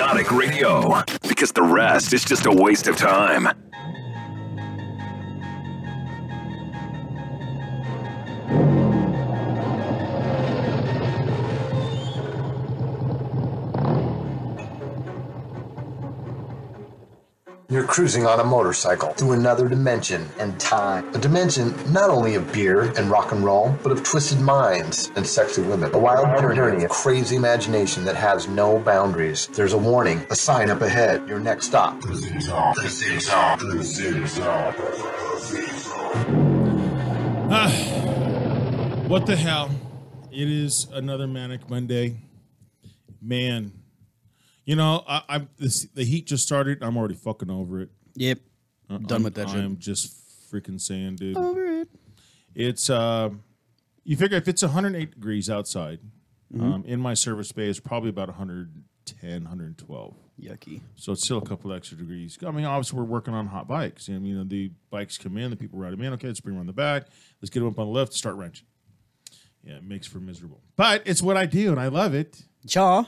Kaotic Radio, because the rest is just a waste of time. You're cruising on a motorcycle through another dimension and time. A dimension not only of beer and rock and roll, but of twisted minds and sexy women. A wild journey of crazy imagination that has no boundaries. There's a warning, a sign up ahead. Your next stop. The Zig Zone. The Zig Zone. The Zig Zone. What the hell? It is another Manic Monday. Man. You know, the heat just started. I'm already fucking over it. Yep. Done with that shit. I'm just freaking saying, dude. Over it. It's, you figure if it's 108 degrees outside, in my service bay, it's probably about 110, 112. Yucky. So it's still a couple extra degrees. I mean, obviously, we're working on hot bikes. And, you know, the bikes come in, the people ride them in. Okay, let's bring them on the back. Let's get them up on the lift, start wrenching. Yeah, it makes for miserable. But it's what I do, and I love it. Chaw.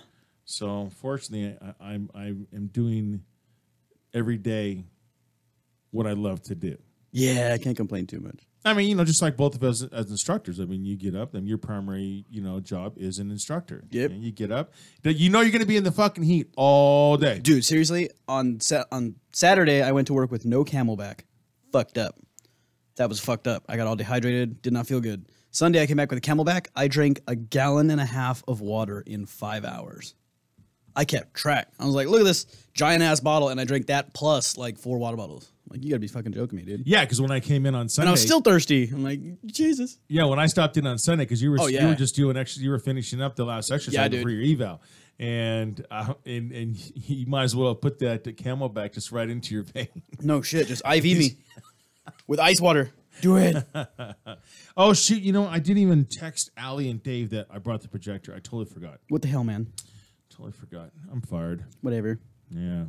So, fortunately, I am doing every day what I love to do. Yeah, I can't complain too much. I mean, you know, just like both of us as instructors. I mean, you get up, and your primary, you know, job is an instructor. Yep. And you get up. You know you're going to be in the fucking heat all day. Dude, seriously, on Saturday, I went to work with no Camelback. Fucked up. That was fucked up. I got all dehydrated. Did not feel good. Sunday, I came back with a Camelback. I drank 1.5 gallons of water in 5 hours. I kept track. I was like, look at this giant-ass bottle, and I drank that plus, like, 4 water bottles. I'm like, you gotta be fucking joking me, dude. Yeah, because when I came in on Sunday... And I was still thirsty. I'm like, Jesus. Yeah, when I stopped in on Sunday, because you were just doing extra, you were finishing up the last exercise before your eval. And you might as well put that Camelback just right into your vein. No shit, just IV me. With ice water. Do it. Oh, shit, you know, I didn't even text Allie and Dave that I brought the projector. I totally forgot. What the hell, man? Totally forgot. I'm fired. Whatever. Yeah.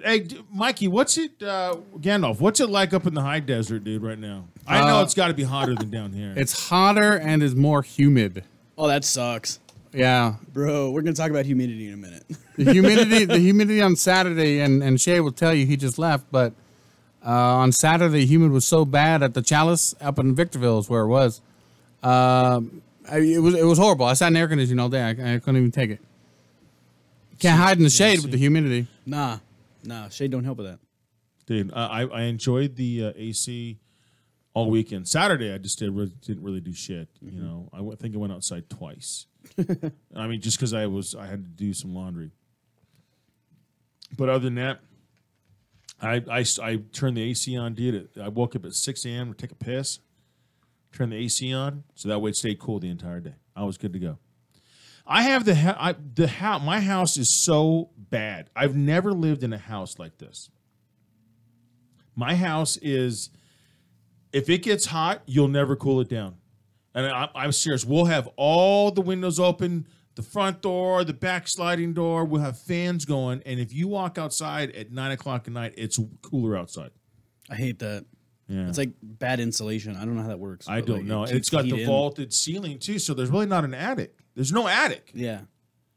Hey, Mikey, what's it, Gandalf, what's it like up in the high desert, dude, right now? I know it's got to be hotter than down here. It's hotter and is more humid. Oh, that sucks. Yeah. Bro, we're going to talk about humidity in a minute. The humidity on Saturday, and Shay will tell you he just left, but on Saturday, the humid was so bad at the Chalice up in Victorville is where it was. It was horrible. I sat in air conditioning all day. I couldn't even take it. Can't hide in the shade with the humidity. Nah, shade don't help with that. Dude, I enjoyed the AC all weekend. Saturday, I just didn't really do shit. You know, I think I went outside twice. I mean, just because I had to do some laundry. But other than that, I turned the AC on, dude. I woke up at 6 a.m. to take a piss. Turn the AC on, so that way it stayed cool the entire day. I was good to go. I have my house is so bad. I've never lived in a house like this. My house is, if it gets hot, you'll never cool it down. And I'm serious. We'll have all the windows open, the front door, the back sliding door. We'll have fans going. And if you walk outside at 9 o'clock at night, it's cooler outside. I hate that. Yeah. It's like bad insulation. I don't know how that works. I don't know. And it's got the vaulted ceiling, too, so there's really not an attic. There's no attic. Yeah.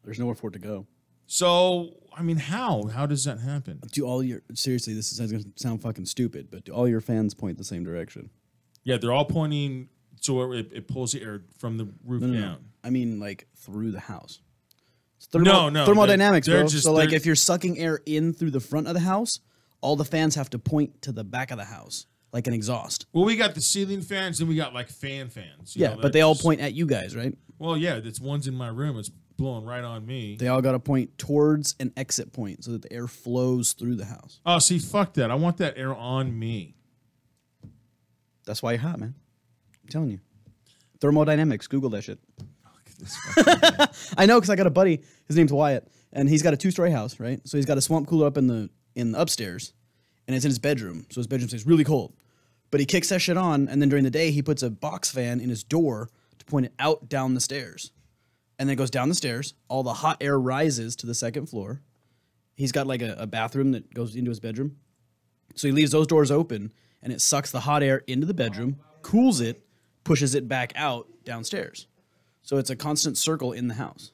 There's nowhere for it to go. So, I mean, how? How does that happen? Seriously, this is going to sound fucking stupid, but do all your fans point the same direction? Yeah, they're all pointing, so it pulls the air from the roof down. No. I mean, like, through the house. It's thermodynamics, bro. So, like, if you're sucking air in through the front of the house, all the fans have to point to the back of the house. Like an exhaust. Well, we got the ceiling fans, and we got like fans. Yeah, but they all point at you guys, right? Well, yeah, that's one's in my room. It's blowing right on me. They all got to point towards an exit point so that the air flows through the house. Oh, see, fuck that. I want that air on me. That's why you're hot, man. I'm telling you. Thermodynamics. Google that shit. I know, because I got a buddy. His name's Wyatt, and he's got a 2-story house, right? So he's got a swamp cooler up in the upstairs, and it's in his bedroom. So his bedroom stays really cold. But he kicks that shit on, and then during the day, he puts a box fan in his door to point it out down the stairs. And then it goes down the stairs. All the hot air rises to the 2nd floor. He's got like a bathroom that goes into his bedroom. So he leaves those doors open, and it sucks the hot air into the bedroom, cools it, pushes it back out downstairs. So it's a constant circle in the house.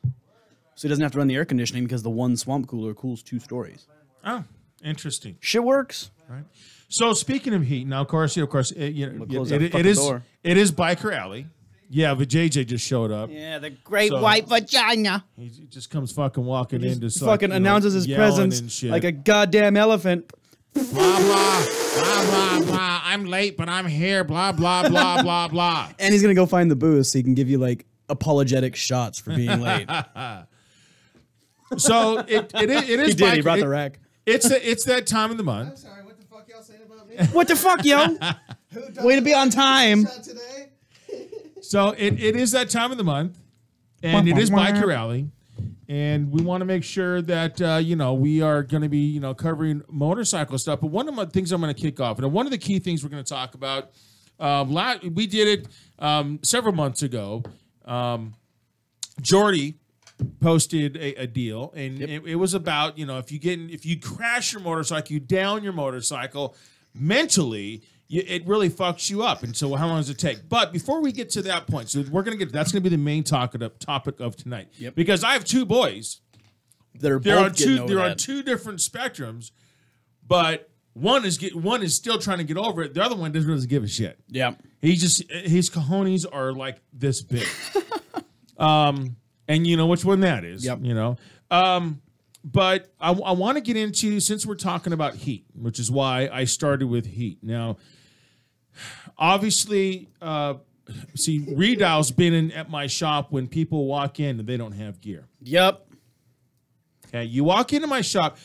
so he doesn't have to run the air conditioning because the one swamp cooler cools 2 stories. Oh, interesting. Shit works. Right. So speaking of heat, now of course, it close that fucking door. is Biker Alley. Yeah, but JJ just showed up. Yeah, the great white vagina. He just comes fucking walking in, just fucking announces his presence like a goddamn elephant. Blah blah blah blah blah. I'm late, but I'm here. Blah blah blah blah blah. And he's gonna go find the booth so he can give you like apologetic shots for being late. So it is. He did. He brought the rack. It's that time of the month. I'm sorry, what the fuck y'all saying about me? What the fuck, yo? Way to be on time. Today? So it is that time of the month, and it is Biker Alley, and we want to make sure that we are going to be covering motorcycle stuff. But one of the things I'm going to kick off, and one of the key things we're going to talk about, we did it several months ago. Jordy posted a deal, and it was about if you crash your motorcycle, you down your motorcycle, mentally it really fucks you up. And so how long does it take? But before we get to that point, so that's going to be the main topic of tonight. Yep. Because I have 2 boys that are they're both on 2 different spectrums, but one is still trying to get over it. The other one doesn't give a shit. Yeah. His cojones are like this big. And you know which one that is. Yep. But I want to get into, since we're talking about heat, which is why I started with heat. Now, obviously, Redow's been at my shop when people walk in and they don't have gear. Yep. Okay, you walk into my shop.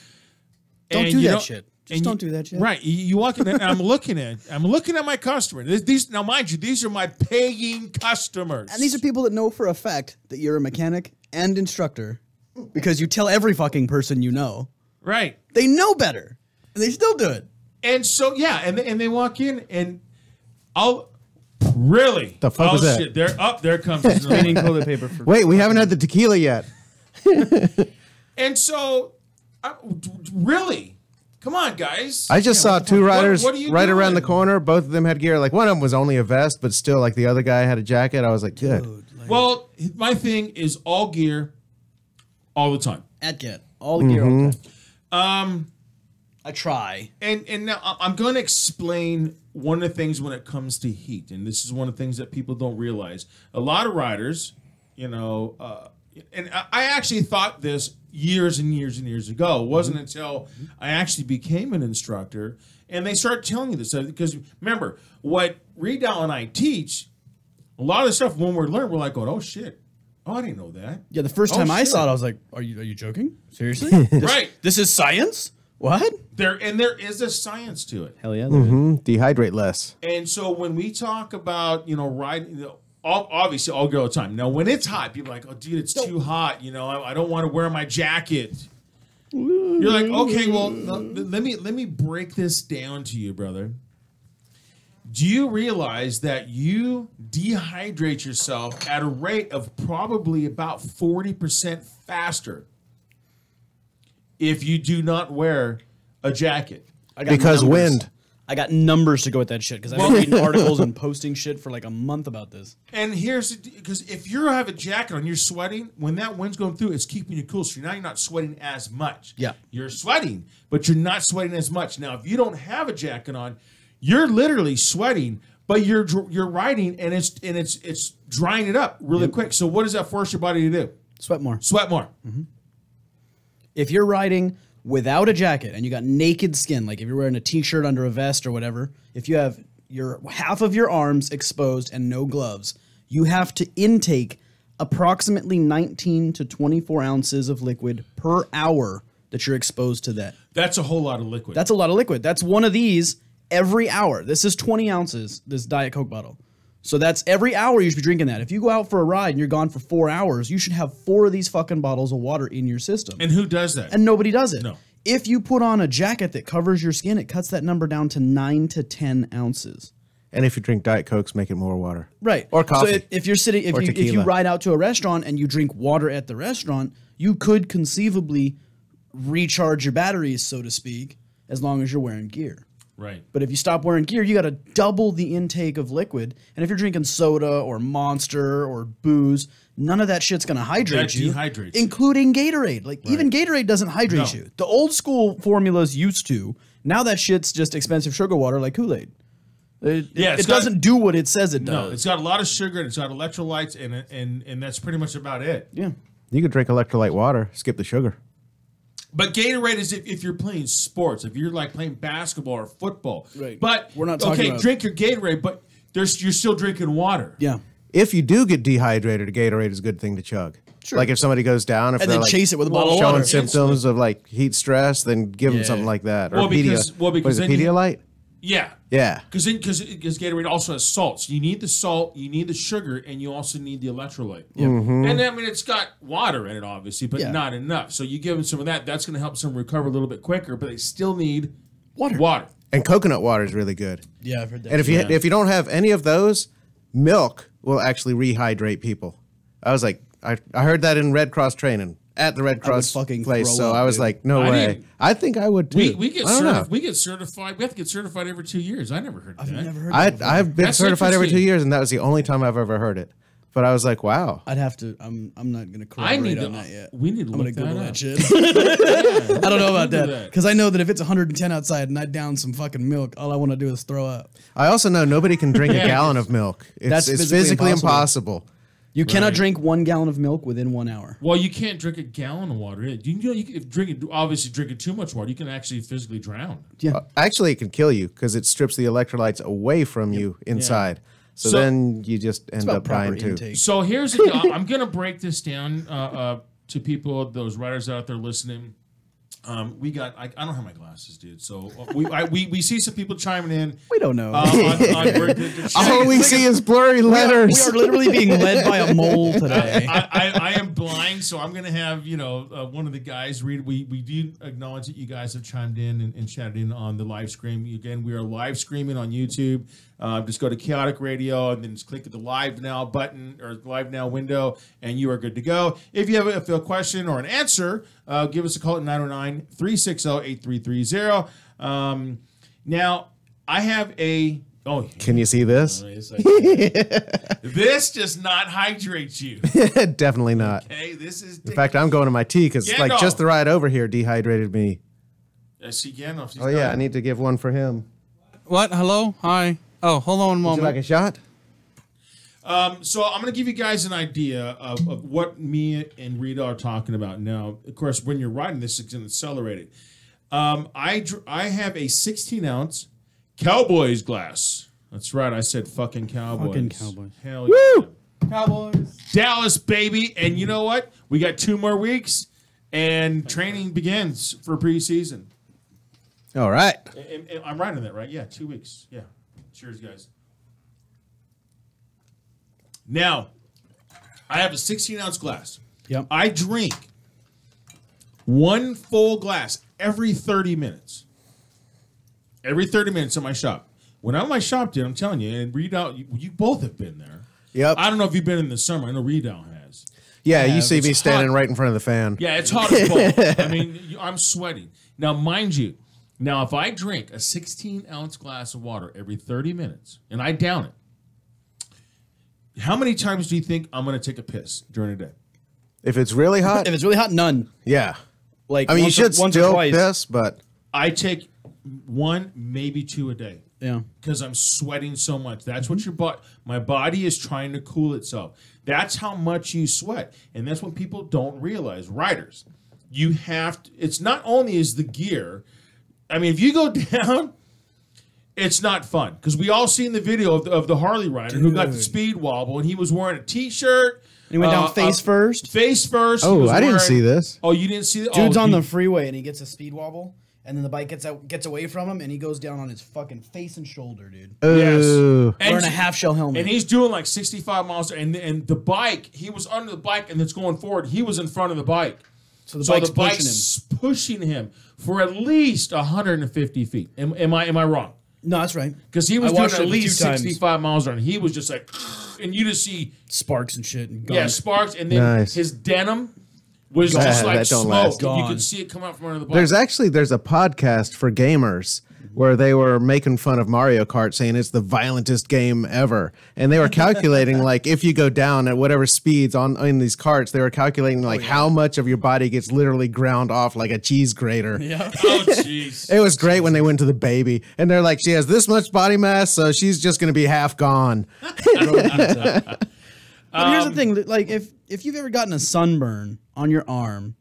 Don't do that shit. Just don't do that shit. Right. You walk in and I'm looking at my customer. Now, mind you, these are my paying customers. And these are people that know for a fact that you're a mechanic and instructor because you tell every fucking person you know. Right. They know better. And they still do it. And so, yeah, and they walk in and I'll really. The fuck was that? Shit. There comes this. Toilet paper for Wait, we haven't had the tequila yet. And so, really? Come on, guys. I just saw 2 riders what are you right doing? around the corner. Both of them had gear. Like one of them was only a vest, but still, like the other guy had a jacket. I was like, good. Well, my thing is all gear, all the time. At get all the gear all the time. I try. And now I'm going to explain one of the things when it comes to heat, and this is one of the things that people don't realize. A lot of riders, and I actually thought this years and years and years ago. It wasn't until I actually became an instructor and they started telling you this. Because remember, what Redow and I teach, a lot of the stuff when we're learning, we're like going, oh shit. Oh, I didn't know that. Yeah, the first time I saw it, I was like, are you joking? Seriously? Right. This is science? What? There is a science to it. Hell yeah. Dehydrate less. And so when we talk about, riding, obviously all go all the time. Now, when it's hot, people are like, oh, dude, it's too hot. I don't want to wear my jacket. You're like, okay, well, let me break this down to you, brother. Do you realize that you dehydrate yourself at a rate of probably about 40% faster if you do not wear a jacket? Because wind. I got numbers to go with that shit because I've been reading articles and posting shit for like a month about this. And here's because if you have a jacket on, you're sweating. When that wind's going through, it's keeping you cool. So you're not sweating as much. Yeah, you're sweating, but you're not sweating as much. Now, if you don't have a jacket on, you're literally sweating, but you're riding and it's drying it up really quick. So what does that force your body to do? Sweat more. Sweat more. If you're riding without a jacket and you got naked skin, like if you're wearing a t-shirt under a vest or whatever, if you have your half of your arms exposed and no gloves, you have to intake approximately 19 to 24 ounces of liquid per hour that you're exposed to that. That's a whole lot of liquid. That's a lot of liquid. That's one of these every hour. This is 20 ounces, this Diet Coke bottle. So that's every hour you should be drinking that. If you go out for a ride and you're gone for 4 hours, you should have 4 of these fucking bottles of water in your system. And who does that? And nobody does it. No. If you put on a jacket that covers your skin, it cuts that number down to 9 to 10 ounces. And if you drink Diet Cokes, make it more water. Right. Or coffee. So if you're sitting, if you ride out to a restaurant and you drink water at the restaurant, you could conceivably recharge your batteries, so to speak, as long as you're wearing gear. Right. But if you stop wearing gear, you got to double the intake of liquid. And if you're drinking soda or Monster or booze, none of that shit's going to hydrate That you. dehydrates you. Including Gatorade. Like, even Gatorade doesn't hydrate No. you. The old school formulas used to. Now that shit's just expensive sugar water like Kool-Aid. It doesn't do what it says it does. No, it's got a lot of sugar and it's got electrolytes and that's pretty much about it. Yeah. You could drink electrolyte water, skip the sugar. But Gatorade is if you're playing sports, if you're like playing basketball or football. Right. But We're not talking about- drink your Gatorade, but you're still drinking water. Yeah. If you do get dehydrated, a Gatorade is a good thing to chug. Sure. Like if somebody goes down, if And they're then like chase it with a bottle of showing water. symptoms of like heat stress, then give them Yeah. something like that. Or Well, because what is it, then you- Pedialyte? Yeah. Yeah. Because Gatorade also has salts. You need the salt, you need the sugar, and you also need the electrolyte. Yeah. And I mean, it's got water in it, obviously, but Yeah. not enough. So you give them some of that. That's going to help them recover a little bit quicker, but they still need Water. Water. And coconut water is really good. Yeah, I've heard that. And if you don't have any of those, milk will actually rehydrate people. I was like, I heard that in Red Cross training at the Red Cross fucking place. throw So up, I was dude. like, no I way. didn't- I think I would too. We get I don't know. we get certified. We have to get certified every 2 years. I never heard that. I've never heard that. I've been That's certified every 2 interesting. years, and that was the only time I've ever heard it. But I was like, wow. I'd have to. I'm not gonna I corroborate need on to. that yet. We need to I'm gonna look Google that that up. shit. I don't know about Look at that that. because I know that if it's 110 outside and I down some fucking milk, all I want to do is throw up. I also know nobody can drink Yeah. a gallon of milk. That's It's physically physically impossible. impossible. You cannot Right. drink 1 gallon of milk within 1 hour. Well, you can't drink a gallon of water. You know, if drinking too much water, you can actually physically drown. Yeah. Actually, it can kill you because it strips the electrolytes away from you inside. So, So- then you just end About up proper dying too. intake. So here's the deal. I'm going to break this down to people, those writers out there listening. We got. I don't have my glasses, dude. So we see some people chiming in. We don't know. On the All we see is blurry we letters. are literally being led by a mole today. I am blind, so I'm gonna have one of the guys read. We do acknowledge that you guys have chimed in and chatted in on the live stream. Again, we are live streaming on YouTube. Just go to Kaotic Radio and then just click the Live Now button or Live Now window, and you are good to go. If you have a question or an answer, give us a call at 909-360-8330. Now, I have a. Oh, Can you see this? this does not hydrate you. Definitely not. Okay, this is. In fact, I'm going to my tea because Yeah, like no. just the ride over here dehydrated me. See again. Oh yeah, I need to give one for him. What? Hello? Hi. Oh, hold on one Would moment. you like a shot? So I'm going to give you guys an idea of what me and Rita are talking about now. Of course, when you're riding this, it's going to accelerate it. I have a 16-ounce Cowboys glass. That's right. I said fucking Cowboys. Fucking Cowboys. Hell yeah. Cowboys. Dallas, baby. And you know what? We got 2 more weeks, and training begins for preseason. All right. And I'm right on that, right? Yeah, 2 weeks. Yeah. Cheers, guys. Now, I have a 16-ounce glass. Yep. I drink 1 full glass every 30 minutes. Every 30 minutes in my shop. When I'm in my shop, dude, I'm telling you, and Readout, you both have been there. Yep. I don't know if you've been in the summer. I know Readout has. Yeah, you see it's me standing hot. right in front of the fan. Yeah, it's hot as balls. I mean, I'm sweating. Now, mind you, if I drink a 16-ounce glass of water every 30 minutes and I down it, how many times do you think I'm going to take a piss during the day? If it's really hot, If it's really hot, none. yeah. Like I mean, you once or- should once or still twice. piss, but I take 1, maybe 2 a day. Yeah. Because I'm sweating so much. That's what your body, my body is trying to cool itself. That's how much you sweat. And that's what people don't realize. Riders, you have to, it's not only is the gear, I mean, if you go down, it's not fun. Because we all seen the video of the Harley rider who got the speed wobble and he was wearing a t-shirt. He went down face first. Face first. He oh, was I didn't wearing- see this. Oh, you didn't see that? Dude's oh, on he- the freeway and he gets a speed wobble, and then the bike gets away from him, and he goes down on his fucking face and shoulder, dude. Ooh. And Wearing a half shell helmet. And he's doing like 65 miles, and the bike, he was under the bike, and it's going forward. He was in front of the bike. so the bike's pushing him for at least 150 feet. Am I wrong? No, that's right. Because he was I doing watched at it a few least times. 65 miles an hour, and he was just like, and you just see, Sparks and shit. And yeah, gunk. sparks, and then Nice. his denim was just Ah, like that don't smoke. last. And you Gone. could see it come out from under the bike. There's a podcast for gamers where they were making fun of Mario Kart, saying it's the violentest game ever. And they were calculating, like, if you go down at whatever speeds in these carts, they were calculating, like, how much of your body gets literally ground off like a cheese grater. Yeah. Oh, jeez. It was great when they went to the baby. And they're like, she has this much body mass, so she's just going to be half gone. But here's the thing, like if you've ever gotten a sunburn on your arm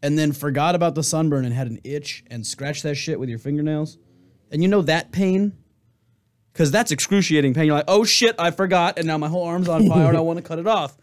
and then forgot about the sunburn and had an itch and scratched that shit with your fingernails, and you know that pain, because that's excruciating pain. You're like, oh shit, I forgot, and now my whole arm's on fire and I want to cut it off.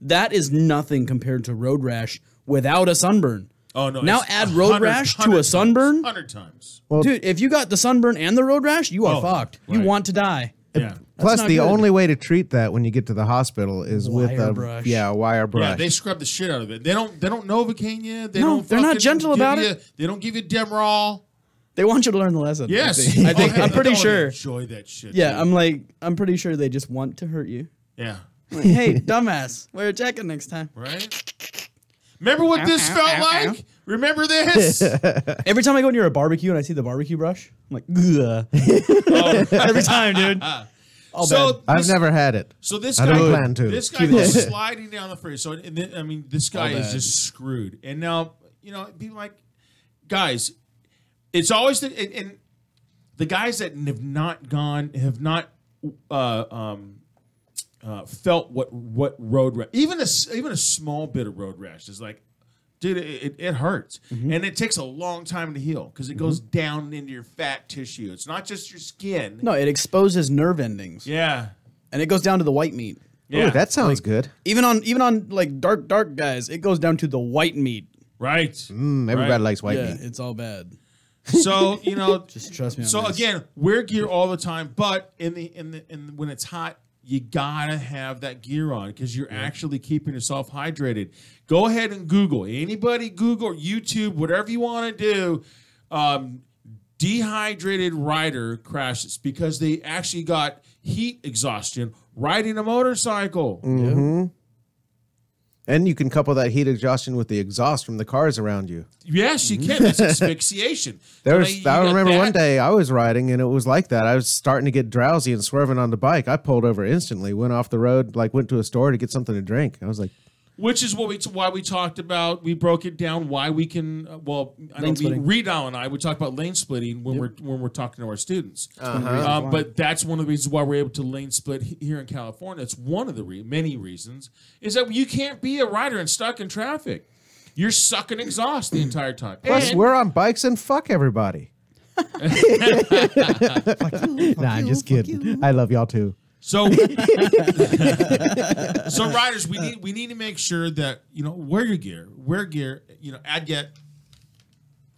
That is nothing compared to road rash without a sunburn. Oh no! Now add road rash to a sunburn. 100 times. Well, dude, if you got the sunburn and the road rash, you are fucked. You right. want to die. Yeah. Plus, not the good. only way to treat that when you get to the hospital is with Wire a brush. wire brush. Yeah, they scrub the shit out of it. They don't Novocaine you. No, they're not gentle about it. They don't give you Demerol. They want you to learn the lesson. Yes, I think I'm pretty sure. Enjoy that shit. Yeah, dude. I'm pretty sure they just want to hurt you. Yeah. Like, hey, dumbass, wear a jacket next time. Right. Remember what this felt like? Remember this? Every time I go near a barbecue and I see the barbecue brush, I'm like, ugh. Every time, dude. All bad. I've never had it. So this I guy, don't plan to. this guy goes sliding down the freeway. So and then, I mean, this guy is bad. just screwed. And now, you know, be like, guys, it's always and the guys that have not felt what road rash, even a small bit of road rash is like, dude, it hurts, and it takes a long time to heal because it goes down into your fat tissue. It's not just your skin. No, it exposes nerve endings. Yeah, And it goes down to the white meat. yeah, Ooh, that sounds good. Even on like dark guys, it goes down to the white meat. right. Everybody Right. likes white yeah, meat. it's all bad. So you know, Just trust me on so this. again, wear gear all the time, but in when it's hot, you gotta have that gear on because you're actually keeping yourself hydrated. Go ahead and Google. Anybody Google, YouTube, whatever you want to do. Dehydrated rider crashes because they actually got heat exhaustion riding a motorcycle. And you can couple that heat exhaustion with the exhaust from the cars around you. Yes, you can. That's asphyxiation. I remember one day I was riding and it was like that. I was starting to get drowsy and swerving on the bike. I pulled over instantly, went off the road, like went to a store to get something to drink. I was like, Which is why we talked about. We broke it down. Why we can. Redal and I would talk about lane splitting when we're talking to our students. But that's one of the reasons why we're able to lane split here in California. It's one of the many reasons is that you can't be a rider and stuck in traffic. You're sucking exhaust the entire time. plus And- we're on bikes and fuck everybody. Nah, I'm just kidding. I love y'all too. So, so riders, we need to make sure that wear gear, add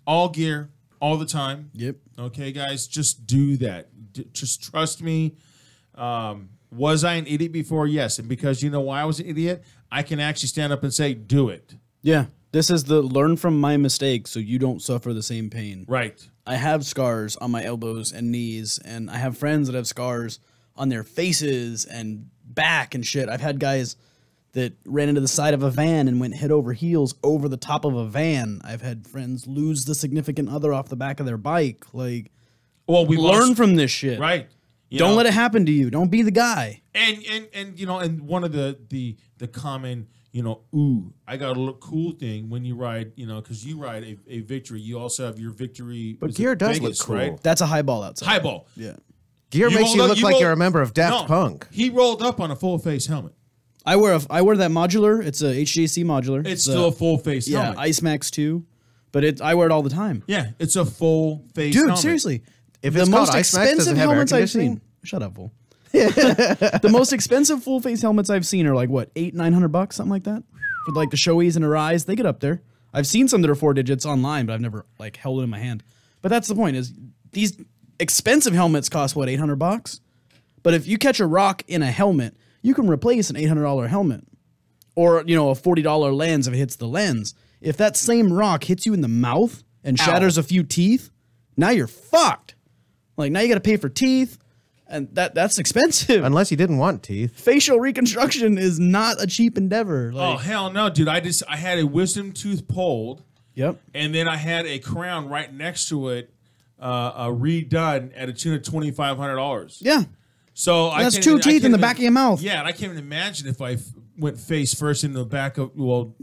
all gear all the time. Yep. Okay, guys, just do that. Just trust me. Was I an idiot before? Yes, and because you know why I was an idiot, I can actually stand up and say, do it. Yeah. This is the learn from my mistakes so you don't suffer the same pain. Right. I have scars on my elbows and knees, and I have friends that have scars on their faces and back and shit. I've had guys that ran into the side of a van and went head over heels over the top of a van. I've had friends lose the significant other off the back of their bike. Like, Well, we learn from this shit. right. Don't let it happen to you. Don't be the guy. And one of the common I got a look cool thing when you ride, because you ride a Victory. You also have your Victory. But is it gear does Vegas, look cool. right? That's a highball outside. Highball. Yeah. Gear makes you look like you're a member of Daft Punk. He rolled up on a full face helmet. I wear that modular. It's a HJC modular. It's still a full face yeah, helmet. Ice Max 2. But I wear it all the time. Yeah, it's a full face Dude, helmet. seriously. If the it's called most Ice Max, does it expensive have air helmets I've conditioning? seen. Shut up, fool. The most expensive full face helmets I've seen are like what, $800-900, something like that, with like the Shoeies and Arise. They get up there. I've seen some that are 4 digits online, but I've never like held it in my hand. But that's the point: is these expensive helmets cost what, $800? But if you catch a rock in a helmet, you can replace an $800 helmet, or a $40 lens if it hits the lens. If that same rock hits you in the mouth and shatters a few teeth, now you're fucked. Like now you got to pay for teeth. And that's expensive. Unless you didn't want teeth. Facial reconstruction is not a cheap endeavor. Oh hell no, dude! I had a wisdom tooth pulled. Yep. And then I had a crown right next to it redone at a tune of $2,500. Yeah. So That's I two can't even- I teeth in can't the even- back of your mouth. Yeah, and I can't even imagine if I went face first into the back of No,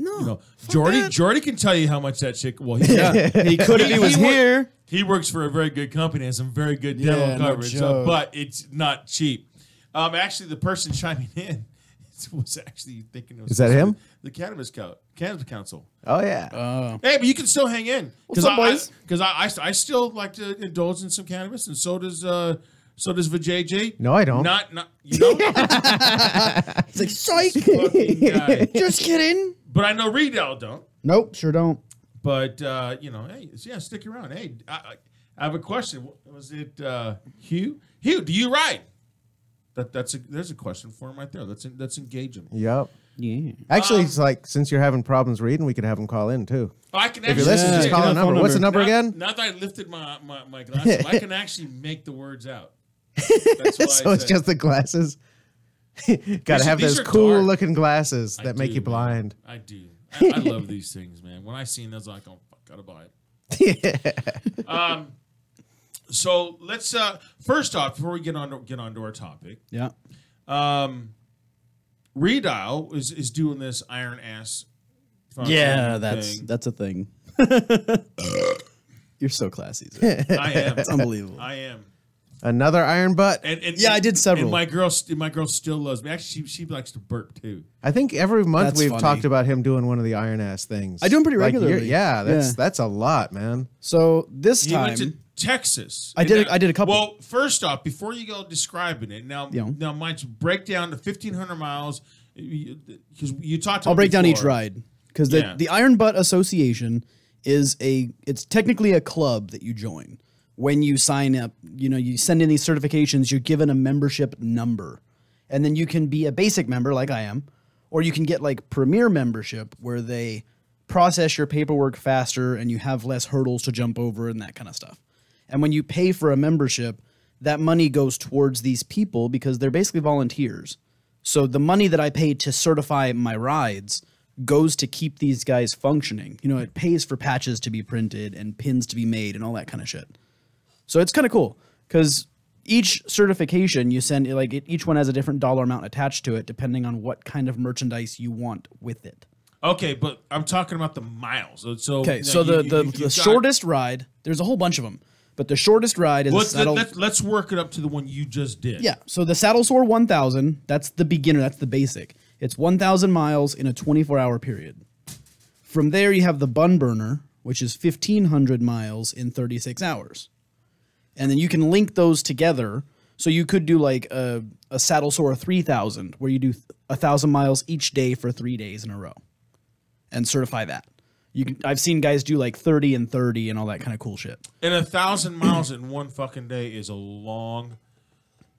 Jordy. that. Jordy can tell you how much that chick. Well, he, He could if he was here. He works for a very good company and some very good Yeah, demo no coverage, joke. but it's not cheap. Actually, the person chiming in was actually thinking it was Is that him? The Cannabis Council. Oh yeah. Hey, but you can still hang in What's up, boys? because I still like to indulge in some cannabis, and so does VJJ. No, I don't. Not you know. It's like, psych. Fucking guy. Just kidding. But I know Riedel don't. Nope, sure don't. But hey, yeah, stick around. Hey, I have a question. Was it Hugh? Hugh, do you ride? There's a question for him right there. Let's engage him. Yep. Yeah. Actually, it's like since you're having problems reading, we could have him call in too. I can If actually you're listening, just Yeah, call give the that phone number. What's the number. number again? Now that I lifted my glasses, I can actually make the words out. That's why So I it's said- just the glasses. Got to have these those are cool dark. looking glasses I that make do, you man. blind. I do. I love these things, man. When I seen those, I'm like, oh, fuck, gotta buy it. So let's first off, before we get onto our topic, Yeah. Redial is doing this iron ass. Yeah, thing. that's a thing. You're so classy. Zach. I am. It's unbelievable. I am. Another iron butt. And Yeah, I did several. And my girl still loves me. Actually, she likes to burp too. I think every month That's we've funny. talked about him doing one of the iron ass things. I do 'em pretty Like, you're- regularly. yeah, Yeah. that's a lot, man. So this He went to time, Texas. I did a couple. Well, first off, before you go describing it, now mind you, break down to 1,500 miles because you talked. I'll break down each before. ride because Yeah. the Iron Butt Association is it's technically a club that you join. When you sign up, you send in these certifications, you're given a membership number. And then you can be a basic member like I am, or you can get like premier membership where they process your paperwork faster and you have less hurdles to jump over and that kind of stuff. And when you pay for a membership, that money goes towards these people because they're basically volunteers. So the money that I pay to certify my rides goes to keep these guys functioning. It pays for patches to be printed and pins to be made and all that kind of shit. So it's kind of cool because each certification you send, each one has a different dollar amount attached to it depending on what kind of merchandise you want with it. Okay, but I'm talking about the miles. So Okay, now so you the got- shortest ride, there's a whole bunch of them, but the shortest ride is Let's work it up to the one you just did. Yeah, so the Saddle Sore 1000, that's the beginner, that's the basic. It's 1,000 miles in a 24-hour period. From there, you have the Bun Burner, which is 1,500 miles in 36 hours. And then you can link those together. So you could do like a Saddle Sore 3000, where you do 1,000 miles each day for 3 days in a row and certify that. I've seen guys do like 30 and 30 and all that kind of cool shit. And 1,000 miles in one fucking day is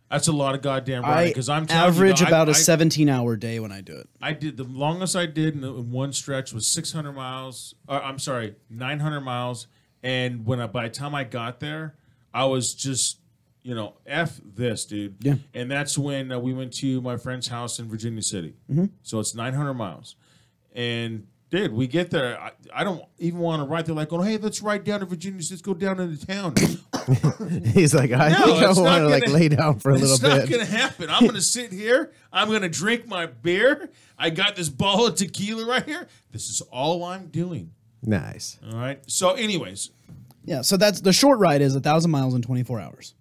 that's a lot of goddamn riding. Because I'm telling average you, about a I 17-hour day when I do it. I did the longest I did in one stretch was 600 miles. I'm sorry, 900 miles. And by the time I got there, I was just, F this, dude. Yeah. And that's when we went to my friend's house in Virginia City. So it's 900 miles. And, dude, we get there. I don't even want to ride there like, hey, let's ride down to Virginia. Let's go down into town. He's like, I think I it's want to not gonna- lay down for a little It's not bit. going to happen. I'm going to sit here. I'm going to drink my beer. I got this bottle of tequila right here. This is all I'm doing. Nice. All right. So, anyways, Yeah, so that's the short ride is 1,000 miles in 24 hours.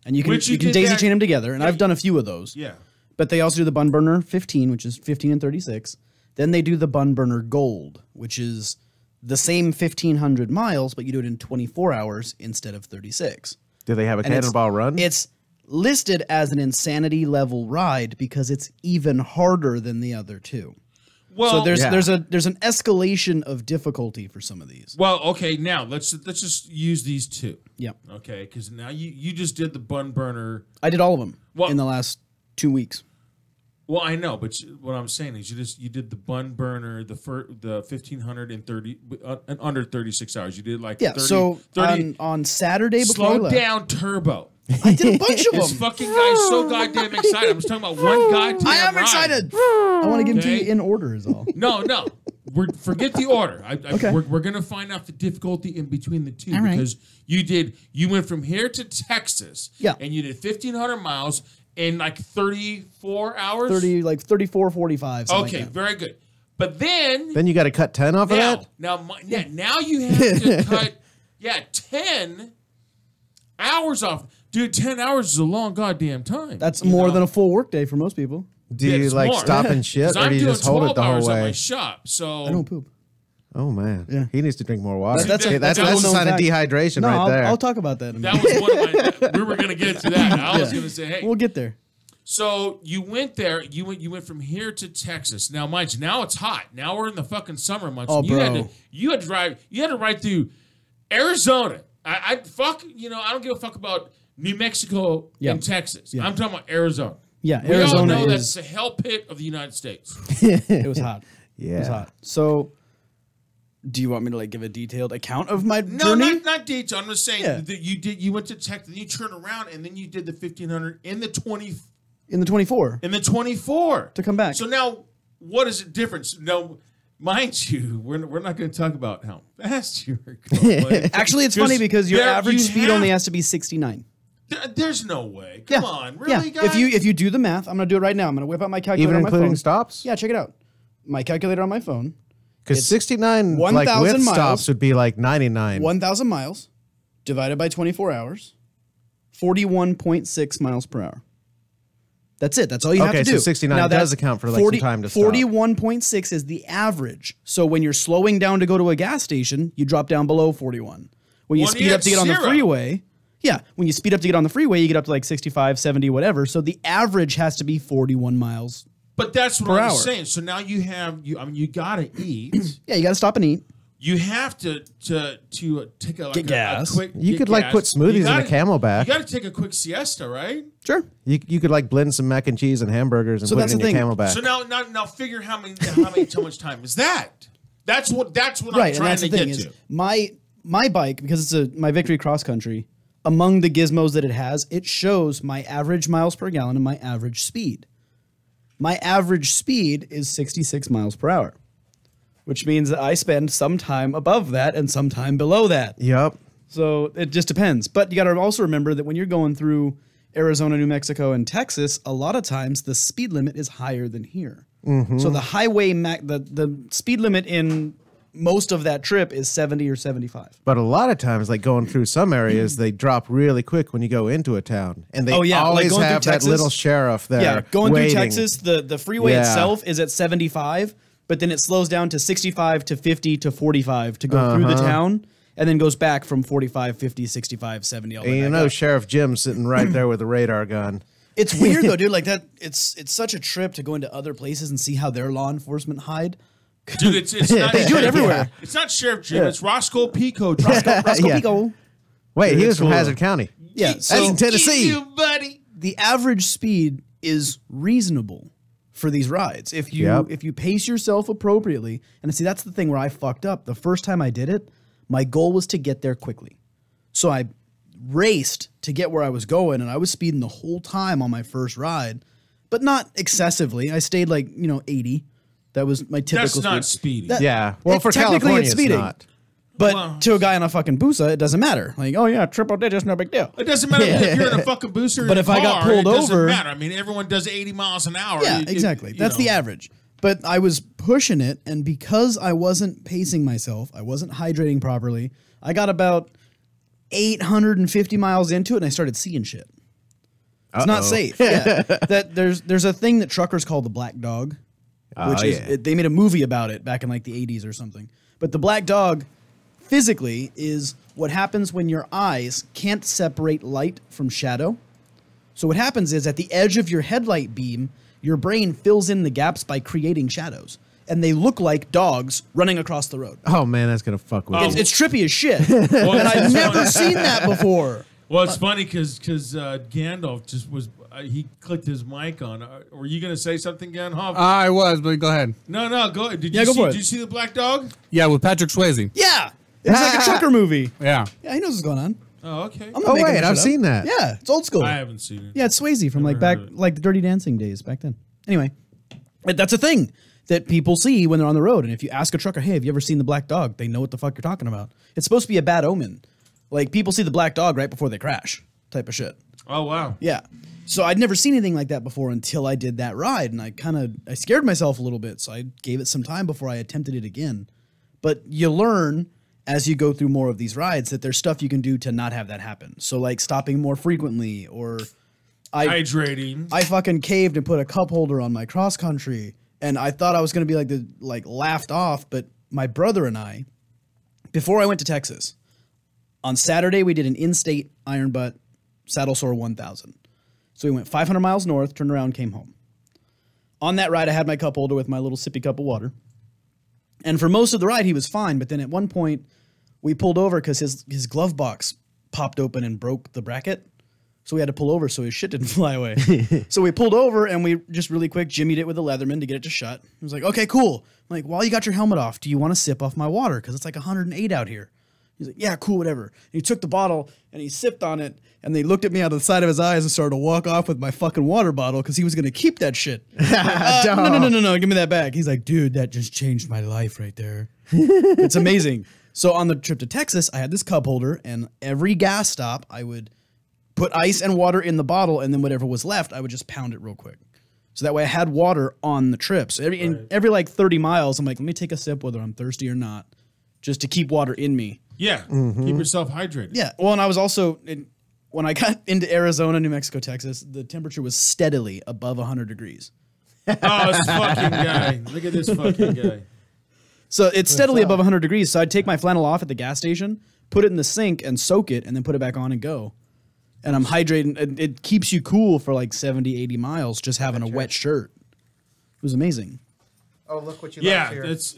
And you can Which you did daisy that- chain them together. And I've done a few of those. yeah. But they also do the Bun Burner 15, which is 15 and 36. Then they do the Bun Burner Gold, which is the same 1,500 miles, but you do it in 24 hours instead of 36. Do they have a And it's- cannonball run? It's listed as an insanity level ride because it's even harder than the other two. Well, So there's Yeah. there's an escalation of difficulty for some of these. well, okay. Now let's just use these two. Yep. Okay, because now you just did the Bun Burner. I did all of them Well- in the last 2 weeks. Well, I know, but what I'm saying is you did the Bun Burner, the 1,530 in under 36 hours. You did like Yeah, 30, so 30 on Saturday before I slow left, down turbo. I did a bunch of This them. fucking guy's so goddamn excited. I'm just talking about one goddamn I am ride. excited. I want to give them to Okay. you in order is all. No. forget the order. Okay. We're gonna find out the difficulty in between the two All right. because you went from here to Texas. Yeah. And you did 1,500 miles in like 34 hours. 34, 45. something Okay, like that. very good. But then Then you got to cut 10 off of that? now you have to cut 10 hours off. Dude, 10 hours is a long goddamn time. That's you more know? than a full workday for most people. Do you it's like more. stop and shit, 'Cause or I'm do you doing just hold it 12 the whole hours at my way? shop. So I don't poop. Oh man, Yeah. he needs to drink more water. That's a that's a well-known sign of fact. dehydration No, right there. I'll talk about that in a that minute. was one of my. We were gonna get to that. I was gonna say, hey, We'll get there. so you went there. You went from here to Texas. Now, mind you, now it's hot. Now we're in the fucking summer months. Oh, and you bro. had to drive. You had to ride through Arizona. I don't give a fuck about New Mexico Yeah. and Texas. Yeah. I'm talking about Arizona. Yeah, We all Arizona know that's is. the hell pit of the United States. It was hot. Yeah. It was hot. So, do you want me to like give a detailed account of my No, journey? not detail. I'm just saying Yeah. that you went to Texas, then you turned around, and then you did the 1,500 in the 20 In the 24 in the 24 to come back. So now, what is the difference? No, mind you, we're not going to talk about how fast you were going. Actually, it's funny because your average you speed have- only has to be 69. There's no way. Come on, really, yeah. guys? If you do the math, I'm gonna do it right now. I'm gonna whip out my calculator Even on my including phone. stops? Yeah, check it out. My calculator on my phone. Because 69 like 1,000 with miles. stops would be like 99. 1,000 miles divided by 24 hours, 41.6 miles per hour. That's it. That's all you have Okay, to so do. 69 Now, does that's account for, like, some time to stop. 41.6 is the average. So when you're slowing down to go to a gas station, you drop down below 41. When you Well, speed yeah, up to get on the zero. freeway, when you speed up to get on the freeway, you get up to like 65, 70, whatever. So the average has to be 41 miles. But that's what per I'm hour. saying. So now you gotta eat. Yeah, you got to stop and eat. You have to take a Get gas. quick. You get could, like, gas. put smoothies You in a gotta- Camelback. You got to take a quick siesta, right? Sure. You could like blend some mac and cheese and hamburgers and So put that's it in the your thing. Camelback. So now figure how much time is that? That's what Right, I'm and trying that's to the thing get is to. my bike, because it's my Victory Cross Country, among the gizmos that it has, it shows my average miles per gallon and my average speed. My average speed is 66 miles per hour, which means that I spend some time above that and some time below that. Yep. So it just depends. But you got to also remember that when you're going through Arizona, New Mexico, and Texas, a lot of times the speed limit is higher than here. So the highway, the speed limit in most of that trip is 70 or 75. But a lot of times, like going through some areas, they drop really quick when you go into a town, and they Oh, yeah, like always going through have that Texas. little sheriff there. Yeah, going waiting. through Texas, the freeway Yeah. itself is at 75, but then it slows down to 65 to 50 to 45 to go through the town, and then goes back from 45, 50, 65, 70. All the way And you back know, up. Sheriff Jim's sitting right there with a radar gun. It's weird though, dude. Like that, it's such a trip to go into other places and see how their law enforcement hide. Dude, it's not. They do it everywhere. It's not Sheriff Jim. It's Roscoe Pico. Roscoe Yeah. Pico. Wait, he was from cool. Hazard County. Yeah, That's so in Tennessee. You, buddy. the average speed is reasonable for these rides if you Yep. if you pace yourself appropriately. And see, that's the thing where I fucked up. The first time I did it, my goal was to get there quickly, so I raced to get where I was going, and I was speeding the whole time on my first ride, but not excessively. I stayed like 80. That was my typical. That's not speeding. Yeah. Well, for technically California, it's speeding. not. But Well- to a guy on a fucking Busa, it doesn't matter. Like, oh yeah, triple digits, no big deal. It doesn't matter if you're in a fucking booster. But if I got pulled it doesn't over- matter. I mean, everyone does 80 miles an hour. Yeah, It- exactly. you That's the know. average. But I was pushing it, and because I wasn't pacing myself, I wasn't hydrating properly, I got about 850 miles into it, and I started seeing shit. It's not safe. Yeah. That there's a thing that truckers call the black dog, which is yeah. they made a movie about it back in like the 80s or something. But the black dog physically is what happens when your eyes can't separate light from shadow. So what happens is at the edge of your headlight beam, your brain fills in the gaps by creating shadows. And they look like dogs running across the road. Oh man, that's gonna fuck with you. It's trippy as shit. And I've never seen that before. Well, it's funny because Gandalf just was he clicked his mic on. Were you going to say something, Gandalf? I was, but go ahead. No, go ahead. Did Yeah, you go see? for it. Did you see the black dog? Yeah, with Patrick Swayze. Yeah. It's like a trucker movie. Yeah. Yeah, he knows what's going on. Oh, okay. I'm not Oh making wait, that I've shit seen up. that. Yeah, it's old school. I haven't seen it. Yeah, it's Swayze from like Never back, heard of it. like the Dirty Dancing days back then. Anyway, but that's a thing. that people see when they're on the road. And if you ask a trucker, hey, have you ever seen the black dog? They know what the fuck you're talking about. It's supposed to be a bad omen. Like, people see the black dog right before they crash type of shit. Oh, wow. Yeah. So I'd never seen anything like that before until I did that ride. And I scared myself a little bit. So I gave it some time before I attempted it again. But you learn as you go through more of these rides that there's stuff you can do to not have that happen. So like stopping more frequently, or hydrating. I fucking caved and put a cup holder on my cross country. And I thought I was going to be laughed off. But my brother and I, before I went to Texas, on Saturday, we did an in-state iron butt saddle sore 1000. So we went 500 miles north, turned around, came home. On that ride, I had my cup holder with my little sippy cup of water. And for most of the ride, he was fine. But then at one point, we pulled over because his glove box popped open and broke the bracket. So we had to pull over so his shit didn't fly away. So we pulled over and we just really quick jimmied it with a Leatherman to get it to shut. He was like, okay, cool. I'm like, while you got your helmet off, do you want to sip off my water? Because it's like 108 out here. He's like, yeah, cool, whatever. And he took the bottle and he sipped on it. And they looked at me out of the side of his eyes and started to walk off with my fucking water bottle because he was going to keep that shit. Like, no, give me that back. He's like, dude, that just changed my life right there. It's amazing. So on the trip to Texas, I had this cup holder, and every gas stop, I would put ice and water in the bottle, and then whatever was left, I would just pound it real quick. So that way I had water on the trip. So every like 30 miles, I'm like, let me take a sip whether I'm thirsty or not, just to keep water in me. Yeah, keep yourself hydrated. Yeah, well, and I was also, when I got into Arizona, New Mexico, Texas, the temperature was steadily above 100 degrees. Oh, this fucking guy. Look at this fucking guy. So it's steadily above 100 degrees. So I'd take my flannel off at the gas station, put it in the sink and soak it, and then put it back on and go. And I'm hydrating. It keeps you cool for like 70, 80 miles just having a wet shirt. It was amazing. Oh, look what you Yeah, here. it's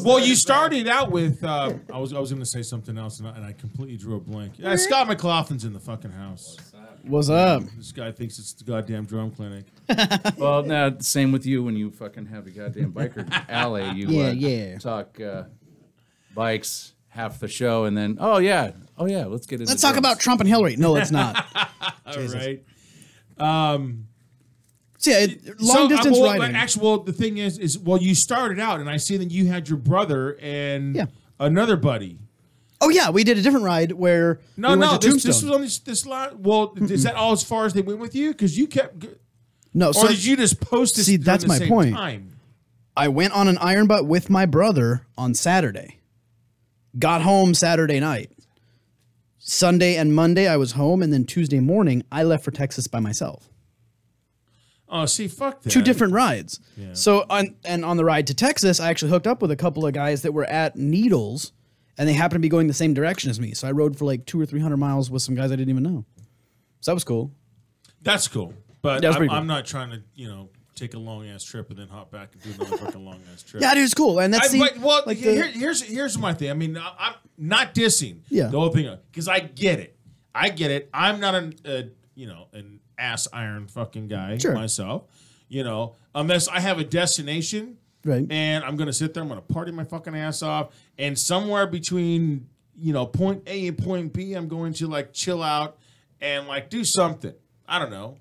well, you started out with I was going to say something else and I completely drew a blank. Yeah, Scott McLaughlin's in the fucking house. What's up? This guy thinks it's the goddamn drum clinic. Well, now same with you when you fucking have a goddamn biker alley. You talk bikes half the show and then let's get into Let's talk about Trump and Hillary. No, let's not. All right. So yeah, long distance riding. The thing is you started out and I see that you had your brother and another buddy. Oh yeah, we did a different ride where we went to Tombstone. This was on this line. Well, is that all as far as they went with you? Because you kept. No, or did you just post this? See, that's my point. Time? I went on an iron butt with my brother on Saturday. Got home Saturday night. Sunday and Monday I was home, and then Tuesday morning I left for Texas by myself. Oh, see, fuck that. 2 different rides. Yeah. So on the ride to Texas, I actually hooked up with a couple of guys that were at Needles. And they happened to be going the same direction as me. So I rode for like 200 or 300 miles with some guys I didn't even know. So that was cool. That's cool. But cool. I'm not trying to, take a long-ass trip and then hop back and do another fucking long-ass trip. Yeah, dude, it's cool. And that's here's my thing. I mean, I'm not dissing the whole thing. Because I get it. I'm not an ass iron fucking guy myself. Unless I have a destination. Right. And I'm going to sit there. I'm going to party my fucking ass off. And somewhere between, point A and point B, I'm going to, like, chill out and, like, do something. I don't know.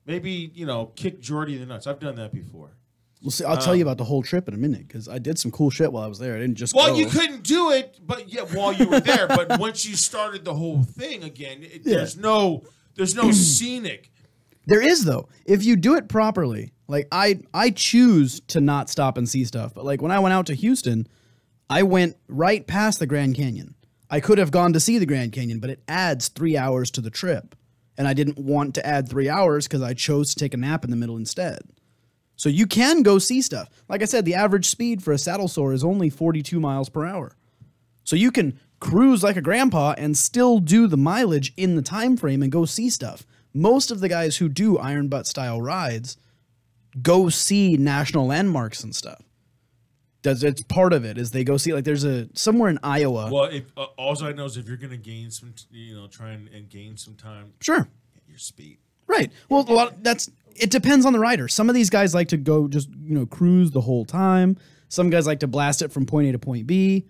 Maybe, kick Jordy in the nuts. I've done that before. Well, see, I'll tell you about the whole trip in a minute because I did some cool shit while I was there. I didn't just Well, go. you couldn't do it, but while you were there. But once you started the whole thing again, there's no scenic. There is, though. If you do it properly. Like, I choose to not stop and see stuff. But, like, when I went out to Houston, I went right past the Grand Canyon. I could have gone to see the Grand Canyon, but it adds 3 hours to the trip. And I didn't want to add 3 hours because I chose to take a nap in the middle instead. So you can go see stuff. Like I said, the average speed for a saddle sore is only 42 miles per hour. So you can cruise like a grandpa and still do the mileage in the time frame and go see stuff. Most of the guys who do iron butt style rides go see national landmarks and stuff. It's part of it is they go see, like, there's somewhere in Iowa. Well, if all I know is if you're going to gain some, try and gain some time. Sure. At your speed. Right. Well, it depends on the rider. Some of these guys like to go just, cruise the whole time. Some guys like to blast it from point A to point B.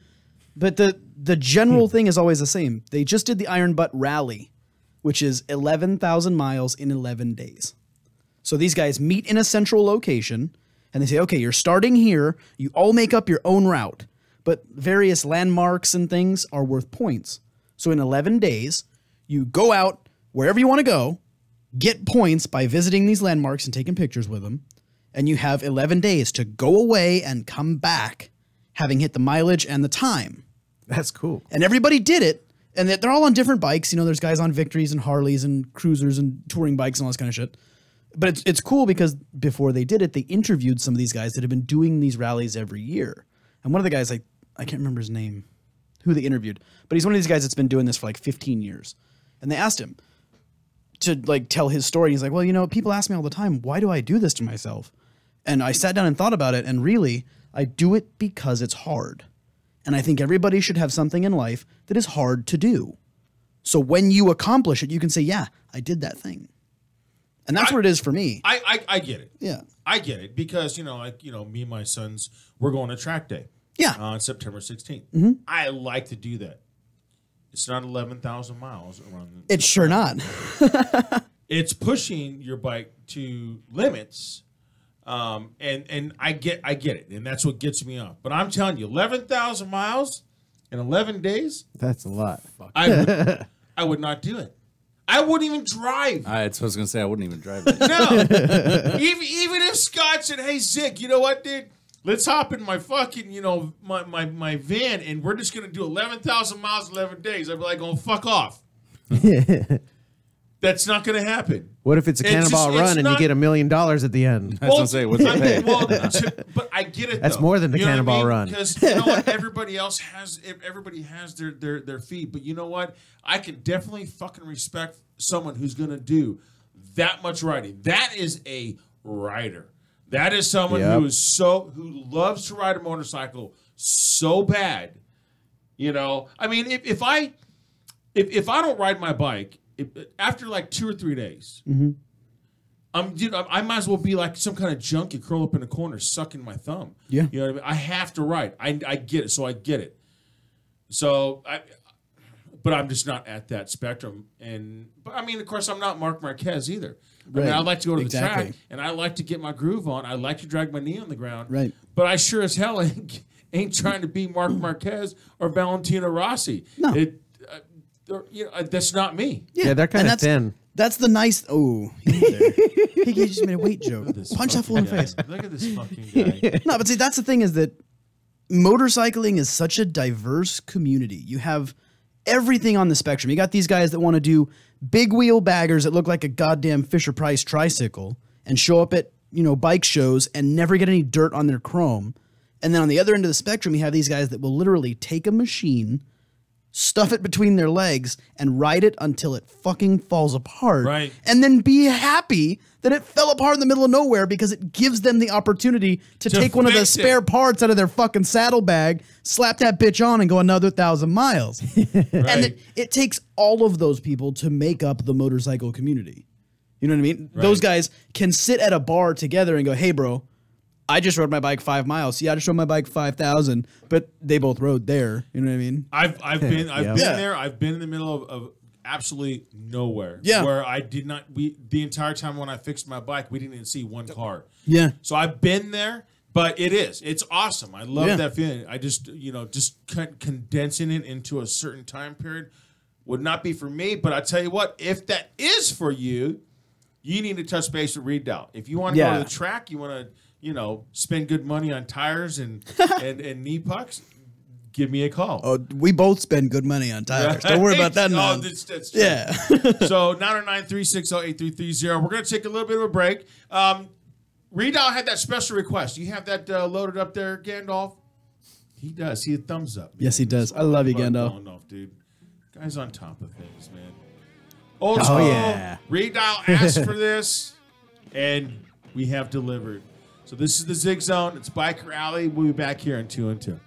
But the general thing is always the same. They just did the Iron Butt Rally, which is 11,000 miles in 11 days. So these guys meet in a central location and they say, okay, you're starting here. You all make up your own route, but various landmarks and things are worth points. So in 11 days, you go out wherever you want to go, get points by visiting these landmarks and taking pictures with them. And you have 11 days to go away and come back, having hit the mileage and the time. That's cool. And everybody did it. And they're all on different bikes. You know, there's guys on Victories and Harleys and cruisers and touring bikes and all this kind of shit. But it's cool because before they did it, they interviewed some of these guys that have been doing these rallies every year. And one of the guys, I can't remember his name, who they interviewed, but he's one of these guys that's been doing this for like 15 years. And they asked him to like tell his story. He's like, well, you know, people ask me all the time, why do I do this to myself? And I sat down and thought about it, and really, I do it because it's hard. And I think everybody should have something in life that is hard to do. So when you accomplish it, you can say, yeah, I did that thing. And that's what it is for me. I get it. Yeah. I get it because, me and my sons, we're going to track day. Yeah. On September 16th. Mm-hmm. I like to do that. It's not 11,000 miles around. It's sure not. It's pushing your bike to limits. And I get it. And that's what gets me off. But I'm telling you, 11,000 miles in 11 days. That's a lot. I would not do it. I wouldn't even drive. That's what I was going to say. I wouldn't even drive it. No. even if Scott said, hey, Zig, you know what, dude? Let's hop in my fucking, my van, and we're just going to do 11,000 miles in 11 days. I'd be like, oh, fuck off. That's not going to happen. What if it's a cannonball run and you get $1 million at the end? I was going to say, what's it pay? But I get it, That's though. more than the You know cannonball what I mean? run. Because you know what? Everybody has their feed. But you know what? I can definitely fucking respect someone who's going to do that much riding. That is a rider. That is someone who loves to ride a motorcycle so bad. You know, I mean, if I don't ride my bike after like 2 or 3 days, I might as well be like some kind of junkie, curl up in a corner, sucking my thumb. Yeah, you know what I mean. I have to ride. I get it. So I get it. So but I'm just not at that spectrum. But I mean, of course, I'm not Mark Marquez either. Right. I mean, I like to go to the Exactly. track, and I like to get my groove on. I like to drag my knee on the ground. Right. But I sure as hell ain't trying to be Mark Marquez or Valentino Rossi. No. That's not me. Yeah, they're kind of thin. That's the nice. Oh, Piggy just made a weight joke. Punch that fool in the face. Look at this fucking guy. No, but see, that's the thing is that motorcycling is such a diverse community. You have everything on the spectrum. You got these guys that want to do big wheel baggers that look like a goddamn Fisher-Price tricycle and show up at, bike shows and never get any dirt on their chrome. And then on the other end of the spectrum, you have these guys that will literally take a machine, stuff it between their legs, and ride it until it fucking falls apart. Right. And then be happy that it fell apart in the middle of nowhere because it gives them the opportunity to take one of the fix it. spare parts out of their fucking saddlebag, slap that bitch on, and go another 1,000 miles. And it takes all of those people to make up the motorcycle community. You know what I mean? Right. Those guys can sit at a bar together and go, hey, bro, I just rode my bike 5 miles. Yeah, I just rode my bike 5,000, but they both rode there. You know what I mean? I've been Yeah. there. I've been in the middle of absolutely nowhere. Yeah. Where I did not. The entire time when I fixed my bike, we didn't even see one car. Yeah. So I've been there, but it's awesome. I love Yeah. that feeling. I just condensing it into a certain time period would not be for me. But I tell you what, if that is for you, you need to touch base with Reed Dow. If you want to go to the track, you want to spend good money on tires and knee pucks, give me a call. Oh, we both spend good money on tires. Don't worry about that. Oh, Man. that's true. Yeah. So 909-360-8330. We're going to take a little bit of a break. Reed Dow had that special request. You have that loaded up there, Gandalf? He does. He a thumbs up. Man. Yes, he does. I love you, Gandalf. Gandalf, dude. Guy's on top of things, man. Old Oh, school. yeah. Reed Dow asked for this, and we have delivered. So this is the Zig Zone. It's Biker Alley. We'll be back here in 2 and 2.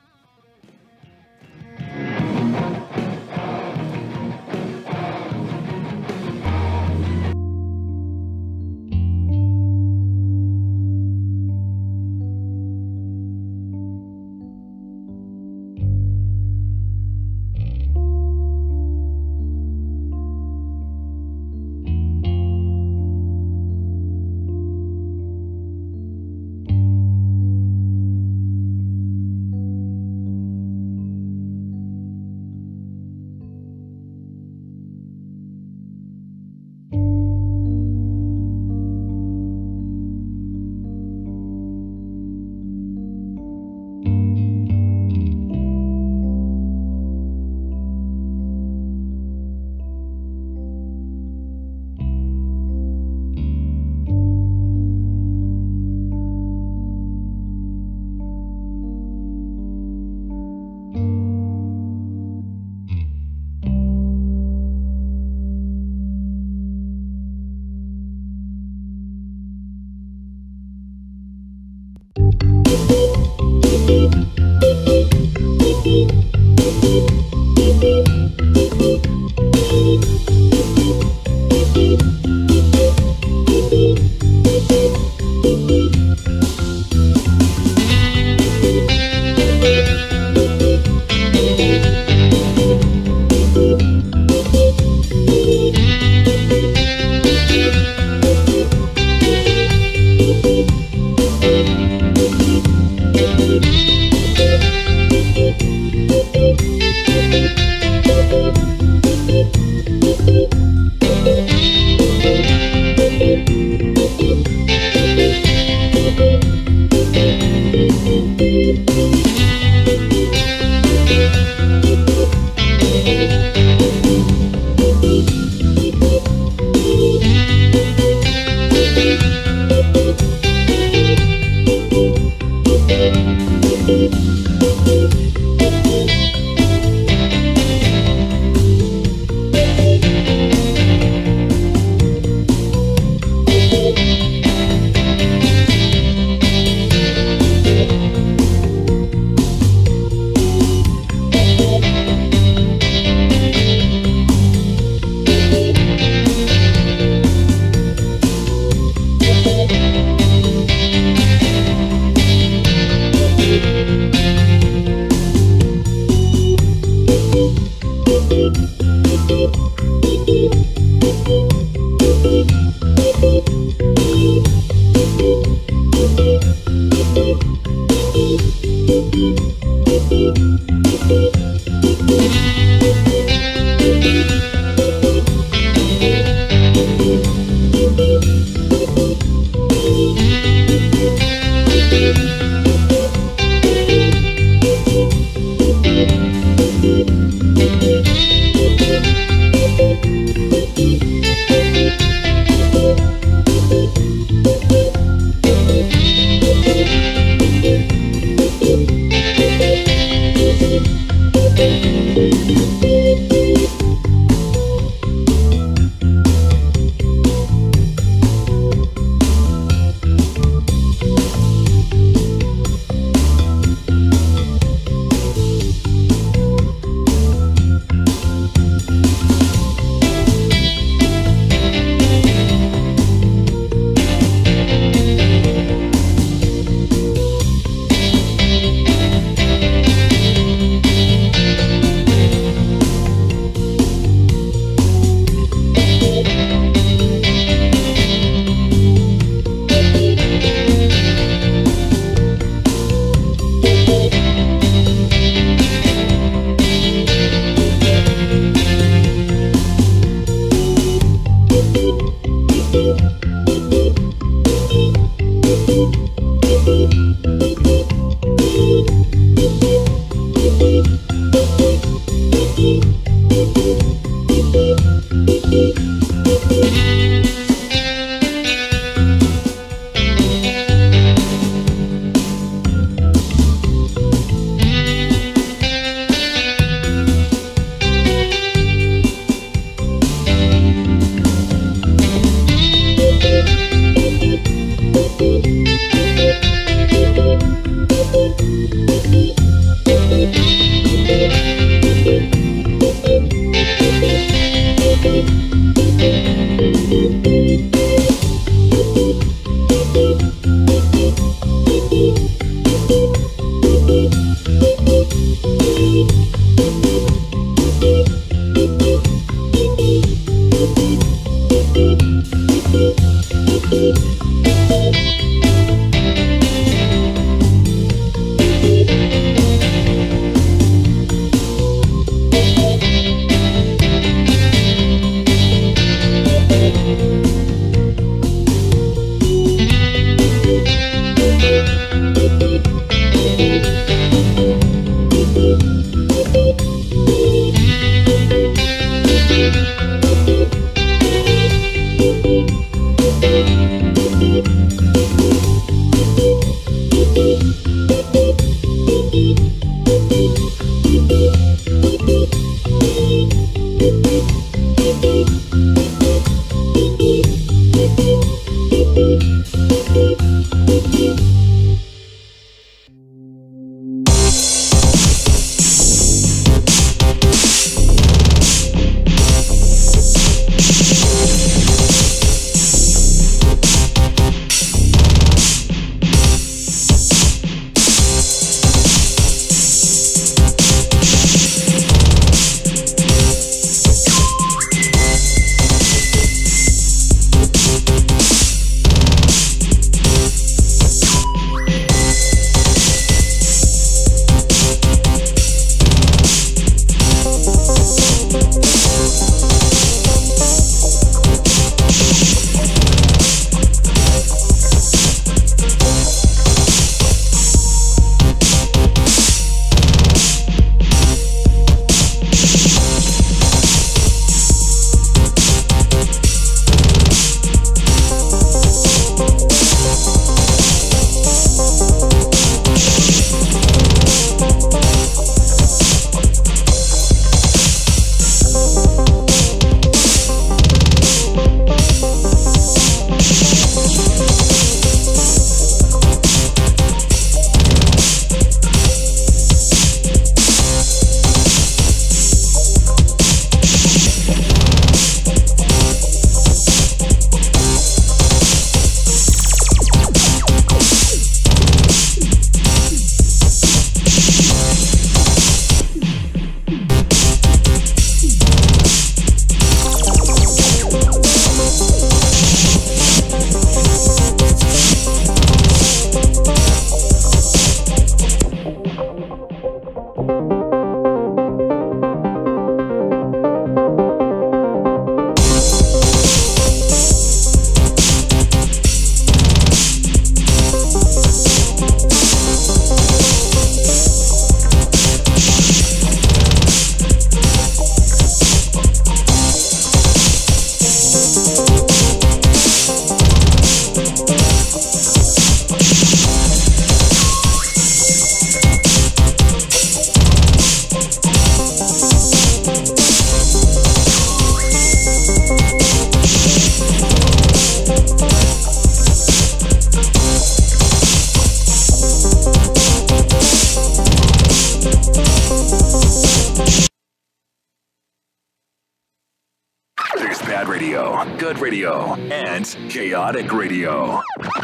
Bad radio, good radio, and chaotic radio.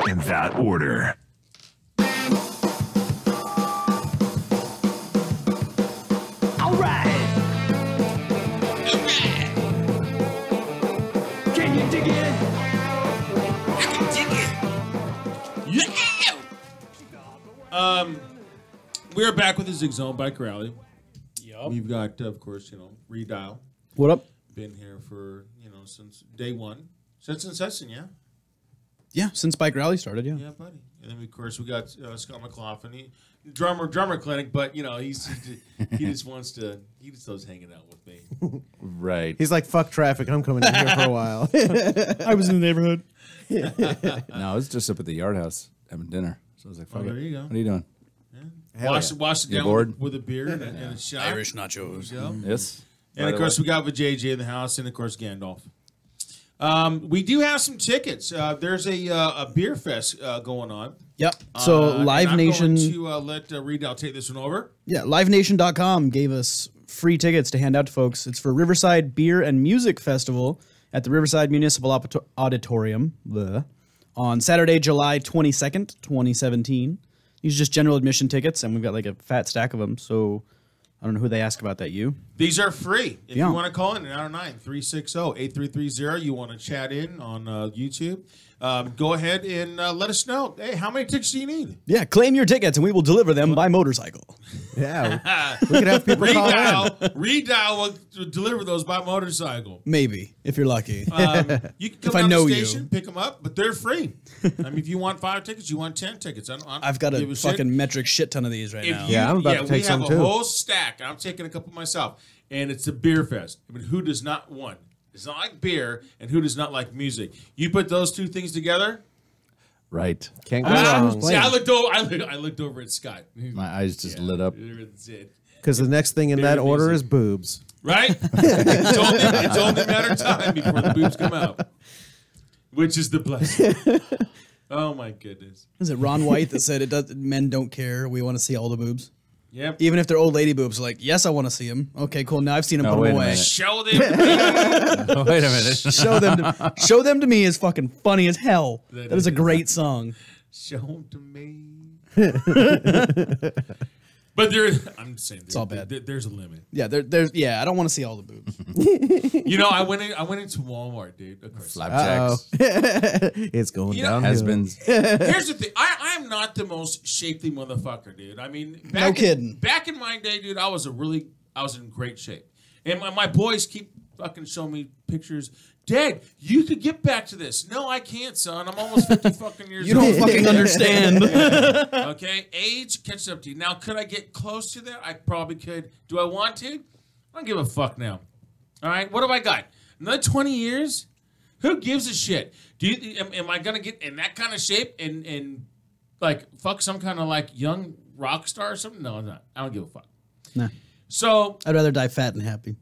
In that order. All right. Can you dig it? I can dig it. Yeah. We're back with the Zig Zone Bike Rally. Yep. We've got, of course, Redial. What up? Been here for, since day one. Since inception, yeah? Yeah, since Bike Rally started, yeah. Yeah, buddy. And then, of course, we got Scott McLaughlin. Drummer clinic, but, he just wants to, he just loves hanging out with me. Right. He's like, fuck traffic. I'm coming in here for a while. I was in the neighborhood. No, I was just up at the Yard House having dinner. So I was like, fuck it. There you go. What are you doing? Wash it You down bored? with a beer and a shot. Irish nachos. Yes. And, of course, we got JJ in the house, and, of course, Gandalf. We do have some tickets. There's a beer fest going on. Yep. So Live Nation. I'm going to let Redial take this one over. Yeah, LiveNation.com gave us free tickets to hand out to folks. It's for Riverside Beer and Music Festival at the Riverside Municipal Auditorium on Saturday, July 22nd, 2017. These are just general admission tickets, and we've got like a fat stack of them. So I don't know who they ask about that. You? These are free. If you want to call in, 909-360-8330. You want to chat in on YouTube, go ahead and let us know. Hey, how many tickets do you need? Yeah, claim your tickets, and we will deliver them by motorcycle. Yeah. We could have people call in. Redial will deliver those by motorcycle. Maybe, if you're lucky. You can come down to the station, pick them up, but they're free. I mean, if you want 5 tickets, you want 10 tickets. I've got a fucking metric shit ton of these right now. I'm about to take some too. We have a whole stack. I'm taking a couple myself. And it's a beer fest. I mean, who does not want? It's not like beer, and who does not like music? You put those two things together. Right. Can't go wrong. See, I looked over at Scott. My eyes just lit up. Because the next thing in that order is boobs. Right? it's only a matter of time before the boobs come out. Which is the blessing. Oh, my goodness. Is it Ron White that said men don't care, we want to see all the boobs? Yep. Even if they're old lady boobs, like, yes, I want to see them. Okay, cool. Now I've seen them. Put them away. Show them. Oh, wait a minute. Show them to me is fucking funny as hell. That is a great song. Show them to me. But I'm saying it's all bad. There's a limit. Yeah, there's. Yeah, I don't want to see all the boobs. I went into Walmart, dude. Of course. Flapjacks. It's going down. Has-beens. Here's the thing. I am not the most shapely motherfucker, dude. I mean, no kidding. Back in my day, dude, I was in great shape, and my boys keep fucking showing me pictures. Dad, you could get back to this. No, I can't, son. I'm almost 50 fucking years old. You don't fucking understand. Okay? Age catches up to you. Now, could I get close to that? I probably could. Do I want to? I don't give a fuck now. All right? What have I got? Another 20 years? Who gives a shit? Am I going to get in that kind of shape and like fuck some kind of like young rock star or something? No, I'm not. I don't give a fuck. Nah. So I'd rather die fat than happy.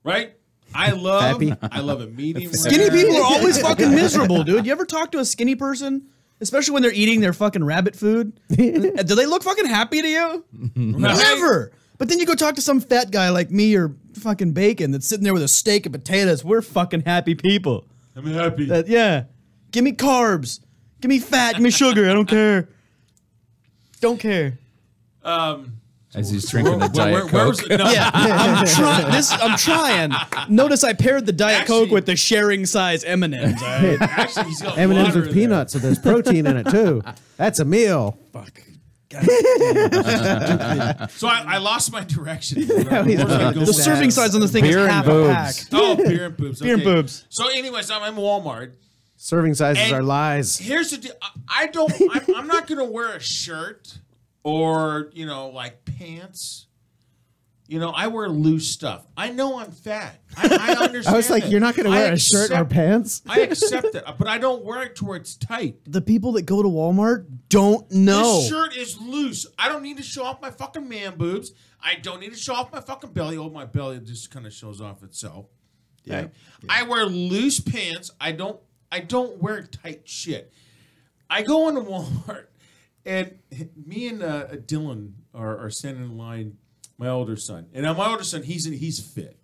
Right? I love a medium rare. Skinny people are always fucking miserable, dude. You ever talk to a skinny person, especially when they're eating their fucking rabbit food? Do they look fucking happy to you? Never. But then you go talk to some fat guy like me or fucking Bacon that's sitting there with a steak and potatoes. We're fucking happy people. I'm happy. Yeah. Give me carbs. Give me fat. Give me sugar. I don't care. Don't care. As he's drinking the Diet Coke. Yeah, I'm trying. Notice I paired the Diet Coke with the sharing size M&Ms. Right? Actually, he's got M&Ms with peanuts, so there's protein in it too. That's a meal. Fuck. So I lost my direction. The serving size on this thing is half a pack. Oh, beer and boobs. Beer and boobs. So, anyways, I'm in Walmart. Serving sizes And are lies. Here's the deal. I'm not going to wear a shirt or, like pants. I wear loose stuff. I know I'm fat. I understand. I was like, you're not going to wear a shirt or pants? I accept it, but I don't wear it to where it's tight. The people that go to Walmart don't know. This shirt is loose. I don't need to show off my fucking man boobs. I don't need to show off my fucking belly. Oh, my belly just kind of shows off itself. Okay? Yeah. I wear loose pants. I don't wear tight shit. I go into Walmart, and me and Dylan are standing in line. My older son, and now my older son, he's fit.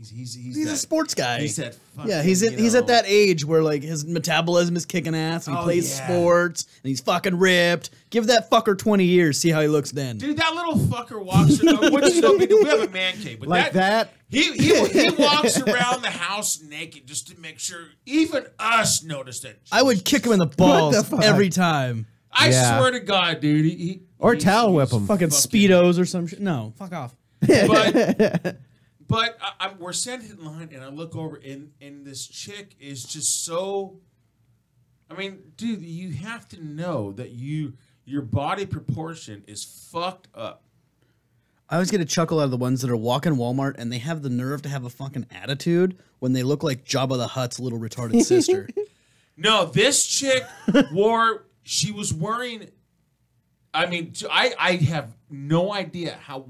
He's a sports guy. He's that fucking, yeah, he's at that age where like his metabolism is kicking ass and he plays sports and he's fucking ripped. Give that fucker 20 years, see how he looks then. Dude, that little fucker walks around. We have a man cave, but Like that? He walks around the house naked just to make sure even us notice that. I would kick him in the balls every time. I swear to God, dude. Or towel whip him. Fucking Speedos or some shit. No, fuck off. But we're standing in line, and I look over, and this chick is just so. I mean, dude, you have to know that your body proportion is fucked up. I always get a chuckle out of the ones that are walking Walmart, and they have the nerve to have a fucking attitude when they look like Jabba the Hutt's little retarded sister. No, this chick she was wearing. I mean, I have no idea how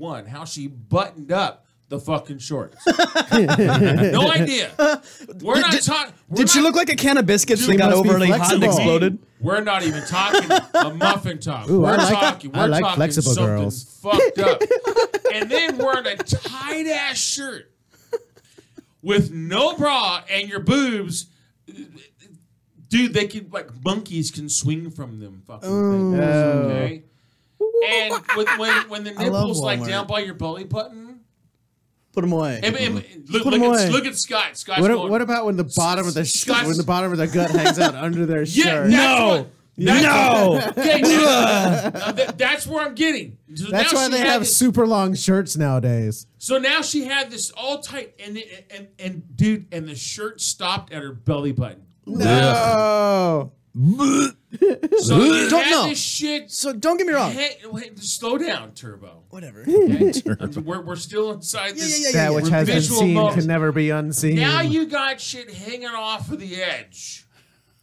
she buttoned up the fucking shorts. No idea. We're not talking. Did she look like a can of biscuits that got overly hot and exploded? We're not even talking a muffin top. Ooh, we're I talking flexible something girls. fucked up. And then wearing a tight ass shirt with no bra and your boobs. Dude, they can monkeys can swing from them fucking things. Okay. And when the nipples like down by your belly button, put them away. Look at Scott. Scott's what about when the bottom of the gut hangs out under their shirt? No. Okay, that's where I'm getting. So that's why they have super long shirts nowadays. So now she had this all tight, and dude, and the shirt stopped at her belly button. No. So you had this shit. So don't get me wrong. Wait, slow down, Turbo. Whatever. Okay? We're still inside this. That which has been seen moment. can never be unseen. Now you got shit hanging off of the edge.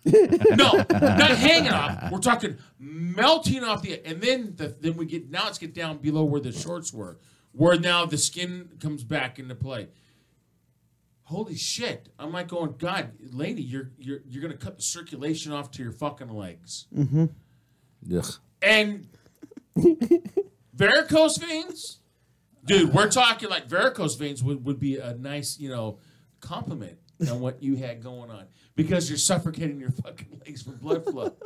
No, not hanging off. We're talking melting off the edge. And then let's get down below where the shorts were, where now the skin comes back into play. Holy shit! I'm like going, God, lady, you're gonna cut the circulation off to your fucking legs. Mm-hmm. Ugh. And varicose veins, dude. We're talking like varicose veins would be a nice, compliment on what you had going on because you're suffocating your fucking legs from blood flow.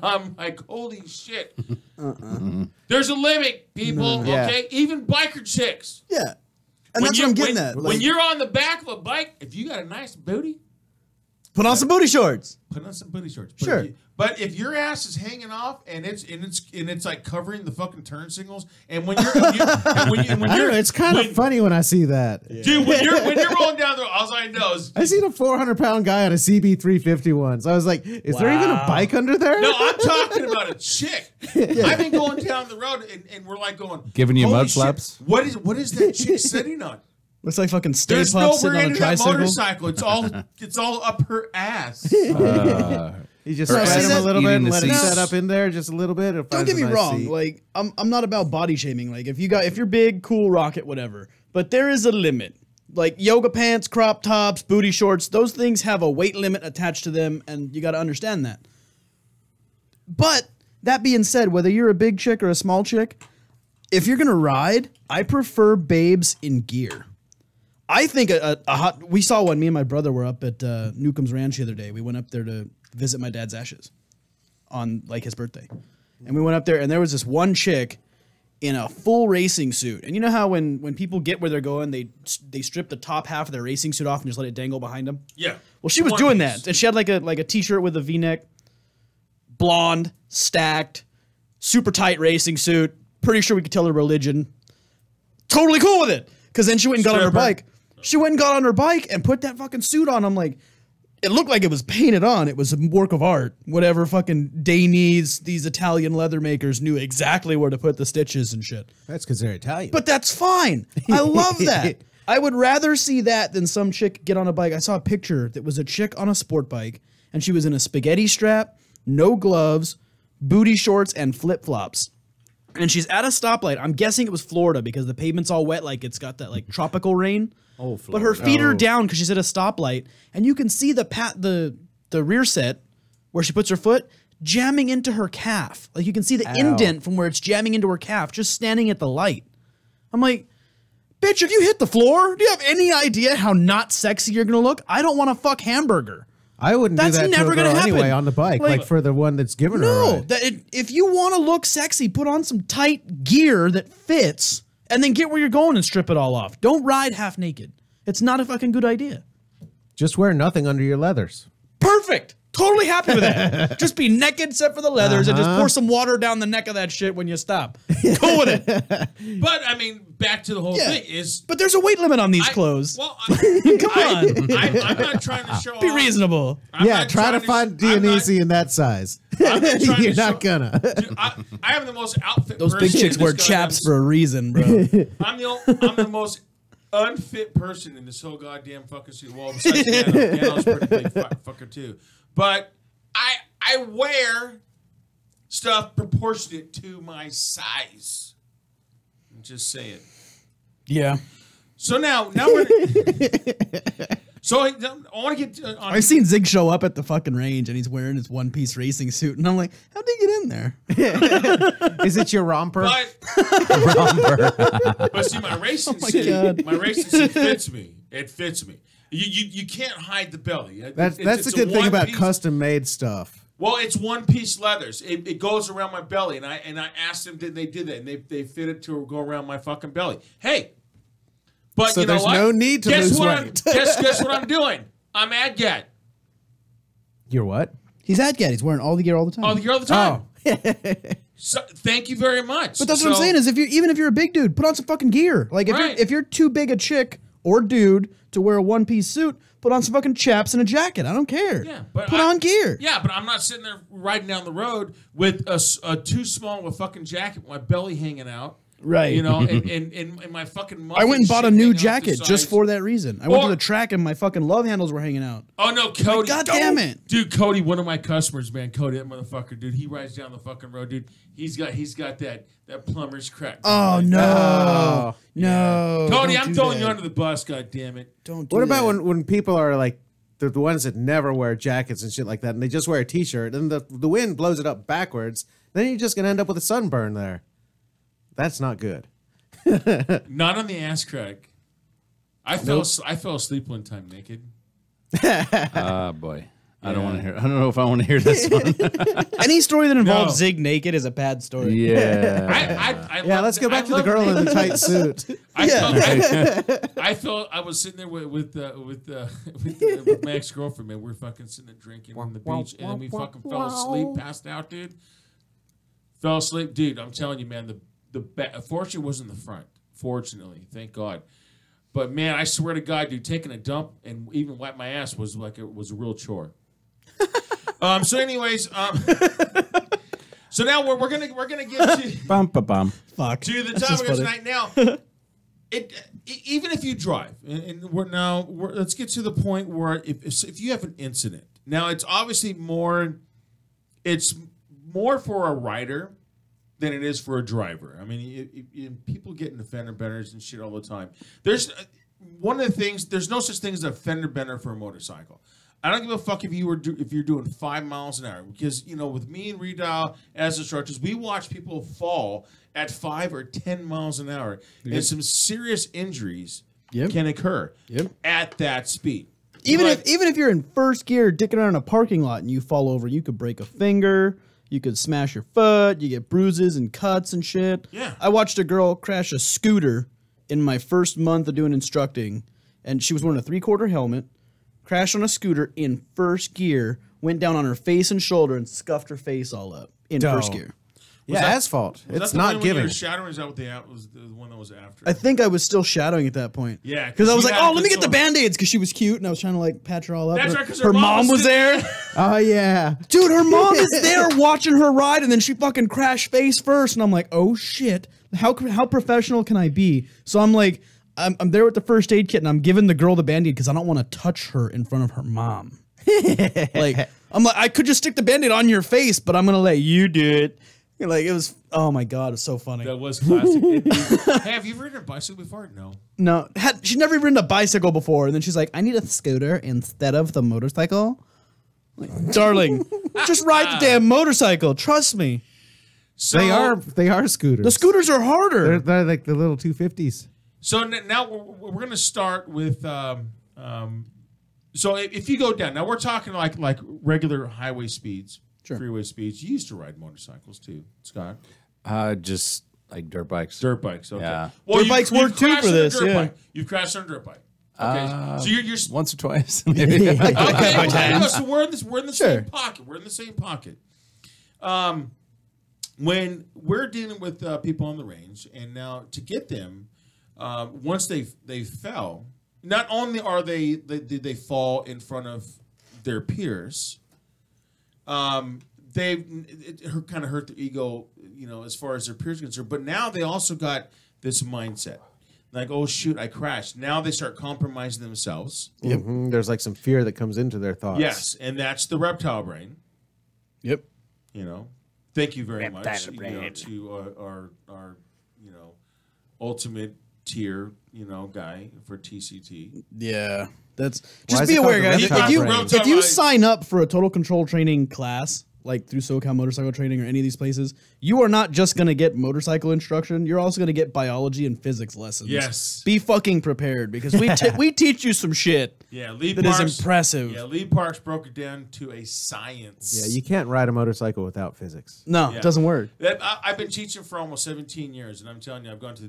I'm like, holy shit. There's a limit, people. No. Okay, even biker chicks. Yeah. And that's what I'm getting at. When you're on the back of a bike, if you got a nice booty, put on some booty shorts. Put on some booty shorts. Sure. But if your ass is hanging off and it's like covering the fucking turn signals, and when you're, I don't know, it's kind of funny when I see that. Dude, when you're rolling down the road, all I know is I seen a 400-pound guy on a CB350 once. I was like, is there even a bike under there? No, I'm talking about a chick. I've been going down the road and we're like going, giving you mud shit, slaps. What is that chick sitting on? Looks like fucking Stay There's Puft sitting nowhere on a into that tricycle. motorcycle. It's all up her ass. You just spread him a little bit and let it set up in there just a little bit. Don't get me wrong. Like I'm not about body shaming. Like if you're big, cool, rock it, whatever. But there is a limit. Like yoga pants, crop tops, booty shorts, those things have a weight limit attached to them, and you got to understand that. But that being said, whether you're a big chick or a small chick, if you're gonna ride, I prefer babes in gear. I think we saw one. Me and my brother were up at Newcomb's Ranch the other day. We went up there to visit my dad's ashes on like his birthday, and we went up there, and there was this one chick in a full racing suit. And you know how when people get where they're going, they strip the top half of their racing suit off and just let it dangle behind them. Yeah. Well, she was doing that, and she had like a t-shirt with a V-neck, blonde, stacked, super tight racing suit. Pretty sure we could tell her religion. Totally cool with it. Because then she went and got on her bike. She went and got on her bike and put that fucking suit on. I'm like, it looked like it was painted on. It was a work of art. Whatever fucking Dainese, these Italian leather makers knew exactly where to put the stitches and shit. That's because they're Italian. But that's fine. I love that. I would rather see that than some chick get on a bike. I saw a picture that was a chick on a sport bike, and she was in a spaghetti strap, no gloves, booty shorts, and flip-flops. And she's at a stoplight. I'm guessing it was Florida because the pavement's all wet, like it's got that like tropical rain. Oh, Florida. But her feet are down because she's at a stoplight, and you can see the rear set where she puts her foot jamming into her calf. Like you can see the indent from where it's jamming into her calf, just standing at the light. I'm like, Bitch, if you hit the floor, do you have any idea how not sexy you're gonna look? I don't want to fuck hamburger. I wouldn't That's do that never to a gonna girl happen. anyway on the bike, like for the one that's giving her a No, ride. if you want to look sexy, put on some tight gear that fits, and then get where you're going and strip it all off. Don't ride half naked. It's not a fucking good idea. Just wear nothing under your leathers. Perfect. Totally happy with that. Just be naked except for the leathers and just pour some water down the neck of that shit when you stop. Cool with it. But I mean, back to the whole thing is. But there's a weight limit on these clothes. Well, come on. I'm not trying to show. Be reasonable. Yeah, try to find Dionysi in that size. You're not gonna. Dude, I am the most outfit. Those big chicks wear chaps for a reason, bro. I'm the most unfit person in this whole goddamn fucking suit. Well, besides Dano's pretty big fucker too. But I wear stuff proportionate to my size. I'm just saying. Yeah. So now we're. So I want to get. I've seen Zig show up at the fucking range and he's wearing his one-piece racing suit, and I'm like, how'd he get in there? Is it your romper? But see, my racing suit fits me. It fits me. You can't hide the belly. That's the good thing about custom-made stuff. Well, it's one-piece leathers. It goes around my belly, and I asked them, did they do that? And they fit it to go around my fucking belly. Hey, but so you know there's what? no need to lose weight. Guess what I'm doing? I'm AdGat. You're what? He's AdGat. He's wearing all the gear all the time. All the gear all the time. So, thank you very much. But that's what I'm saying is even if you're a big dude, put on some fucking gear. Like if you're too big a chick or dude to wear a one-piece suit, put on some fucking chaps and a jacket. I don't care. Yeah, but put on gear. Yeah, but I'm not sitting there riding down the road with a too small of a fucking jacket with my belly hanging out. Right. You know, and my fucking I went and bought a new jacket just for that reason. I went to the track and my fucking love handles were hanging out. Oh no, Cody! God damn it, dude! Cody, one of my customers, man. Cody, that motherfucker, dude. He rides down the fucking road, dude. He's got that plumber's crack. Oh no, no, Cody, I'm throwing you under the bus. God damn it! Don't. Do What about when people are like the ones that never wear jackets and shit like that, and they just wear a t-shirt, and the wind blows it up backwards? Then you're just gonna end up with a sunburn there. That's not good. Not on the ass crack. I fell asleep one time naked. Boy. I don't want to hear. I don't know if I want to hear this one. Any story that involves Zig naked is a bad story. Yeah. Let's go back to the girl in the tight suit. I felt I was sitting there with my ex-girlfriend, man. We're fucking sitting there drinking on the beach, and then we fucking fell asleep, passed out, dude. Fell asleep, dude. I'm telling you, man. Fortunately, was in the front. Fortunately, thank God. But man, I swear to God, dude, taking a dump and even wipe my ass was a real chore. So, anyways, so now we're gonna get to Fuck. to the topic of tonight. Now, even if you drive, and let's get to the point where if you have an incident. Now, it's obviously more for a rider than it is for a driver. I mean, people get into fender benders and shit all the time. There's one of the things. There's no such thing as a fender bender for a motorcycle. I don't give a fuck if you're doing 5 miles an hour, because with me and Redial as instructors, we watch people fall at 5 or 10 miles an hour, and some serious injuries can occur at that speed. Even if you're in first gear, dicking around in a parking lot, and you fall over, you could break a finger. You could smash your foot. You get bruises and cuts and shit. Yeah. I watched a girl crash a scooter in my first month of doing instructing, and she was wearing a 3/4 helmet, crashed on a scooter in first gear, went down on her face and shoulder, and scuffed her face all up in first gear. Asphalt. It's not giving. Shadowing, is that what was the one that was after? I think I was still shadowing at that point. Yeah, because I was like, "Oh, let me get the Band-Aids," because she was cute, and I was trying to like patch her all up. That's right, because her mom was there. Oh yeah, dude, her mom is there watching her ride, and then she fucking crashed face first, and I'm like, "Oh shit, how professional can I be?" So I'm like, I'm there with the first aid kit, and I'm giving the girl the Band-Aid because I don't want to touch her in front of her mom. Like, I'm like, I could just stick the Band-Aid on your face, but I'm gonna let you do it. Like, it was, oh my God, it's so funny. That was classic. Hey, have you ridden a bicycle before? No. She'd never ridden a bicycle before. And then she's like, I need a scooter instead of the motorcycle. Like, darling, just ride the damn motorcycle. Trust me. So they are scooters. The scooters are harder. They're like the little 250s. So now we're going to start with. So if you go down, now we're talking like regular highway speeds, freeway speeds. You used to ride motorcycles too, Scott. Just like dirt bikes. Dirt bikes. Okay. Yeah. Well, Dirt bikes work too for this. Yeah. Bike. You've crashed on a dirt bike. Okay. So you're once or twice. Maybe. Okay. So we're in the same pocket. We're in the same pocket. When we're dealing with people on the range, and now to get them, once they fell, not only are they fall in front of their peers, they've kind of hurt their ego, as far as their peers are concerned. But now they also got this mindset, like, oh shoot, I crashed. Now they start compromising themselves. Yep. There's like some fear that comes into their thoughts. Yes, and that's the reptile brain. Yep. Thank you very much. To our ultimate tier, guy for TCT. Yeah, that's just be aware, guys. If you sign up for a total control training class, like through SoCal Motorcycle Training or any of these places, you are not just going to get motorcycle instruction. You're also going to get biology and physics lessons. Yes. Be fucking prepared because we teach you some shit. Yeah, that is impressive. Yeah, Lee Parks broke it down to a science. Yeah, you can't ride a motorcycle without physics. No, it doesn't work. I've been teaching for almost 17 years, and I'm telling you, I've gone to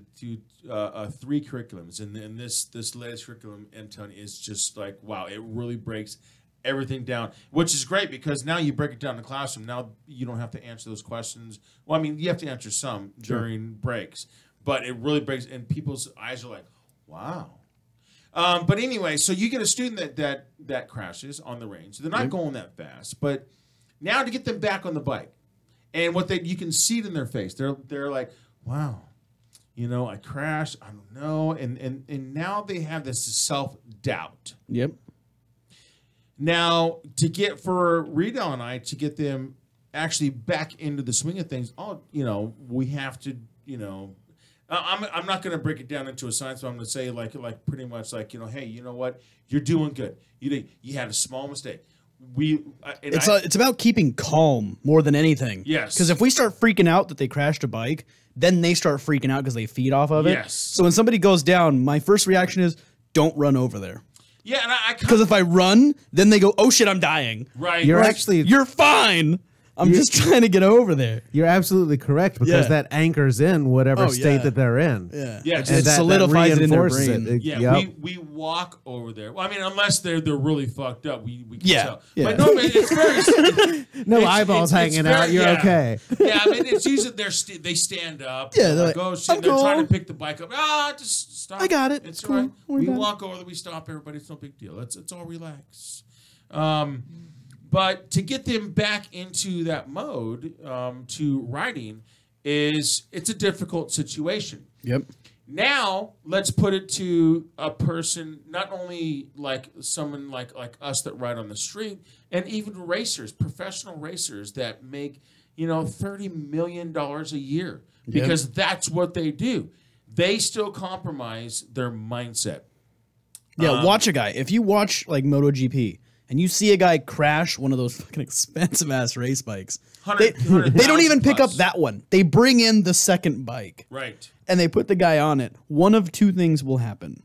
3 curriculums, and this latest curriculum, I'm telling you, is just like, wow, it really breaks everything down, which is great because now you break it down in the classroom. Now you don't have to answer those questions. Well, I mean, you have to answer some during breaks, but it really breaks, and people's eyes are like, wow. But anyway, so you get a student that crashes on the range. They're not going that fast, but now to get them back on the bike, and you can see it in their face. They're like, wow, I crashed. I don't know, and now they have this self-doubt. Yep. Now, for Riedel and I to get them actually back into the swing of things, we have to, I'm not going to break it down into a science, but I'm going to say like pretty much like, hey, you know what? You're doing good. You had a small mistake. It's about keeping calm more than anything. Yes. Because if we start freaking out that they crashed a bike, then they start freaking out because they feed off of it. Yes. So when somebody goes down, my first reaction is don't run over there. Yeah, and because if I run, then they go, "Oh shit, I'm dying." Right. You're fine. I'm just trying to get over there. You're absolutely correct because that anchors in whatever state that they're in. Yeah. Yes. And that solidifies it in their brain. We walk over there. Well, I mean, unless they're really fucked up, we can tell. Yeah. But no, it's very no eyeballs hanging out. You're okay. Yeah, I mean, it's usually they stand up. Yeah, they're like, oh shit, they're trying to pick the bike up. Just stop. I got it. It's cool. Right. We walk over there. We stop everybody. It's no big deal. It's all relax. But to get them back into that mode to riding it's a difficult situation. Yep. Now let's put it to a person, not only like someone like us that ride on the street, and even racers, professional racers that make $30 million a year because that's what they do. They still compromise their mindset. Yeah, watch a guy. If you watch like MotoGP. And you see a guy crash one of those fucking expensive-ass race bikes. They don't even pick up that one. They bring in the second bike. Right. And they put the guy on it. One of two things will happen.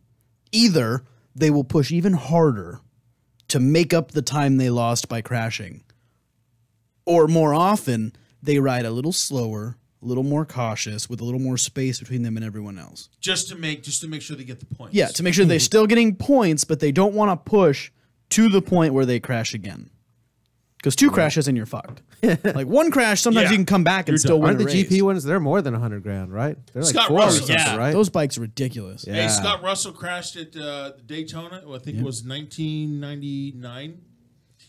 Either they will push even harder to make up the time they lost by crashing. Or more often, they ride a little slower, a little more cautious, with a little more space between them and everyone else. Just to make sure they get the points. Yeah, to make sure they're still getting points, but they don't want to push to the point where they crash again. Because 2 crashes and you're fucked. Like 1 crash, sometimes you can come back and still win Aren't the GP ones, they're more than $100,000, right? They're like Scott 4 Russell, or something, right? Those bikes are ridiculous. Yeah. Hey, Scott Russell crashed at Daytona. I think it was 1999.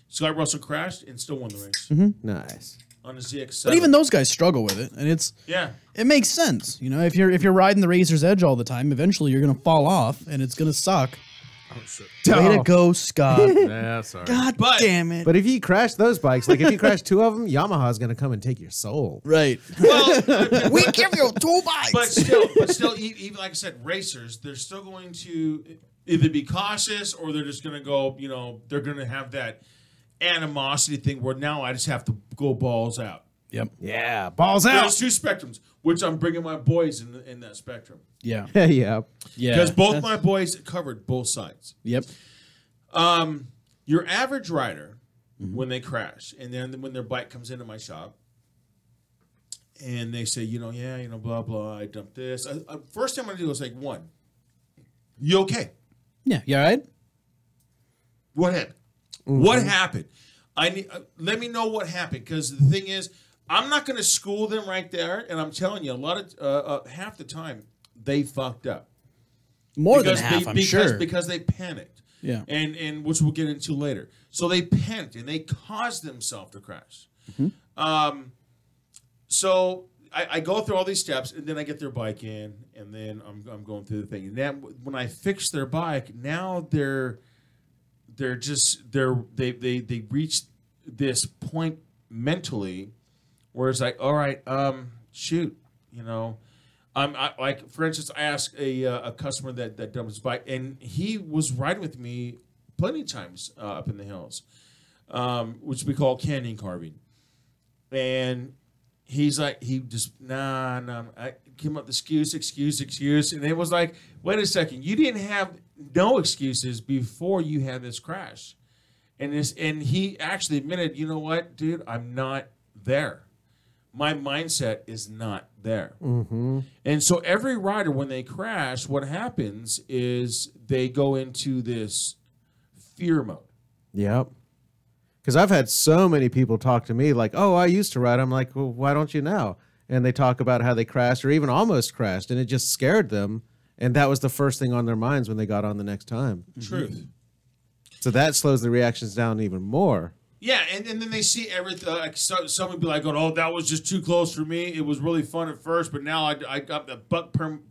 Scott Russell crashed and still won the race. Nice. On a ZX7. But even those guys struggle with it, and it makes sense. If you're riding the razor's edge all the time, eventually you're gonna fall off, and it's gonna suck. Oh, shit. Way to go, Scott. Yeah, sorry. God damn it. But if you crash those bikes, like if you crash 2 of them, Yamaha's going to come and take your soul. Right. Well, we give you 2 bikes. But still, even like I said, racers, they're still going to either be cautious or they're just going to go, they're going to have that animosity thing where now I just have to go balls out. Yep. Yeah, balls out. There's two spectrums, which I'm bringing my boys in that spectrum. Yeah. yeah. Yeah. Because both my boys covered both sides. Yep. Your average rider, when they crash, and then when their bike comes into my shop, and they say, blah, blah, I dumped this. First thing I'm going to do is like, one, you okay? Yeah. You all right? What happened? What happened? I need. Let me know what happened, because the thing is, I'm not going to school them right there, and I'm telling you, a lot of half the time they fucked up. More than half, I'm sure. Because they panicked. Yeah. And which we'll get into later. So they panicked and they caused themselves to crash. So I go through all these steps, and then I get their bike in, and then I'm going through the thing. And then when I fix their bike, now they reach this point mentally where it's like, all right, shoot, like, for instance, I asked a customer that dumped his bike, and he was riding with me plenty of times up in the hills, which we call canyon carving. And he's like, I came up with excuse. And it was like, wait a second, you didn't have no excuses before you had this crash. And he actually admitted, you know what, dude, I'm not there. My mindset is not there. And so every rider, when they crash, what happens is they go into this fear mode. Yep. Because I've had so many people talk to me like, oh, I used to ride. I'm like, well, why don't you now? And they talk about how they crashed or even almost crashed, and it just scared them. And that was the first thing on their minds when they got on the next time. Truth. So that slows the reactions down even more. Yeah, and then they see everything. Like some would be like, "Oh, that was just too close for me. It was really fun at first, but now I got the butt puckering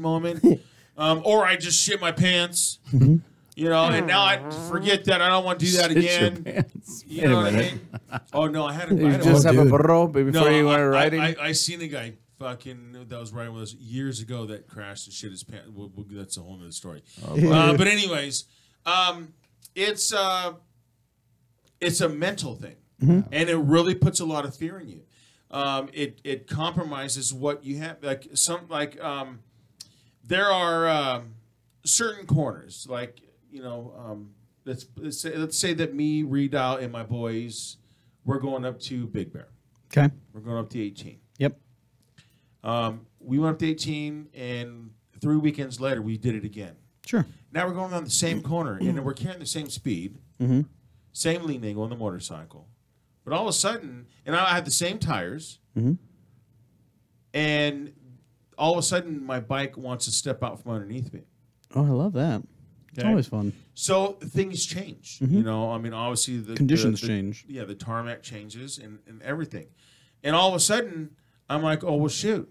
moment, or I just shit my pants, and now I forget that. I don't want to do that again. You know what I mean? Oh no, I had a burro before you went riding. I seen a guy fucking that was riding with us years ago that crashed and shit his pants. That's a whole other story. But anyways, it's a mental thing, and it really puts a lot of fear in you. It compromises what you have. There are certain corners, like let's say that me, Redal, and my boys, we're going up to Big Bear. Okay, we're going up to 18. Yep. We went up to 18, and 3 weekends later, we did it again. Sure. Now we're going down the same corner, and we're carrying the same speed, same lean angle on the motorcycle. But all of a sudden, and I had the same tires, and all of a sudden, my bike wants to step out from underneath me. Oh, I love that. It's always fun. So things change. Obviously the conditions change. Yeah, the tarmac changes and everything. And all of a sudden, I'm like, oh, well, shoot.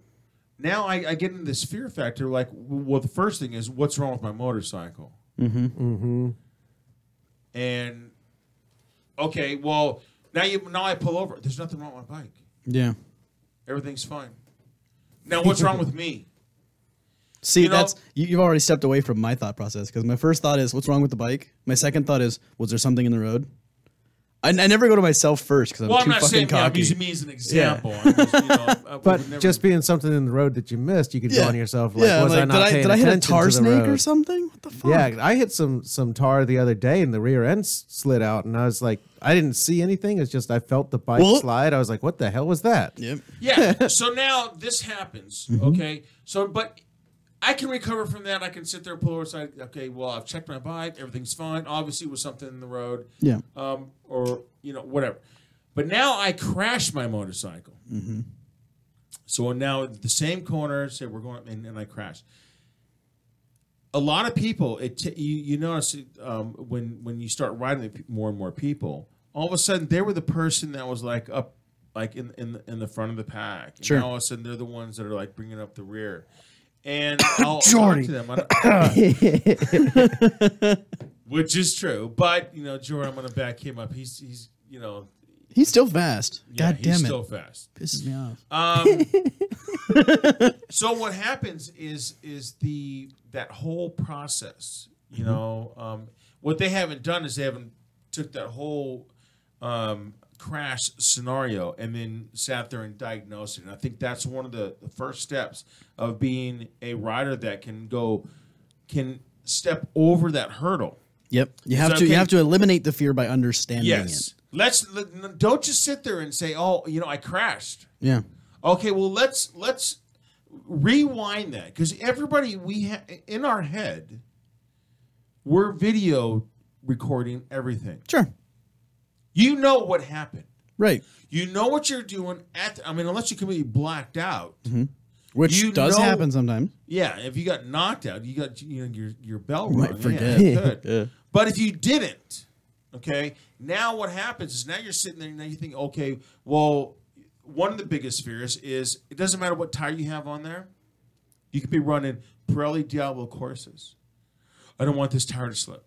Now I get into this fear factor. Like, well, the first thing is, what's wrong with my motorcycle? And okay, well, now I pull over. There's nothing wrong with my bike. Yeah, everything's fine. Now, what's wrong with me? See, you've already stepped away from my thought process, because my first thought is, what's wrong with the bike? My second thought is, was there something in the road? I never go to myself first because I'm too fucking cocky. I'm using me as an example. Yeah. But just being something in the road that you missed, you could go on yourself like, was I not paying attention to the road? Did I hit a tar snake or something? What the fuck? Yeah, I hit some tar the other day and the rear end slid out, and I was like, I didn't see anything. It's just I felt the bike slide. I was like, what the hell was that? Yep. Yeah. So now this happens. Okay. So, but I can recover from that. I can sit there and pull over side. Okay, well, I've checked my bike. Everything's fine. Obviously, it was something in the road. Yeah. Or, whatever. But now I crashed my motorcycle. So now the same corner, say we're going, and I crashed. A lot of people, you notice when you start riding with more and more people, all of a sudden they were the person that was like up, like in the front of the pack. And sure. Now all of a sudden they're the ones that are like bringing up the rear. And I'll talk to them, which is true. But Jordan, I'm going to back him up. He's he's still fast. Yeah, God damn it, he's still fast. Pisses me off. So what happens is that whole process. What they haven't done is they haven't took that whole crash scenario and then sat there and diagnosed it. And I think that's one of the first steps of being a rider that can step over that hurdle. Yep. You have to eliminate the fear by understanding it. Don't just sit there and say, "Oh, I crashed." Yeah. Okay, well let's rewind that, because everybody in our head, we're video recording everything. Sure. You know what happened. Right. You know what you're doing unless you completely blacked out. Mm-hmm. Which does happen sometimes. Yeah, if you got knocked out, you got your bell rung. You might forget. Yeah, yeah. But if you didn't, okay, now what happens is now you're sitting there and now you think, okay, well, one of the biggest fears is it doesn't matter what tire you have on there. You could be running Pirelli Diablo courses. I don't want this tire to slip.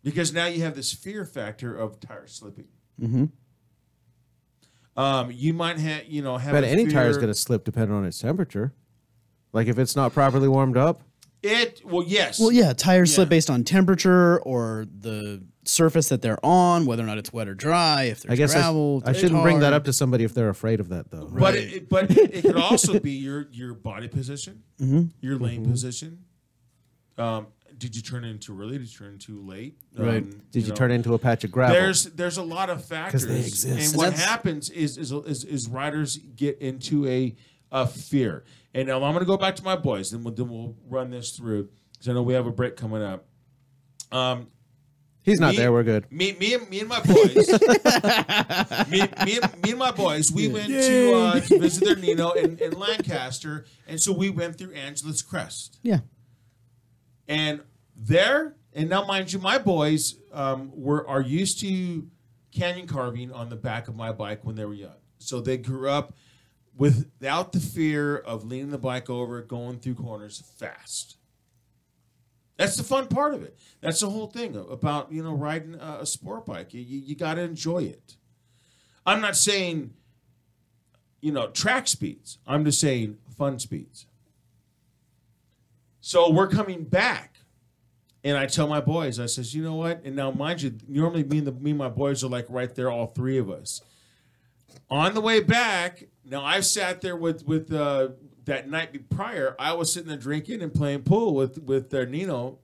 Because now you have this fear factor of tire slipping. Mm-hmm. You might have, But any tire is going to slip depending on its temperature. Like if it's not properly warmed up. Yes. Well, yeah, tires slip based on temperature or the surface that they're on, whether or not it's wet or dry. If there's gravel, I shouldn't bring that up to somebody if they're afraid of that, though. Right. But it could also be your body position, your lane position. Did you turn in too early? Did you turn in too late? Right. Did you turn into a patch of gravel? There's a lot of factors. Because they exist. And what happens is riders get into a fear. And now I'm going to go back to my boys, then we'll run this through, because I know we have a break coming up. He's not there. We're good. Me and my boys. me and my boys. We went to visit their Nino in Lancaster, and so we went through Angela's Crest. Yeah. And now mind you, my boys are used to canyon carving on the back of my bike when they were young. So they grew up without the fear of leaning the bike over, going through corners fast. That's the fun part of it. That's the whole thing about riding a sport bike. You got to enjoy it. I'm not saying track speeds. I'm just saying fun speeds. So we're coming back, and I tell my boys, I says, you know what? And now, mind you, normally me and my boys are like right there, all three of us. On the way back, now I've sat there with that night prior. I was sitting there drinking and playing pool with Nino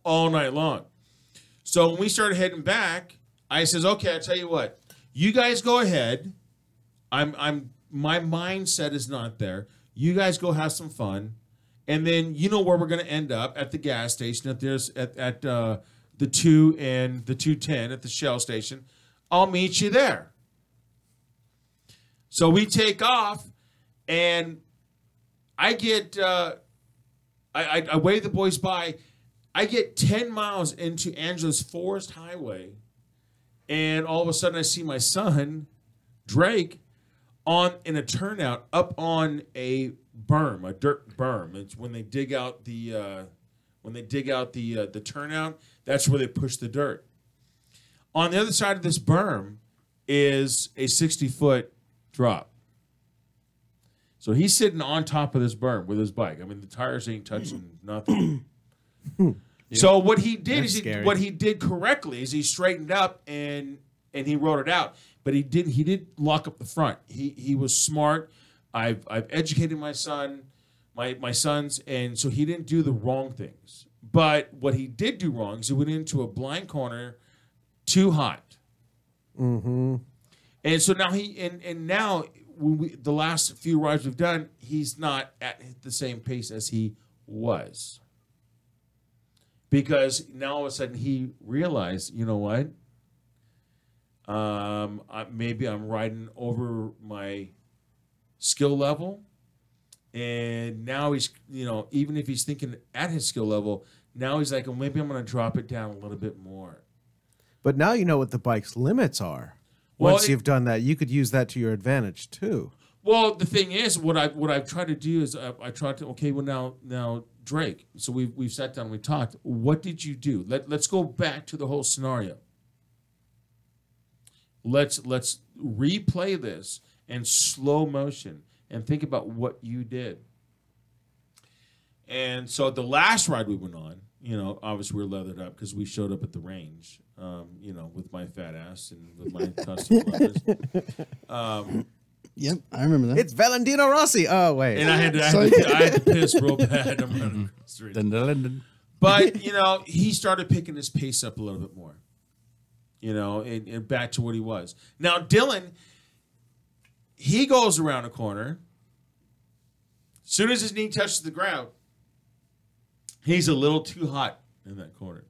all night long. So when we started heading back, I says, okay, I tell you what, you guys go ahead. My mindset is not there. You guys go have some fun. And then you know where we're going to end up, at the gas station. If there's at the 2 and the 210 at the Shell station, I'll meet you there. So we take off, and I get I wave the boys by. I get 10 miles into Angela's Forest Highway, and all of a sudden I see my son Drake in a turnout up on a berm, a dirt berm. It's when they dig out the turnout. That's where they push the dirt. On the other side of this berm is a 60-foot drop. So he's sitting on top of this berm with his bike. I mean, the tires ain't touching nothing. So what he did what he did correctly is he straightened up and he rode it out. But he did lock up the front. He was smart. I've educated my sons, and so he didn't do the wrong things. But what he did do wrong is he went into a blind corner too hot. Mm-hmm. And so now now when the last few rides we've done, he's not at the same pace as he was. Because now all of a sudden he realized, you know what? Maybe I'm riding over my skill level. And now he's, even if he's thinking at his skill level, now he's like, well, maybe I'm going to drop it down a little bit more. But now you know what the bike's limits are. Once you've done that, you could use that to your advantage too. Well, the thing is, what I've tried to do is I tried to, okay, well now Drake. So we've sat down and we talked. What did you do? Let's go back to the whole scenario. Let's replay this in slow motion and think about what you did. And so the last ride we went on, You know, obviously we're leathered up because we showed up at the range. You know, with my fat ass and with my custom leathers. Yep, I remember that. It's Valentino Rossi. Oh wait, And I had to piss real bad. I'm running across the street. Dun, dun, dun, dun. But you know, he started picking his pace up a little bit more. You know, and back to what he was. Now Dylan, he goes around a corner. As soon as his knee touches the ground, he's a little too hot in that corner.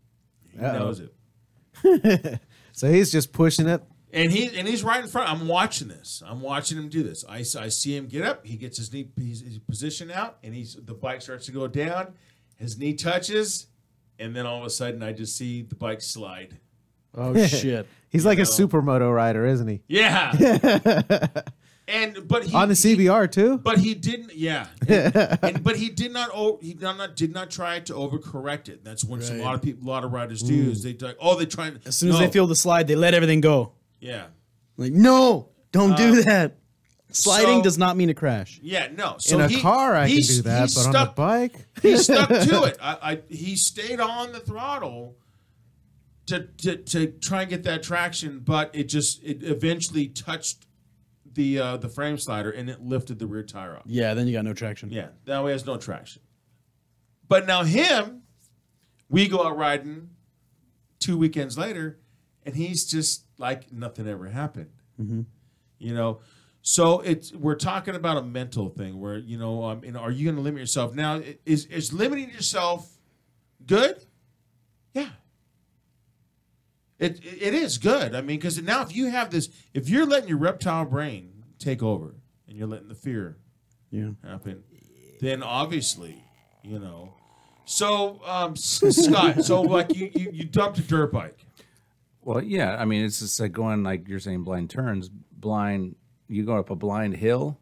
He knows it. So he's just pushing it. And he's right in front. I'm watching this. I'm watching him do this. I see him get up. He gets his knee his position out, and the bike starts to go down. His knee touches, and then all of a sudden, I just see the bike slide. Oh shit! He's like a supermoto rider, isn't he? Yeah. But he on the CBR too. But he didn't. Yeah. But he did not. Did not try to overcorrect it. That's what a lot of riders do. Is they try. As soon as they feel the slide, they let everything go. Yeah. Like, no, don't do that. Sliding does not mean a crash. Yeah, no. So in a car, I can do that, but on a bike, he stuck to it. He stayed on the throttle to try and get that traction, but it eventually touched the frame slider and it lifted the rear tire off. Yeah, then you got no traction. Yeah, now he has no traction. But now we go out riding 2 weekends later, and he's just like nothing ever happened. Mm-hmm. You know, so we're talking about a mental thing where, you know, are you going to limit yourself? Now, is limiting yourself good? Yeah. It is good. I mean, because now if you're letting your reptile brain take over and you're letting the fear happen, then obviously, you know. So, Scott, so like you dumped a dirt bike. Well, yeah. I mean, it's just like going, like you're saying, blind turns. You go up a blind hill,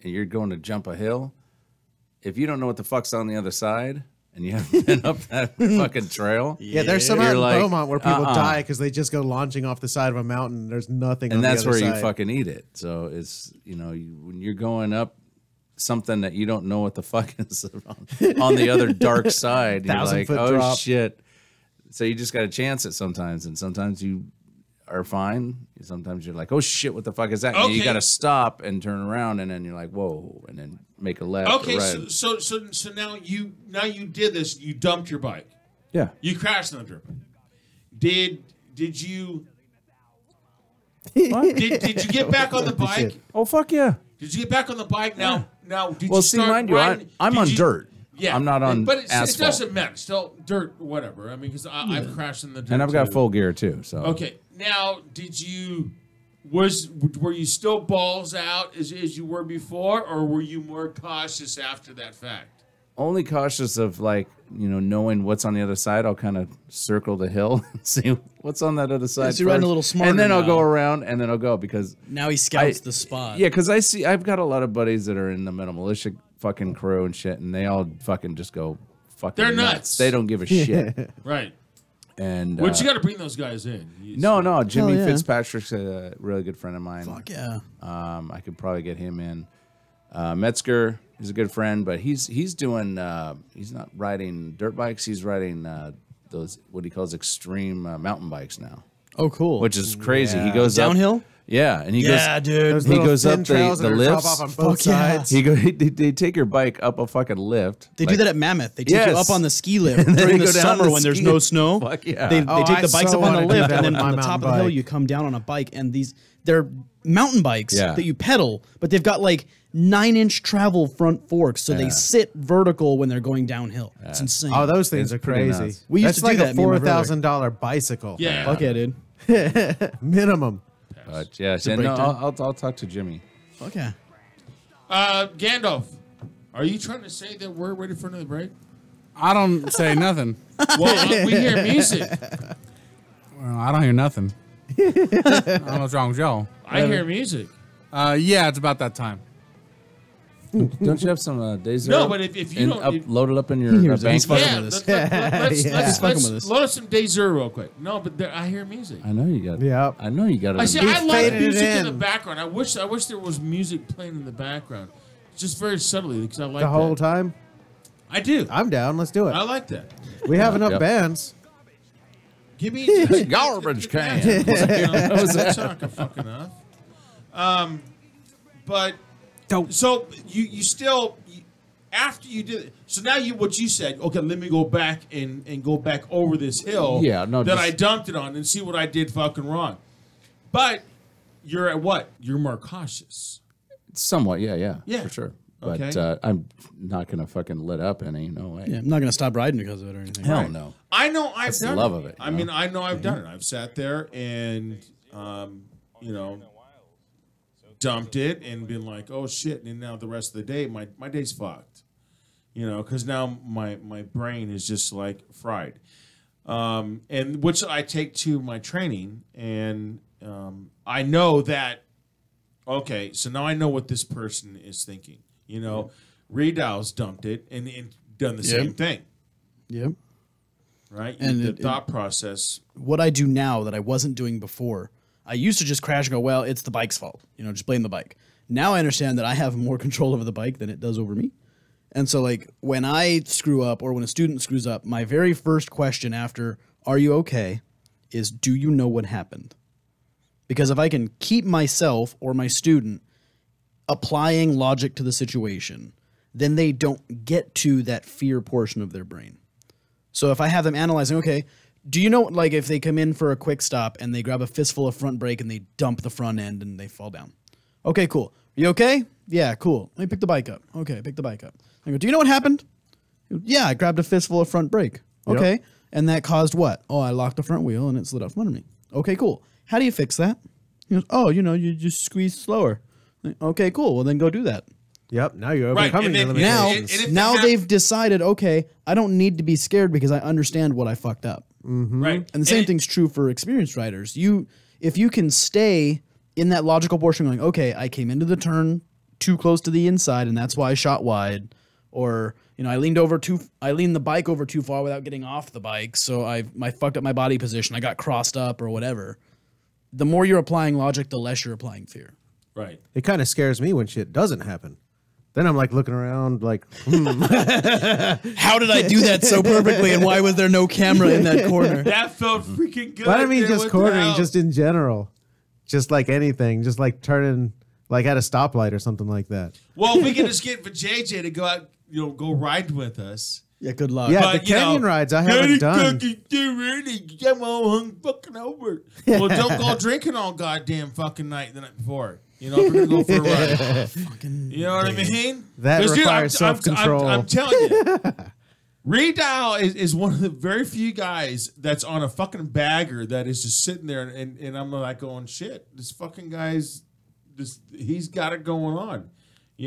and you're going to jump a hill. If you don't know what the fuck's on the other side, and you haven't been up that fucking trail, yeah, there's some out in Beaumont where people die because they just go launching off the side of a mountain. There's nothing, and on that's the other where side. you fucking eat it. So it's when you're going up something that you don't know what the fuck is on the other dark side, you're like, oh drop. shit. So you just got to chance it sometimes, and sometimes you are fine. Sometimes you're like, oh shit, what the fuck is that? Okay. And you got to stop and turn around, and then you're like, whoa, and then make a left. Okay, or right. so now you did this. You dumped your bike. Yeah. You crashed on the dirt bike. Did you? What? Did you get back on the bike? Oh fuck yeah. Did you get back on the bike? Now did Well, you see, start mind you, riding? I'm on dirt. Yeah, I'm not on but it asphalt. doesn't matter. Still dirt, whatever. I mean, because I've crashed in the dirt And I've got too. full gear too. So Okay, now were you still balls out as you were before, or were you more cautious after that fact? only cautious of like, knowing what's on the other side. I'll kind of circle the hill and see what's on that other side. So you're riding a little smarter and then I'll now. go around, and then I'll go because Now he scouts the spot. yeah, because I've got a lot of buddies that are in the metal militia fucking crew and shit, and they all fucking just go fucking They're nuts. They don't give a shit. Right. And But you got to bring those guys in. no, Jimmy Hell yeah. Fitzpatrick's a really good friend of mine. Fuck yeah. I could probably get him in. Metzger is a good friend, but he's doing he's not riding dirt bikes. He's riding those what he calls extreme mountain bikes now, Oh, cool. which is crazy. He goes up- downhill? yeah, and he Yeah, goes. dude. Those He little goes thin up trails the that are drop lifts. off on both Fuck yeah. sides. They take your bike up a fucking lift. They do that at Mammoth. They take you Yes. up on the ski lift And then during they the go down summer the when there's ski- no snow. Fuck yeah. They Oh, take I the bikes so up on the wanna do lift, that and then with my on the top mountain of the hill, bike. you come down on a bike, and they're mountain bikes Yeah. that you pedal, but they've got like 9-inch travel front forks, so they sit vertical when they're going downhill. It's insane. Oh, those things It's are pretty crazy. nuts. We used That's to do like that, a me and my brother. $4,000 bicycle. Yeah. Fuck yeah, dude. Minimum. But yeah, a and no, breakdown. I'll talk to Jimmy. Fuck yeah. Gandalf, are you trying to say that we're ready for another break? I don't say nothing. Well, we hear music. Well, I don't hear nothing. I don't know what's wrong with y'all. I hear music. Yeah, it's about that time. Don't you have some Day Zero? No, but if you don't- if- loaded up in your hears it. bank. He's fucking Yeah, with us. let's fucking with us. load us some Day Zero real quick. No, but I hear music. I know you got. Yep. I know you got it. I see. He I like faded it music in the in. background. I wish there was music playing in the background, just very subtly because I like The whole that. time. I do. I'm down. Let's do it. I like that. We have enough bands. Give me Garbage can. That's not fucking enough. But so you still after you did it. So now what you said? Okay, let me go back and go back over this hill. Yeah, no, that I dumped it on and see what I did fucking wrong. But you're at what? You're more cautious. Somewhat, yeah, Yeah. for sure. But Okay. I'm not gonna fucking lit up any, no way. Yeah, I'm not gonna stop riding because of it or anything. Hell no. I know I've That's the done love it. of it, I you mean, know? I know I've done it. I've sat there and, dumped it and been like, oh shit. And now the rest of the day, my day's fucked. Because now my brain is just like fried. And which I take to my training. And I know that, okay, so now I know what this person is thinking. Redow's dumped it and done the same thing. Yep. Right? And the thought process. What I do now that I wasn't doing before, I used to just crash and go, well, it's the bike's fault. Just blame the bike. Now I understand that I have more control over the bike than it does over me. And so, like, when I screw up or when a student screws up, my very first question after, are you okay, is, do you know what happened? Because if I can keep myself or my student applying logic to the situation, then they don't get to that fear portion of their brain. So if I have them analyzing, okay, do you know, like, if they come in for a quick stop and they grab a fistful of front brake and they dump the front end and they fall down. Okay, cool. You okay? Yeah, cool. Let me pick the bike up. Okay, pick the bike up. I go, do you know what happened? Yeah, I grabbed a fistful of front brake. Okay. Yep. And that caused what? Oh, I locked the front wheel and it slid out from under me. Okay, cool. How do you fix that? He goes, oh, you just squeeze slower. Like, okay, cool. Well, then go do that. Yep. Now you're overcoming Right, the Now, limitations. now they've decided, okay, I don't need to be scared because I understand what I fucked up. Right. And the same thing's true for experienced riders. If you can stay in that logical portion going, okay, I came into the turn too close to the inside and that's why I shot wide. Or, I leaned the bike over too far without getting off the bike. So I fucked up my body position. I got crossed up or whatever. The more you're applying logic, the less you're applying fear. Right. It kind of scares me when shit doesn't happen. Then I'm like looking around like, How did I do that so perfectly and why was there no camera in that corner? That felt freaking good. But I mean, dude. just What the cornering, hell? just in general, just like anything, just like turning, like at a stoplight or something like that. Well, we can just get for JJ to go out, go ride with us. Yeah, good luck. Yeah, But, the canyon rides I haven't done. I'm all hung fucking over. Well, don't go drinking all goddamn fucking night the night before. If we're gonna go for a run. You know what I mean? That 'Cause, dude, requires self-control. I'm telling you. Reedial is one of the very few guys that's on a fucking bagger that is just sitting there and I'm like going, shit, this fucking guy's he's got it going on. I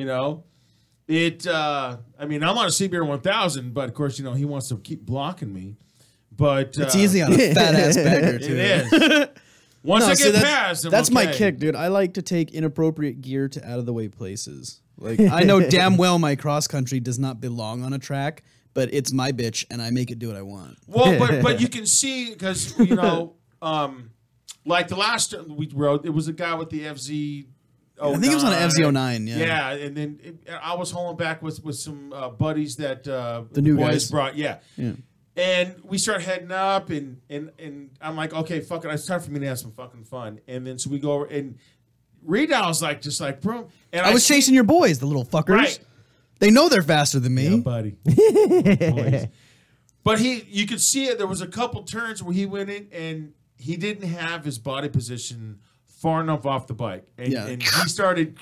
mean, I'm on a CBR 1000, but of course, he wants to keep blocking me. But It's easy on a fat ass bagger, it too. is. Once I get that's, past, I'm that's my okay. kick, dude. I like to take inappropriate gear to out of the way places. Like I know damn well my cross country does not belong on a track, but it's my bitch, and I make it do what I want. Well, but you can see because like the last we rode, it was a guy with the FZ. I think it was on an FZ09. Yeah. Yeah, and then I was hauling back with some buddies that the new boys guys. brought. Yeah. And we start heading up, and I'm like, okay, fuck it, it's time for me to have some fucking fun. And then so we go over, and Reedow's like, just like, bro. And I was chasing your boys, the little fuckers. Right. They know they're faster than me. Yeah, buddy. Boys. But you could see it. There was a couple turns where he went in, and he didn't have his body position far enough off the bike, and he started,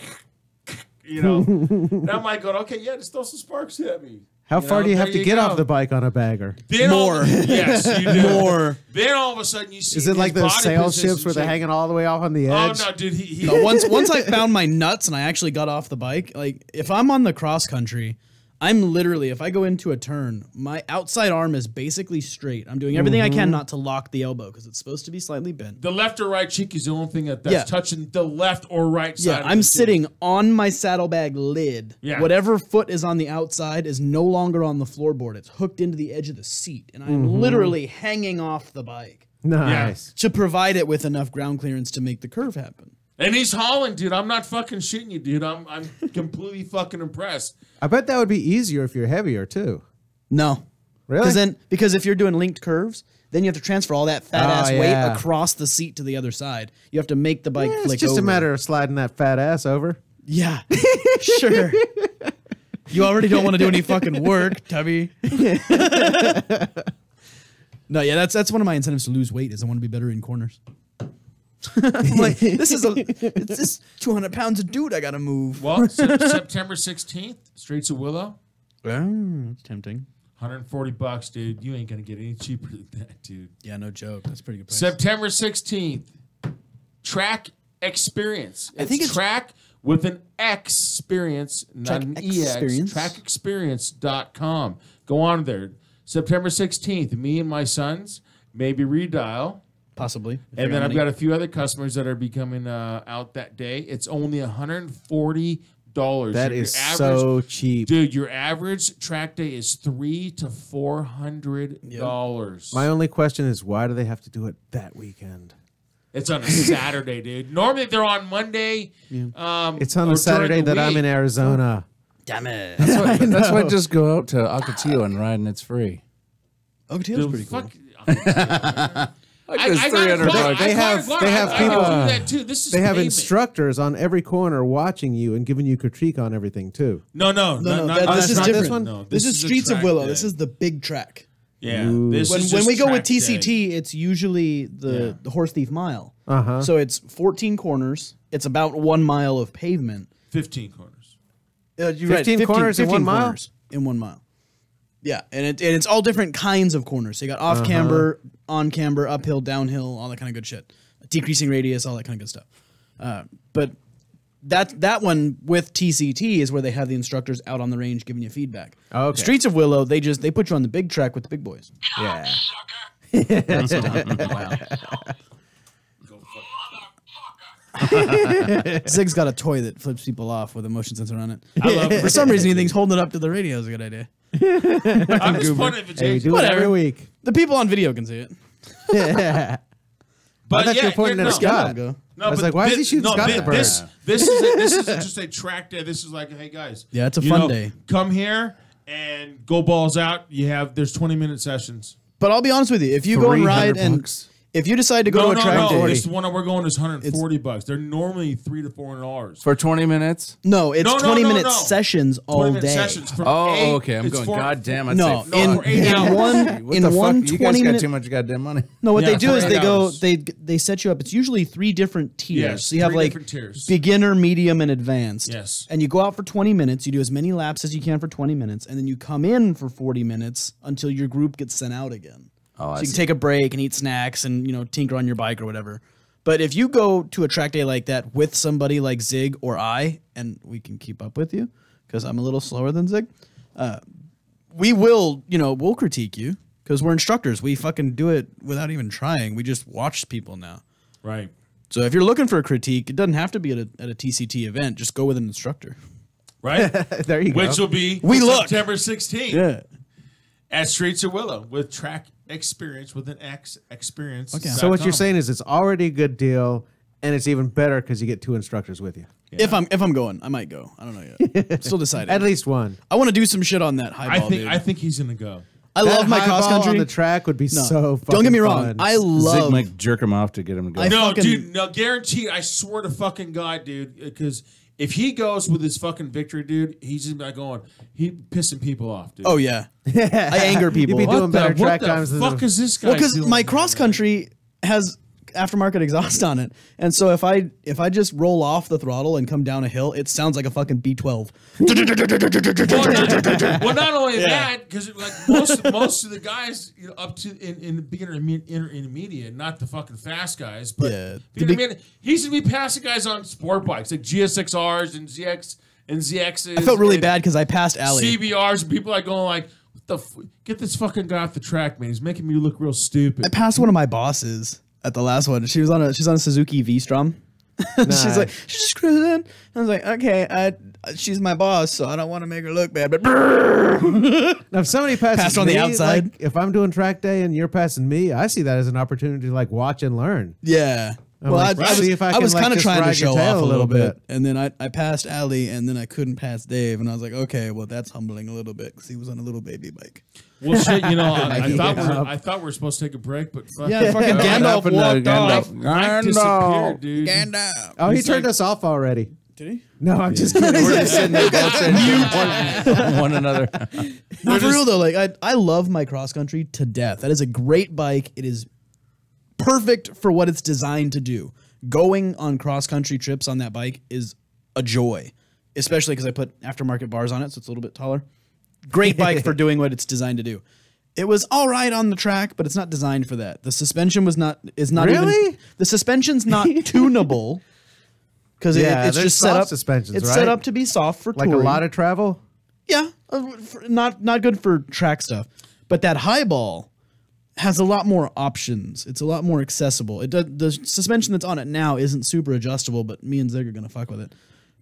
and I'm like, going, okay, yeah, just throw some sparks at me. How far do you have to get go. off the bike on a bagger? Then More. Yes, you do. More. Then all of a sudden you see. Is it his like those body sail position ships where they're change. hanging all the way off on the Oh edge? no, dude! He No, once I found my nuts and I actually got off the bike, like if I'm on the cross country, I'm literally, if I go into a turn, my outside arm is basically straight. I'm doing everything I can not to lock the elbow because it's supposed to be slightly bent. the left or right cheek is the only thing that's touching the left or right side. Yeah, of I'm the seat. sitting on my saddlebag lid. Yeah. Whatever foot is on the outside is no longer on the floorboard. It's hooked into the edge of the seat, and I'm literally hanging off the bike Nice. to provide it with enough ground clearance to make the curve happen. And he's hauling, dude. I'm not fucking shitting you, dude. I'm completely fucking impressed. I bet that would be easier if you're heavier too. No. Really? Because if you're doing linked curves, then you have to transfer all that fat ass weight across the seat to the other side. You have to make the bike flick It's just over. a matter of sliding that fat ass over. Yeah, sure. You already don't want to do any fucking work, Tubby. No, yeah, that's one of my incentives to lose weight is I want to be better in corners. I'm like, this is 200 pounds of dude I gotta move. Well, September 16th, Streets of Willow. It's tempting. $140, dude. You ain't gonna get any cheaper than that, dude. Yeah, no joke. That's a pretty good price. September 16th, Track Experience. I think it's Track with an experience, not an Experience. EX. Trackexperience.com. Go on there. September 16th, me and my sons, maybe redial. Possibly. And then I've got a few other customers that are becoming out that day. It's only $140. That is so cheap. Dude, your average track day is $300 to $400. My only question is, why do they have to do it that weekend? It's on a Saturday, dude. Normally they're on Monday. It's on the Saturday that I'm in Arizona. Damn it. That's why just go out to Ocotillo and ride and it's free. Ocotillo's pretty cool. It's $300. They have people. That too. This is They have pavement. instructors on every corner watching you and giving you critique on everything too. No, This is not different. this one? No, This is a Streets of track Willow. day. This is the big track. Yeah. Ooh. This is When just we go with track TCT, day. it's usually the Horse Thief Mile. Uh-huh. So it's 14 corners. It's about 1 mile of pavement. 15 corners. You're 15 corners in 1 mile? corners in 1 mile. Yeah, and it's all different kinds of corners. So you got off camber, on camber, uphill, downhill, all that kind of good shit. Decreasing radius, all that kind of good stuff. But that one with TCT is where they have the instructors out on the range giving you feedback. Okay. Streets of Willow, they put you on the big track with the big boys. Yeah. Zig's got a toy that flips people off with a motion sensor on it. I love it. For some reason, he thinks holding it up to the radio is a good idea. I'm just pointing at Hey, we do it Whatever. every week. The people on video can see it. I thought you were pointing at Scott. Go. No, I was but like, why is he shooting Scott the bird? This is just a track day. This is like, hey guys. Yeah, it's a fun day. Come here and go balls out. There's 20-minute sessions. But I'll be honest with you, if you go and ride and $300. if you decide to go to a track day, This one we're going is $140. They're normally $300 to $400 For 20 minutes? no, it's 20-minute no. sessions all 20-minute day. sessions. For Oh, okay. I'm going, God damn. I'd No, say, No, for 8 hours. what the one fuck? You guys 20-minute got too much goddamn money. No, what Yeah, they do for is 8 they go hours. they set you up. It's usually 3 different tiers. Yes, so you have 3 like different tiers. beginner, medium, and advanced. Yes. And you go out for 20 minutes, you do as many laps as you can for 20 minutes, and then you come in for 40 minutes until your group gets sent out again. Oh, So you can take a break and eat snacks and tinker on your bike or whatever. But if you go to a track day like that with somebody like Zig or I, and we can keep up with you because I'm a little slower than Zig, we will, we'll critique you because we're instructors. We fucking do it without even trying. We just watch people now. Right. So if you're looking for a critique, it doesn't have to be at a TCT event. Just go with an instructor. Right? There you go. Which will be September 16th. Yeah. At Streets of Willow with Track Experience with an X Experience. Okay. So what you're saying is it's already a good deal, and it's even better because you get 2 instructors with you. If I'm going, I might go. I don't know yet. Still deciding. At least one. I want to do some shit on that high ball, dude. I think he's gonna go. I love my high cross ball country. on the track would be so fucking Don't get me wrong. fun. I Zig love. might jerk him off to get him to go. I No, fucking- dude, no, guaranteed. I swear to fucking God, dude, because if he goes with his fucking victory, dude, he's just like he pissing people off, dude. Oh yeah, I anger people. You'd be doing better track what times the than fuck the- is this guy? Well, because doing? my cross country has aftermarket exhaust on it, and so if I just roll off the throttle and come down a hill, it sounds like a fucking B12. Well, not only that, because like most of the guys up to in the beginner, intermediate, not the fucking fast guys, but Yeah. he's gonna be passing guys on sport bikes like GSXRs and ZXs. I felt really and bad because I passed Allie. CBRs, and people are going like, "What the? Get this fucking guy off the track, man! He's making me look real stupid." I passed one of my bosses at the last one. She's on a Suzuki V-Strom. She's like, she's just cruising. I was like, okay, she's my boss, so I don't want to make her look bad. But Now, if somebody passes Passed on the me, outside. like, if I'm doing track day and you're passing me, I see that as an opportunity to like watch and learn. yeah. I'm Well, like, I see if I was can, like, kind of just trying to ride your show tail off a a little little bit, and then I passed Allie, and then I couldn't pass Dave, and I was like, okay, well that's humbling a little bit because he was on a little baby bike. Well, shit, you know, I thought we were supposed to take a break, but fuck. Yeah, fucking Gandalf walked off. Mike disappeared, dude. Gandalf. Oh, he turned us off already. Did he? No, I'm just kidding. We're just sitting there both saying one another. No, for real though, like I love my cross country to death. That is a great bike. It is perfect for what it's designed to do. Going on cross country trips on that bike is a joy, especially because I put aftermarket bars on it, so it's a little bit taller. Great bike for doing what it's designed to do. It was all right on the track, but it's not designed for that. The suspension is not Really? even the suspension's not tunable because it's there's just set soft up. suspensions, It's right? set up to be soft for Like touring. a lot of travel. Yeah, not good for track stuff. But that highball has a lot more options. It's a lot more accessible. The suspension that's on it now isn't super adjustable, but me and Zig are gonna fuck with it.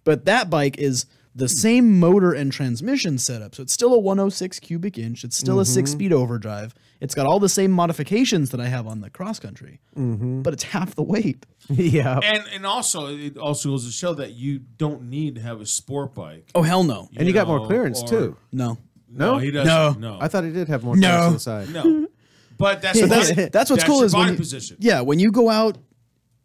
But that bike is the same motor and transmission setup. So it's still a 106 cubic inch. It's still a 6-speed overdrive. It's got all the same modifications that I have on the cross country, but it's half the weight. Yeah. And also, it also goes to show that you don't need to have a sport bike. Oh hell no, And you got know, more clearance or- too. no. No, he doesn't. No, I thought he did have more clearance on the side. no. But that's That's what's cool your is body when you, position. yeah, when you go out,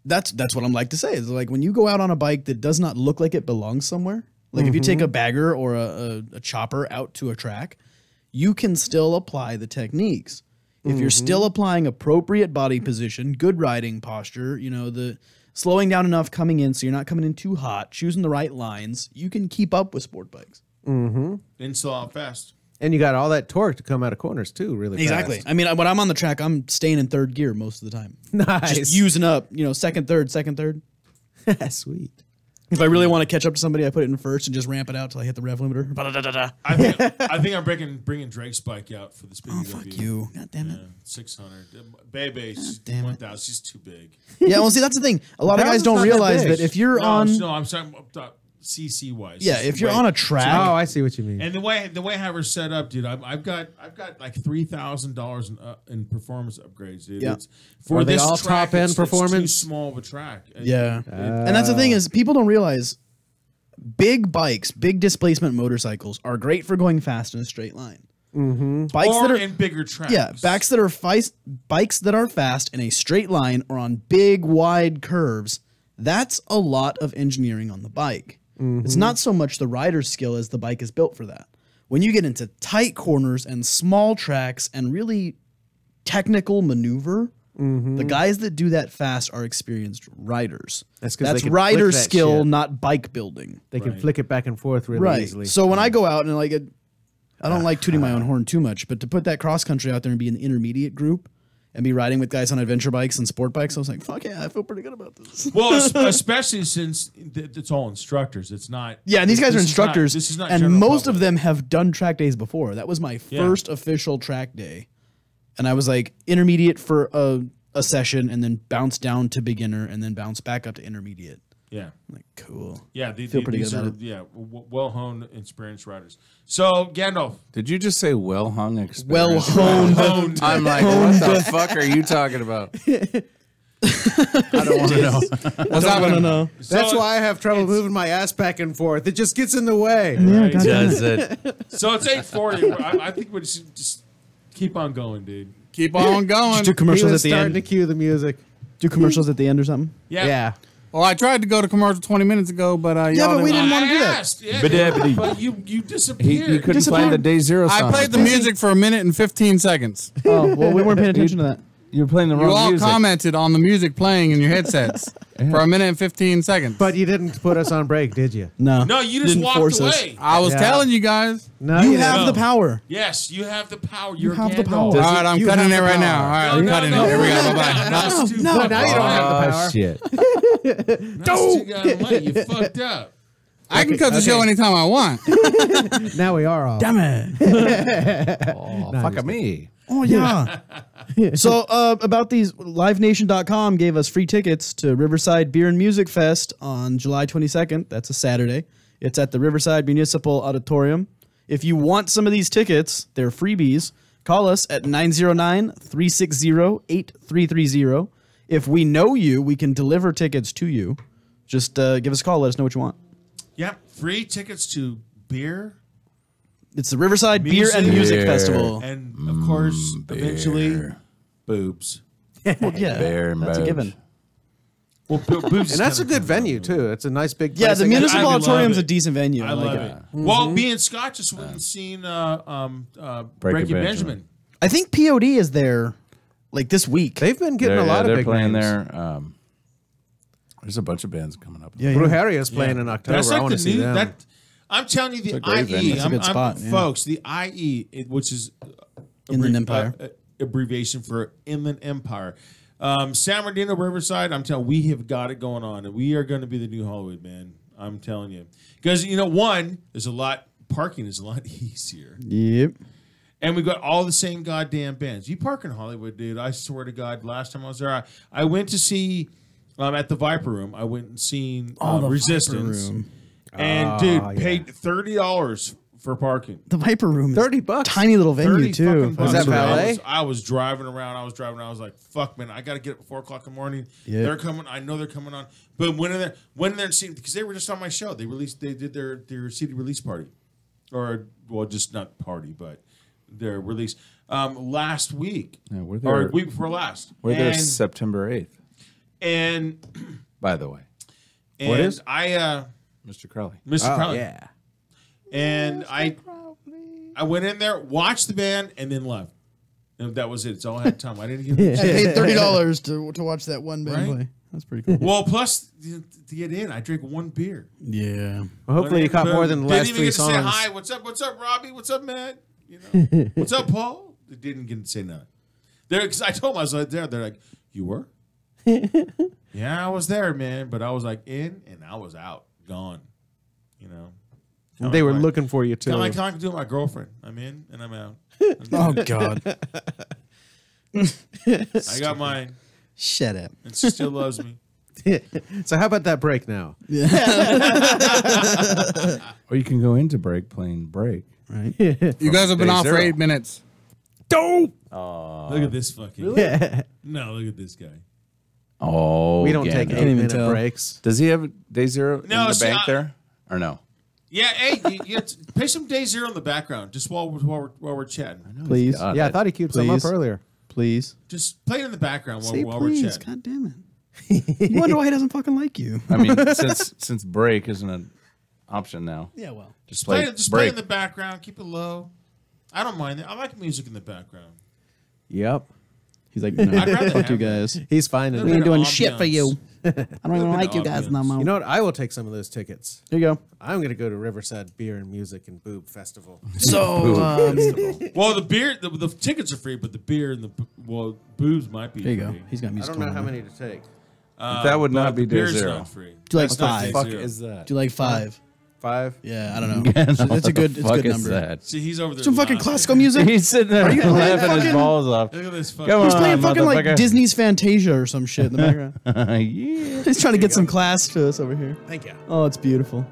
that's what I'm like to say is like when you go out on a bike that does not look like it belongs somewhere. Like if you take a bagger or a chopper out to a track, you can still apply the techniques. If you're still applying appropriate body position, good riding posture, you know, the slowing down enough coming in so you're not coming in too hot, choosing the right lines, you can keep up with sport bikes. And still out fast. And you got all that torque to come out of corners too, really Exactly. fast. I mean, when I'm on the track, I'm staying in third gear most of the time. Nice. Just using up, you know, second, third. Sweet. If I really want to catch up to somebody, I put it in first and just ramp it out till I hit the rev limiter. Ba-da-da-da-da. I think I'm bringing Drake's bike out for the speed. Oh, fuck you. God damn it. 600. Baby, she's damn it. 1,000. She's too big. Yeah, well, see, that's the thing. A lot of guys don't not that realize big. that if you're on... No, I'm sorry. CC wise. Yeah, if you're on a track... Oh, I see what you mean. And the way I have her set up, dude, I've got like $3,000 in performance upgrades, dude. Yeah. It's, for Are they this all track, top-end it's too performance? small of a track. And Yeah. And that's the thing is people don't realize big bikes, big displacement motorcycles are great for going fast in a straight line. Bikes or that are in bigger tracks. Yeah, bikes that are fast in a straight line or on big wide curves. That's a lot of engineering on the bike. It's not so much the rider's skill as the bike is built for that. When you get into tight corners and small tracks and really technical maneuver, the guys that do that fast are experienced riders. That's 'cause they That's can rider flick that skill, shit. not bike building. They can flick it back and forth really Right. easily. So when I go out and like, I don't like tooting my own horn too much, but to put that cross country out there and be in the intermediate group and be riding with guys on adventure bikes and sport bikes, I was like, fuck yeah, I feel pretty good about this. Well, especially since it's all instructors. It's not. Yeah, and these guys are this is not- instructors, This is not and general most public. of them have done track days before. That was my first official track day, and I was like intermediate for a session, and then bounce down to beginner, and then bounce back up to intermediate. Yeah. I'm like, cool. Yeah, Feel pretty these good are about it. well-honed, experienced riders. So Gandalf, Did you just say well hung experience? Well honed. honed. I'm like, what the fuck are you talking about? I don't want to know. What's happening? No. That's why I have trouble moving my ass back and forth. It just gets in the way. Right. Does it? So it's 8:40. I think we should just keep on going, dude. Keep on going. Just do He commercials was at the starting to end. cue the music. Do commercials at the end or something. Yeah. Well, I tried to go to commercial 20 minutes ago, but y'all but we didn't didn't want to do that. asked, yeah, Ba-da-ba-dee. but you He disappeared. couldn't find the day zero song. I played the music for a minute and 15 seconds. Oh, well, we weren't paying attention to that. You're playing the You wrong all music. commented on the music playing in your headsets for a minute and 15 seconds. But you didn't put us on break, did you? No. No, you just Didn't walked force us. away. I was Yeah. telling you guys. No, You didn't. have the No. power. Yes, you have the power. You're have the Gandalf. power. All right, I'm You cutting have it the right power. now. All right, I'm No, cutting no, it. Here we no, go. no, Bye-bye. That's too No, fucking now you don't have the Oh, power. shit. That's too goddamn late. You fucked up. I can cut the show anytime I want. Now we are off. Damn it. Oh, fuck me. Oh, yeah. So about these, livenation.com gave us free tickets to Riverside Beer and Music Fest on July 22nd. That's a Saturday. It's at the Riverside Municipal Auditorium. If you want some of these tickets, they're freebies. Call us at 909-360-8330. If we know you, we can deliver tickets to you. Just give us a call. Let us know what you want. Yep, free tickets to beer, It's the Riverside Beer and Music Festival. And of course, eventually, boobs. Well, yeah, Beer and that's a boobs. given. Well, boobs. And that's a good venue too. It's a nice big place. Yeah, the I guess. municipal I love auditorium's a it. decent venue. I love it. Well, being Scott just went and seen Breaking Benjamin. I think POD is there, like this week. They've been getting a lot of they're big playing names. there. There's a bunch of bands coming up. Yeah, Brujeria is playing in October. That's I like want the to see new. them. That I'm telling you, the a great venue. IE. That's a good spot, yeah. Folks, the IE, which is Inland Empire. Abbreviation for Inland Empire. San Bernardino, Riverside. I'm telling you, we have got it going on, and we are going to be the new Hollywood, man. I'm telling you, because one, there's a lot. Parking is a lot easier. Yep. And we got all the same goddamn bands. You park in Hollywood, dude. I swear to God, last time I was there, I went to see at the Viper Room. I went and seen the Resistance, Viper Room. and dude paid $30 for parking. The Viper Room is $30. tiny little venue 30 too. fucking bucks. that valet? I was driving around. I was like, fuck, man, I got to get up at 4 o'clock in the morning. Yeah. They're coming. I know they're coming on. But when they're seeing, because they were just on my show. They did their CD release party, or well, just not party, but their release last week, Yeah, we're or there. week before last. We're there And- September 8th, And by the way. what is Mr. Crowley? Mr. Oh, Crowley. yeah. And I went in there, watched the band, and then left. And that was it. It's all I had time. I didn't get I paid $30 to watch that one band Right? play. That's pretty cool. Well, plus to get in, I drank one beer. Yeah. Well, hopefully you caught more than the last Didn't even three get to say songs. hi. What's up, Robbie? What's up, Matt? What's up, Paul? They didn't get to say nothing. Because I told them I was there. They're like, you were? Yeah, I was there, man. But I was like in and I was out, gone. They were looking for you too. Kind of like doing my girlfriend. I'm in and I'm out. Oh God. I got mine, Shut up. and she still loves me. So how about that break now? Or you can go into break playing break. Right. You guys have been Day off for zero. 8 minutes. Dope. Look at this fucking. Yeah. No, look at this guy. Oh, We don't take Gandalf. 8-minute tell. breaks. Does he have Day Zero No, in the see, bank there? Or no? Yeah, hey, you play some Day Zero in the background just while we're chatting. Please. God. Yeah, I thought he queued some up Please. earlier. Please. Just play it in the background Say while we're please. chatting. God damn it. You wonder why he doesn't fucking like you. I mean, since break isn't an option now. Yeah, well. Just Play play it, just play it break. in the background. Keep it low. I don't mind it. I like music in the background. Yep. He's like, no, I'd rather fuck you have guys. He's fine. Little in bit it. of doing shit for ambiance. you. I don't even like you guys no more. You know what? I will take some of those tickets. There you go. I'm going to go to Riverside Beer and Music and Boob Festival. So, Well, the beer, the tickets are free, but the beer and the booze might be there you free. go. He's got I music. don't know going how on. many to take. That would But not be the Day beer's Zero. not free. Do you like That's not five? Day Fuck Zero. is that? Do you like 5? 5? Yeah, I don't know. It's a good, it's a Fuck good is number. that? See, he's over there. Some fucking laughing. classical music. He's sitting there laughing his fucking- balls off. Look at this fucking. Come He's playing on, fucking like motherfucker. Disney's Fantasia or some shit in the background. Yeah. He's trying to get some class to us over here. Thank you. Oh, it's beautiful.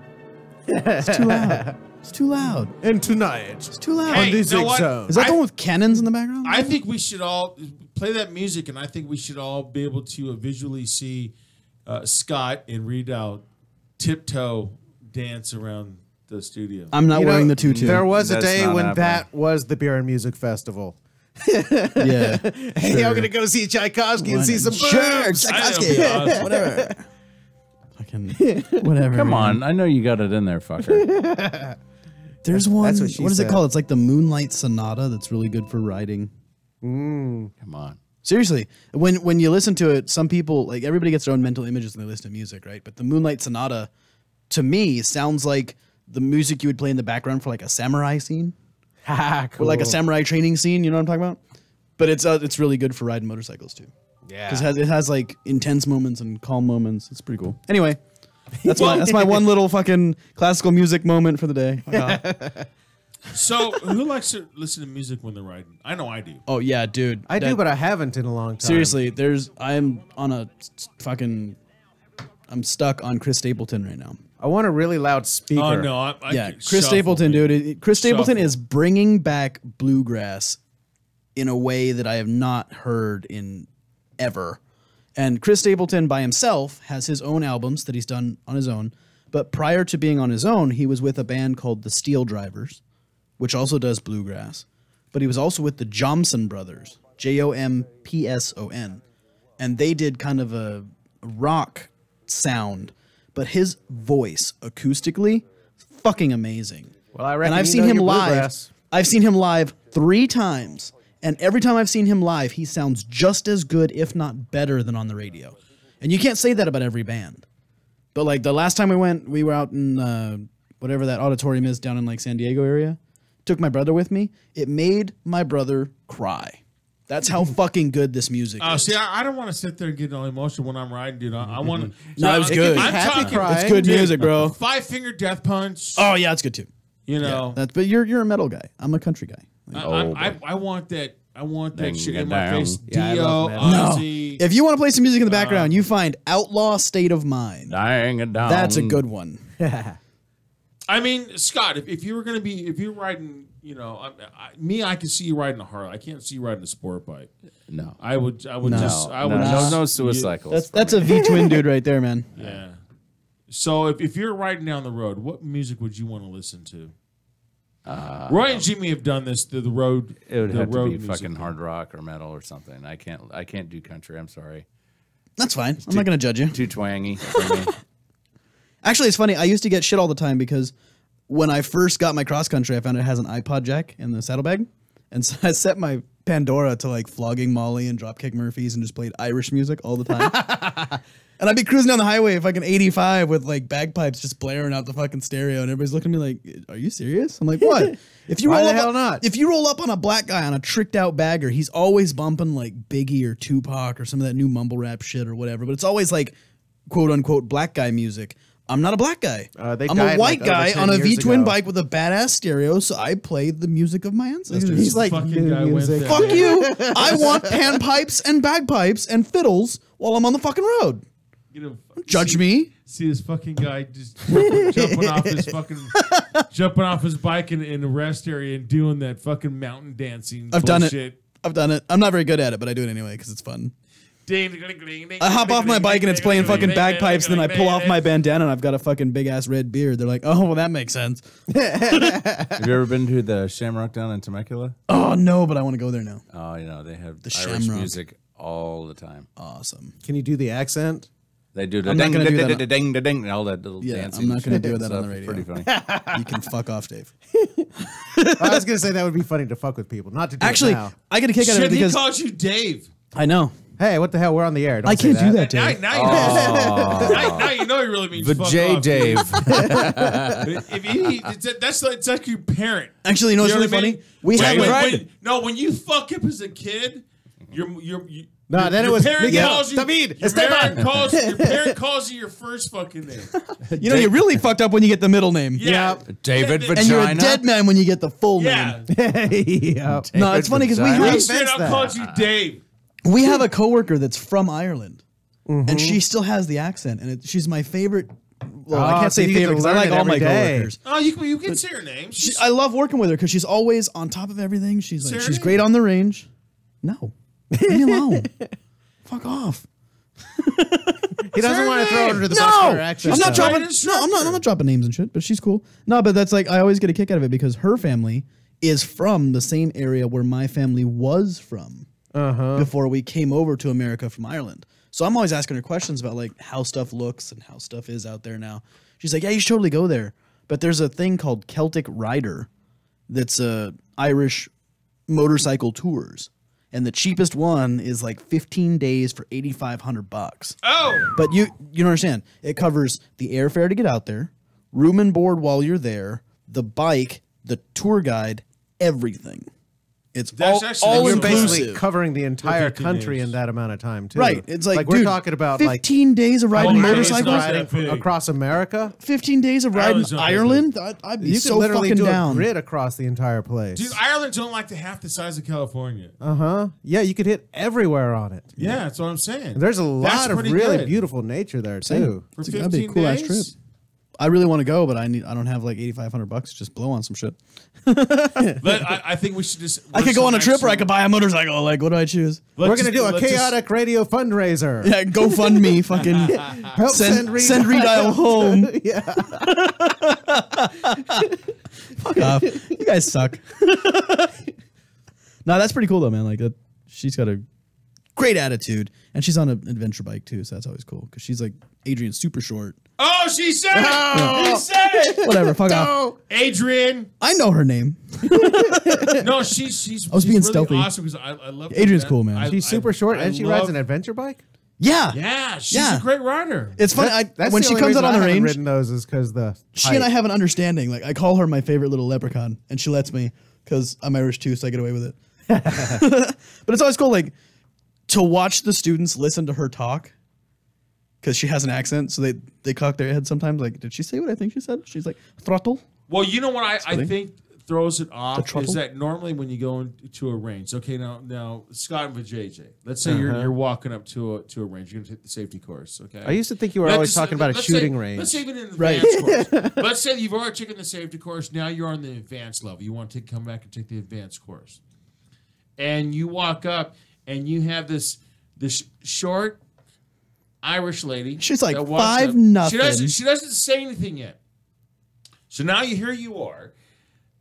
It's too loud. It's too loud. And tonight, It's too loud. Hey, on the you know Zig what? Zone. Is that the one with cannons in the background? I think we should all play that music, and I think we should all be able to visually see Scott and Reed out tiptoe dance around the studio. I'm not You know, wearing the tutu. There was a That's day not when happening. that was the Beer and Music Festival. Yeah. Hey, I'm going to go see Tchaikowsky and see some Sure, boobs. I know, Tchaikovsky. awesome. Whatever. Fucking whatever. Come man. on. I know you got it in there, fucker. There's one. That's What what she is it said. called? It's like the Moonlight Sonata. That's really good for writing. Come on. Seriously, when you listen to it, some people like everybody gets their own mental images when they listen to music, right? But the Moonlight Sonata, to me, sounds like the music you would play in the background for like a samurai scene, or like a samurai training scene. You know what I'm talking about? But it's really good for riding motorcycles too. Yeah. Because it has like intense moments and calm moments. It's pretty cool. Anyway, that's my one little fucking classical music moment for the day. Fuck off. So, who likes to listen to music when they're riding? I know I do. Oh yeah, dude. I do, but I haven't in a long time. seriously, I'm on a fucking. I'm stuck on Chris Stapleton right now. I want a really loud speaker. Oh no, I Yeah, could Chris shuffle, Stapleton, man. dude. Chris Stapleton Shuffle. is bringing back bluegrass in a way that I have not heard in ever. And Chris Stapleton by himself has his own albums that he's done on his own. But prior to being on his own, he was with a band called the Steel Drivers, which also does bluegrass. But he was also with the Jomson Brothers, Jompson, and they did kind of a rock sound, but his voice acoustically, fucking amazing. Well, I reckon and I've you seen know him your live. bluegrass. I've seen him live 3 times, and every time I've seen him live, he sounds just as good, if not better, than on the radio. And you can't say that about every band. But like the last time we went, we were out in whatever that auditorium is down in like San Diego area. Took my brother with me. It made my brother cry. That's how fucking good this music is. See, I don't want to sit there and get all emotional when I'm riding, dude. I want to. No, it was good. I'm Happy talking, crying. It's good music, bro. 5 Finger Death Punch. Oh yeah, it's good too. You know, But you're a metal guy. I'm a country guy. I want that. I want that Ding shit it in my down. face. Yeah, I Dio, love metal. Ozzy. If you want to play some music in the background, you find Outlaw State of Mind. Dang it down. That's a good one. I mean, Scott, if you were gonna be, if you're riding, you know, I can see you riding a Harley. I can't see you riding a sport bike. No. I would No, just, I would no just, suicycles. That's a V twin dude right there, man. Yeah. So if you're riding down the road, what music would you want to listen to? Roy and Jimmy have done this. The road. It would the have to road be music fucking thing. hard rock or metal or something. I can't do country. I'm sorry. That's fine. I'm not gonna judge you. Too twangy for me. Actually, it's funny. I used to get shit all the time because when I first got my cross country, I found it has an iPod jack in the saddlebag, and so I set my Pandora to like Flogging Molly and Dropkick Murphys and just played Irish music all the time. And I'd be cruising down the highway fucking 85 with like bagpipes just blaring out the fucking stereo, and everybody's looking at me like, "Are you serious?" I'm like, "What?" If you Why roll the up, hell not? If you roll up on a black guy on a tricked out bagger, he's always bumping like Biggie or Tupac or some of that new mumble rap shit or whatever. But it's always like quote unquote black guy music. I'm not a black guy. They I'm died, a white like, over guy 10 on a years V twin ago. bike with a badass stereo, so I play the music of my ancestors. He's like, fucking new guy went music. there. Fuck you! I want panpipes and bagpipes and fiddles while I'm on the fucking road. You know, Judge me. See this fucking guy just jumping off his bike in the rest area and doing that fucking mountain dancing. I've done bullshit. it. I've done it. I'm not very good at it, but I do it anyway because it's fun. I hop off my bike and it's playing fucking bagpipes, and then I pull off my bandana and I've got a fucking big ass red beard. They're like, "Oh, well, that makes sense." Have you ever been to the Shamrock down in Temecula? Oh no, but I want to go there now. Oh, you know, they have The Irish Shamrock. music all the time. Awesome. Can you do the accent? They do the I'm not ding, gonna ding, do ding, that. ding, ding, ding, and all that little Yeah, dancing. I'm not gonna shit. do that It's, on the radio. Pretty funny. You can fuck off, Dave. I was gonna say that would be funny to fuck with people, not to do Actually, it now. I get a kick out of it Shit, he because calls you Dave. I know Hey, what the hell? We're on the air. Don't I say can't do that, Dave. Now you know. Now you know he really means The fuck J off. Dave. It's like your parent. Actually, you know what's You know really what I funny? mean? We have when you fuck up as a kid, you No, then your it was parent Miguel. calls you. David, Your Esteban. parent calls you your first fucking name. You know, you're really fucked up when you get the middle name. Yeah, David And And you're a Vagina. dead man when you get the full yeah. name. Yeah. No, it's funny because Vagina. He straight up called you Dave. we have a coworker that's from Ireland, and she still has the accent, and she's my favorite. Well, I Oh, can't so say you get to favorite because I learn like it all my every day. coworkers. Oh, you can say her name. I love working with her because she's always on top of everything. She's like, Say her she's name. great on the range. No, leave me alone. Fuck off. He doesn't want to throw it under the bus No, for her accent. I'm not stuff. dropping. No, I'm not dropping names and shit. But she's cool. No, but that's like I always get a kick out of it because her family is from the same area where my family was from before we came over to America from Ireland. So I'm always asking her questions about like how stuff looks and how stuff is out there now. She's like, "Yeah, you should totally go there." But there's a thing called Celtic Rider that's Irish motorcycle tours. And the cheapest one is like 15 days for $8,500. Oh, But you don't understand. It covers the airfare to get out there, room and board while you're there, the bike, the tour guide, everything. It's That's all, actually- all You're You're basically inclusive. covering the entire 15 country days. in that amount of time, too. Right. It's like, we're dude, talking about 15 days of riding Oh, motorcycles, Ireland's not that big. across America. 15 days of riding Ireland's not that Ireland. I'd be You so could literally fucking do down. a grid across the entire place. dude, Ireland's only like the half the size of California. Yeah, you could hit everywhere on it. Yeah, that's what I'm saying. And there's a That's lot of pretty really good. beautiful nature there, Same. too. For That'd be a 15 cool-ass days? trip. I really want to go, but I don't have like $8,500 to just blow on some shit. But I think we should just. I could go on a trip or I could buy a motorcycle. Like, what do I choose? We're going to do a chaotic radio fundraiser. Yeah, GoFundMe, fucking Help send Reed Reed Dial home. Fuck off. You guys suck. No, that's pretty cool though, man. Like she's got a great attitude, and she's on an adventure bike too, so that's always cool because she's like Adrian's super short. Oh, she said it. She said it. Whatever. Fuck off. Adrian. I know her name. No, she's. I was being really stealthy. Awesome because I love Adrian's cool, man. She's super short, and she rides an adventure bike. Yeah. Yeah, she's a great rider. It's funny. That's when the she only comes reason out on I the haven't range, ridden those is because she and I have an understanding. Like I call her my favorite little leprechaun, and she lets me because I'm Irish too, so I get away with it. But it's always cool, like to watch the students listen to her talk because she has an accent, so they cock their head sometimes. Like, did she say what I think she said? She's like throttle. Well, you know what I think throws it off trottle? is that normally when you go into a range, okay, now Scott and JJ, let's say you're walking up to a range, you're gonna take the safety course, okay? I used to think you were always talking about a shooting range. Let's say even in the advanced course. Let's say you've already taken the safety course. Now you're on the advanced level. You want to come back and take the advanced course, and you walk up and you have this short Irish lady. She's like that walks 5'0". She doesn't say anything yet. So now here you are,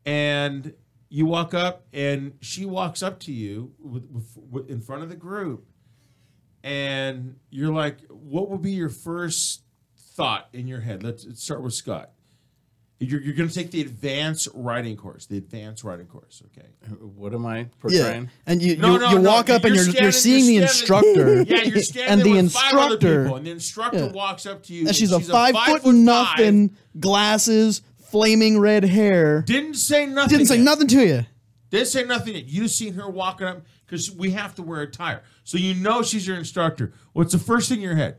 and you walk up, and she walks up to you in front of the group, and you're like, what would be your first thought in your head? Let's start with Scott. You're going to take the advanced riding course. Okay. What am I portraying? Yeah, and you walk up and you're seeing the instructor. Yeah, you're standing and there the with 5 other instructor, people, and the instructor walks up to you, and she's a 5'0", glasses, flaming red hair. Didn't say nothing. Didn't say nothing to you. Didn't say nothing yet. You just seen her walking up because we have to wear a tire, so you know she's your instructor. What's the first thing in your head?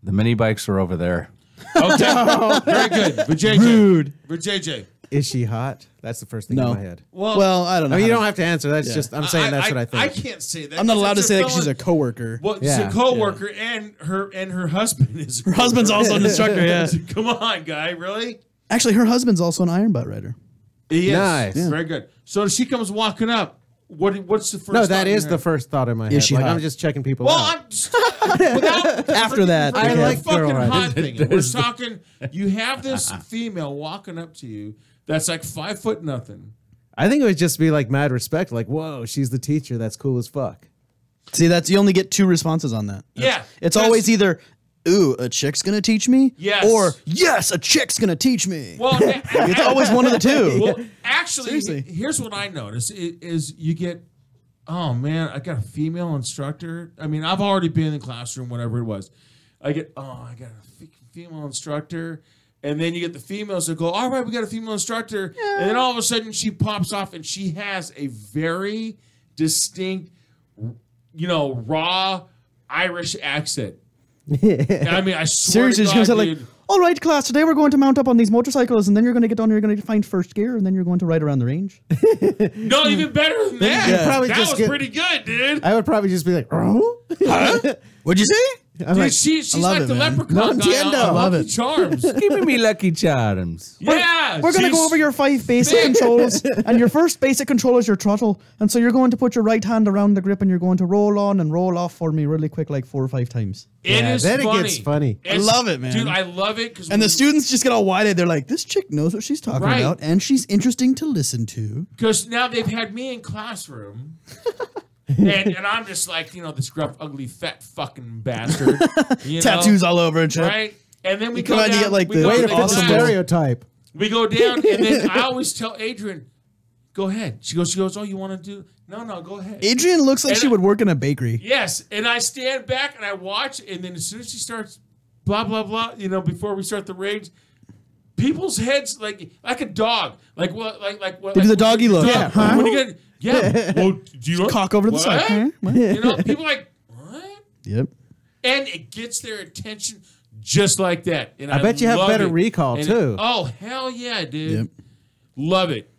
The mini bikes are over there. Okay, very good. But JJ, Rude. But JJ, Is she hot? That's the first thing in my head. Well, I don't know. I mean, you don't have to answer. That's just I'm saying that's what I think. I can't say that. I'm not allowed to say that because because she's a coworker. Well, she's a coworker, and her husband is. Her husband's also an instructor. Yeah. Come on, guy, really? Actually, her husband's also an iron butt rider. He is. Nice. Yeah. Very good. So she comes walking up. What's the first? No, thought that in is your the head? first thought in my Is head. she Like hot? I'm just checking people Well, out. I'm just, without After that, I the like fucking girl hot riding. thing. We're talking. You have this female walking up to you that's like 5 foot nothing. I think it would just be like mad respect. Like, whoa, she's the teacher. That's cool as fuck. See, you only get 2 responses on that. Yeah, It's always either, ooh, a chick's gonna teach me? Yes. Or, yes, a chick's gonna teach me. Well, It's always one of the two. Well, actually, Seriously. here's what I notice is you get, oh man, I got a female instructor. I mean, I've already been in the classroom, whatever it was. I got a female instructor. And then you get the females that go, all right, we got a female instructor. Yeah. And then all of a sudden she pops off and she has a very distinct, raw Irish accent. I mean, I swear Seriously, to she's God, gonna say dude. like, all right, class, today we're going to mount up on these motorcycles, and then you're gonna get down, you're gonna find first gear, and then you're going to ride around the range. No, even better than that. Yeah. Probably That just was pretty good, dude. I would probably just be like, oh? What'd you say? I'm Dude, like, she's I love like it, the man. leprechaun guy Nintendo. on I love Lucky it. Charms. Give me Lucky Charms. Yeah. We're gonna go over your 5 basic controls, and your first basic control is your throttle, and so you're going to put your right hand around the grip, and you're going to roll on and roll off for me really quick, like 4 or 5 times. It is then funny. it gets funny. I love it, man. Dude, I love it. And the students just get all wide-eyed. They're like, this chick knows what she's talking Right. about, and she's interesting to listen to. Because now they've had me in classroom. and I'm just like, this gruff, ugly, fat fucking bastard. Tattoos all over and shit. Right? And then we come go out and down. you get, like, we the go way to to fit the awesome stereotype. We go down, and then I always tell Adrian, go ahead. She goes, oh, you want to do? No, go ahead. Adrian looks like And she would work in a bakery. Yes, and I stand back and I watch, and then as soon as she starts blah, blah, blah, before we start the raids, people's heads like a dog. Like what? Like what? They do like, the doggy look. Yeah. Huh? When you get, Well, do you know? Cock over to the What? side. Huh? What? People are like, what? Yep. And it gets their attention just like that. And I bet you have love better it. recall, And too. oh, hell yeah, dude. Yep. Love it.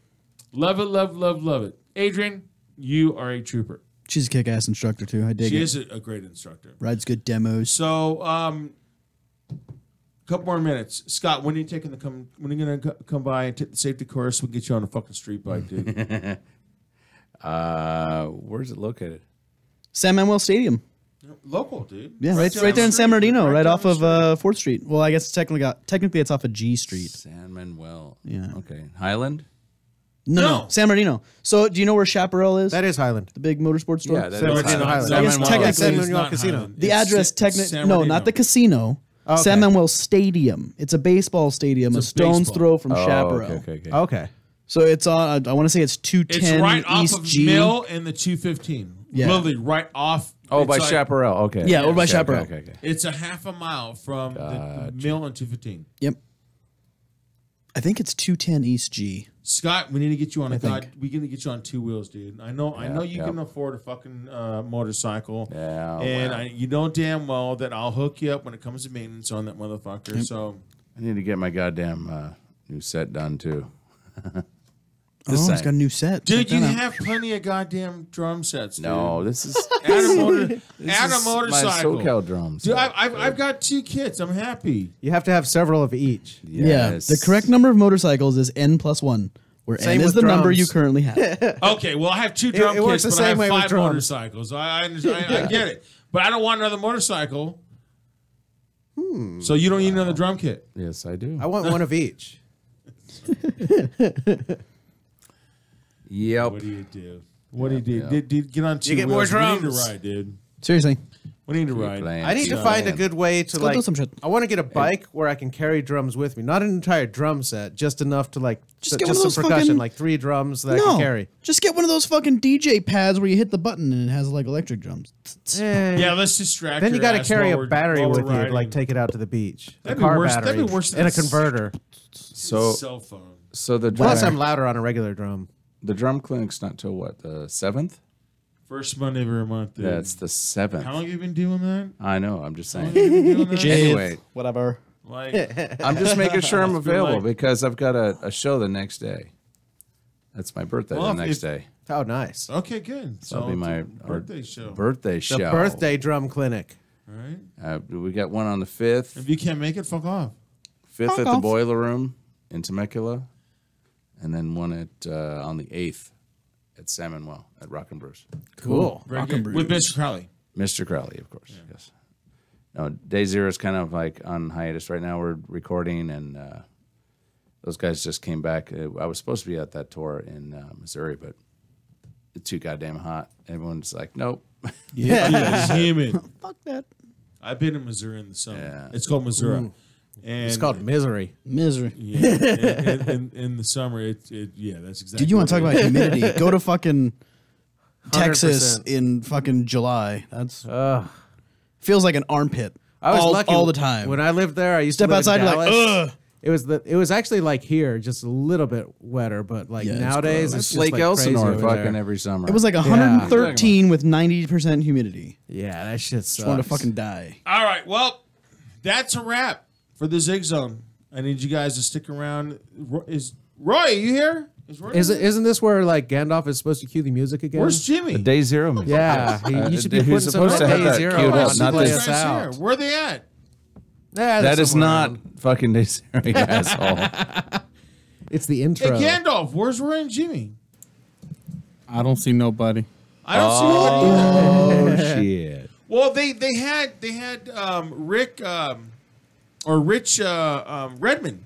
Love it, love it. Adrian, you are a trooper. She's a kick-ass instructor, too. I dig She it. is a great instructor. Rides good demos. So, couple more minutes. Scott, when are you when are you gonna come by and take the safety course? We'll get you on a fucking street bike, dude. Where's it located? San Manuel Stadium. Local, dude. Yeah, right down there in the San street, Bernardino, right down off the of street. 4th Street. Well, I guess technically it's off of G Street. San Manuel. Yeah. Okay. Highland? No, San Bernardino. So do you know where Chaparral is? That is Highland. the big motorsports store. Yeah, that San is Bernardino Highland. I guess technically San it's Manuel not Casino. Highland. the It's address San technically no, Bernardino. not the casino. Okay. San Manuel Stadium. It's a baseball stadium, It's a a stone's baseball. throw from Oh, Chaparral. okay. Okay. So it's on. I want to say it's 210 It's right off East of G. Mill and the 215. Yeah. Literally right off. Oh, it's by like- Chaparral. Okay. Yeah, over by Okay, Chaparral. Okay. It's a half a mile from the Mill and 215. Yep. I think it's 210 East G. Scott, we need to get you on a think. we need to get you on 2 wheels, dude. I know you yeah. can afford a fucking motorcycle. Yeah, And wow. you know damn well that I'll hook you up when it comes to maintenance on that motherfucker. So I need to get my goddamn new set done too. Oh, This it's side. got a new set. dude, Check you that out. have plenty of goddamn drum sets, dude. No, this is Add a, motor, this add a is my motorcycle. SoCal drums. Dude, I've got 2 kits. I'm happy. You have to have several of each. Yeah, the correct number of motorcycles is N+1, where Same N is with the number drums. you currently have. Okay, well, I have 2 drum it works kits, the but I same have way with 5 drums. motorcycles. I understand. I get it. But I don't want another motorcycle. So you don't need another drum kit. Yes, I do. I want one of each. Yep. What do you do? What do you do? Yeah. Get on 2 get more wheels. We need drums. to ride, dude. Seriously. We need to Keep ride. playing. I need to Keep find a playing. good way to go do some shit. I want to get a bike where I can carry drums with me. Not an entire drum set, just enough to Just get one of some those percussion, fucking- like 3 drums that I No, can carry. just get one of those fucking DJ pads where you hit the button and it has like electric drums. Yeah, let's distract. Then you got got to carry a battery with you to like take it out to the beach. That'd a be car worse- battery that'd be worse than and a a converter. So cell phone. the Plus, drum I'm louder on a regular drum. the drum clinic's not till what, the 7th? First Monday of every month, dude. Yeah, it's the 7th. How long have you been doing that? I know. I'm just How long saying. have you been doing that? Anyway, Whatever. Like, I'm just making sure I'm It's been available like- because I've got a show the next day. That's my birthday Well, the next if- day. Oh, nice. okay, good. So That'll be my birthday show. Birthday The show. birthday drum clinic. All right. We got one on the 5th. If you can't make it, fuck off. 5th Fuck at the off. Boiler Room in Temecula. And then one at on the 8th at San Manuel at Rock and Bruce. Cool. Very good. With Mr. Crowley. Mr. Crowley, of course. Yes. No, Day Zero is kind of like on hiatus right now. We're recording, and those guys just came back. I was supposed to be at that tour in Missouri, but it's too goddamn hot. Everyone's like, nope. Yeah, it's humid. Fuck that. I've been in Missouri in the summer. Yeah. It's called Missouri. And It's called misery. Misery. yeah, in the summer, yeah, that's exactly. Dude, you want to talk what about it is. humidity? Go to fucking Texas 100%. in fucking July. That's feels like an armpit. I was lucky all the time. When I lived there, I used Step to live outside, in you're like, Dallas. ugh. It was actually like here, just a little bit wetter, but like Yeah, it's nowadays gross. it's just Lake like crazy Elsinore over fucking there. every summer. It was like 113 with 90% humidity. Yeah, that shit sucks. Just want to fucking die. All right, well, that's a wrap for the Zig Zone. I need you guys to stick around. Is Roy? Are you here? Is Roy? here? Isn't this where like Gandalf is supposed to cue the music again? Where's Jimmy? Day Zero music. Yeah, you should be He's putting some supposed to have Day that Zero queued on up, to not play this- us Guys out. here. Where are they at? Yeah, That that's is somewhere not around. fucking Day Zero, you asshole. It's the Hey, intro. Gandalf, where's Roy and Jimmy? I don't see nobody. I don't see anybody either. Oh, shit. Well, they had Rick or Rich Redmond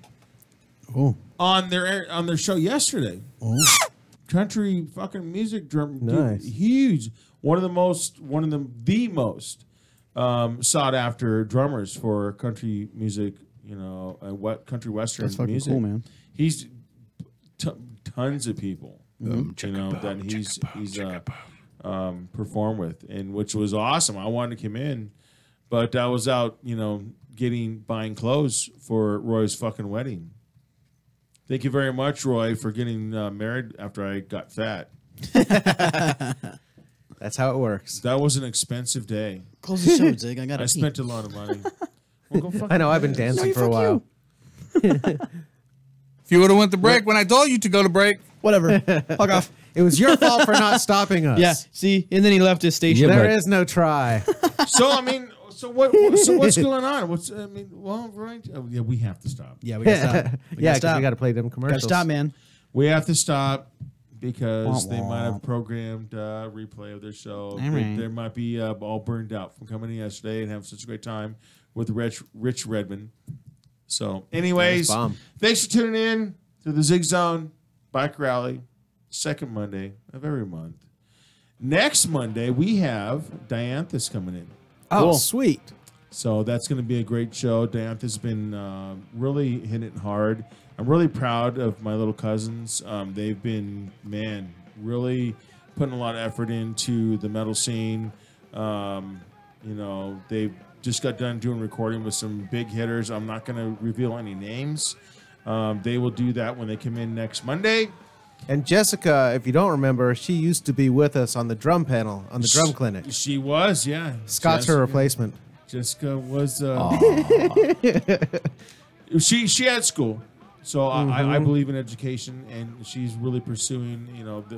Oh. on their show yesterday. Country fucking music drum, dude, Nice. huge. One of the most sought after drummers for country music. You know, what country western That's fucking music. cool, man. He's tons of people. You know that he's performed with, and which was awesome. I wanted to come in, but I was out, buying clothes for Roy's fucking wedding. Thank you very much, Roy, for getting married after I got fat. That's how it works. That was an expensive day. Close the show, Zig. I got I to spent a lot of money. Well, go fuck I know. I've been yourself. dancing for a while. If you would have went to break when I told you to go to break. Whatever. Fuck off. It was your fault for not stopping us. Yeah. See, and then he left his station. Yeah, There but- is no try. So I mean, so what's going on? Right? Oh, yeah, we have to stop. Yeah, we gotta stop. Yeah, because we got to play them commercials. Gotta stop, man. We have to stop. because they might have programmed replay of their show. They might be all burned out from coming in yesterday and having such a great time with Rich Redmond. So, anyways, thanks for tuning in to the Zig Zone Bike Rally, second Monday of every month. Next Monday, we have Dianthus coming in. Oh, cool. Sweet. So that's going to be a great show. Dianthus has been really hitting it hard. I'm really proud of my little cousins. They've been, really putting a lot of effort into the metal scene. They've just got done doing recording with some big hitters. I'm not going to reveal any names. They will do that when they come in next Monday. And Jessica, if you don't remember, she used to be with us on the drum panel, on the drum clinic. She was, yeah. Scott's her replacement. Jessica was... she had school. So I believe in education, and she's really pursuing,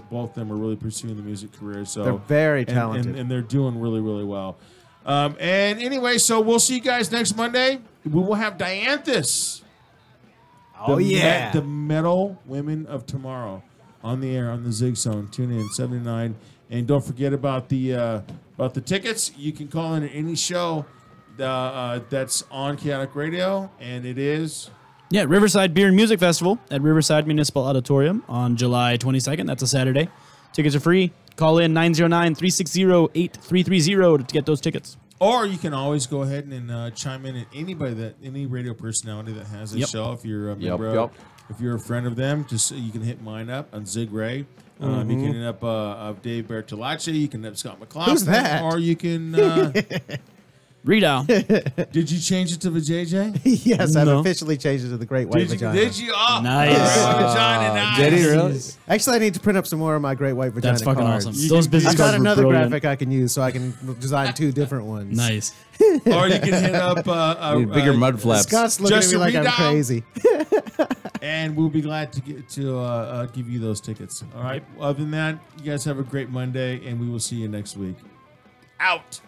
both of them are really pursuing the music career. So they're very talented. And they're doing really, really well. And anyway, so we'll see you guys next Monday. We will have Dianthus. The Metal Women of Tomorrow on the air on the Zig Zone. Tune in 79, and don't forget about the tickets. You can call in at any show that's on Kaotic Radio, and it is Riverside Beer and Music Festival at Riverside Municipal Auditorium on July 22nd. That's a Saturday. Tickets are free. Call in 909-360-8330 to get those tickets. Or you can always go ahead and chime in at any radio personality that has a show. If you're a member, if you're a friend of them, just you can hit mine up on Zig Ray. You can hit up of Dave Bertolacci. You can hit up Scott McLaughlin. Who's that? Or you can Readout. Did you change it to the JJ? Yes, I've officially changed it to the Great White Vagina. Did you? Oh, nice. Vagina, nice. Did he really? Actually, I need to print up some more of my Great White Vagina That's fucking cards. awesome. Those business I've got cards were another brilliant. graphic I can use, so I can design 2 different ones. Nice. Or you can hit up bigger mud flaps. Scott's looking at me like I'm crazy. And we'll be glad to give you those tickets. All right. Other than that, you guys have a great Monday, and we will see you next week. Out.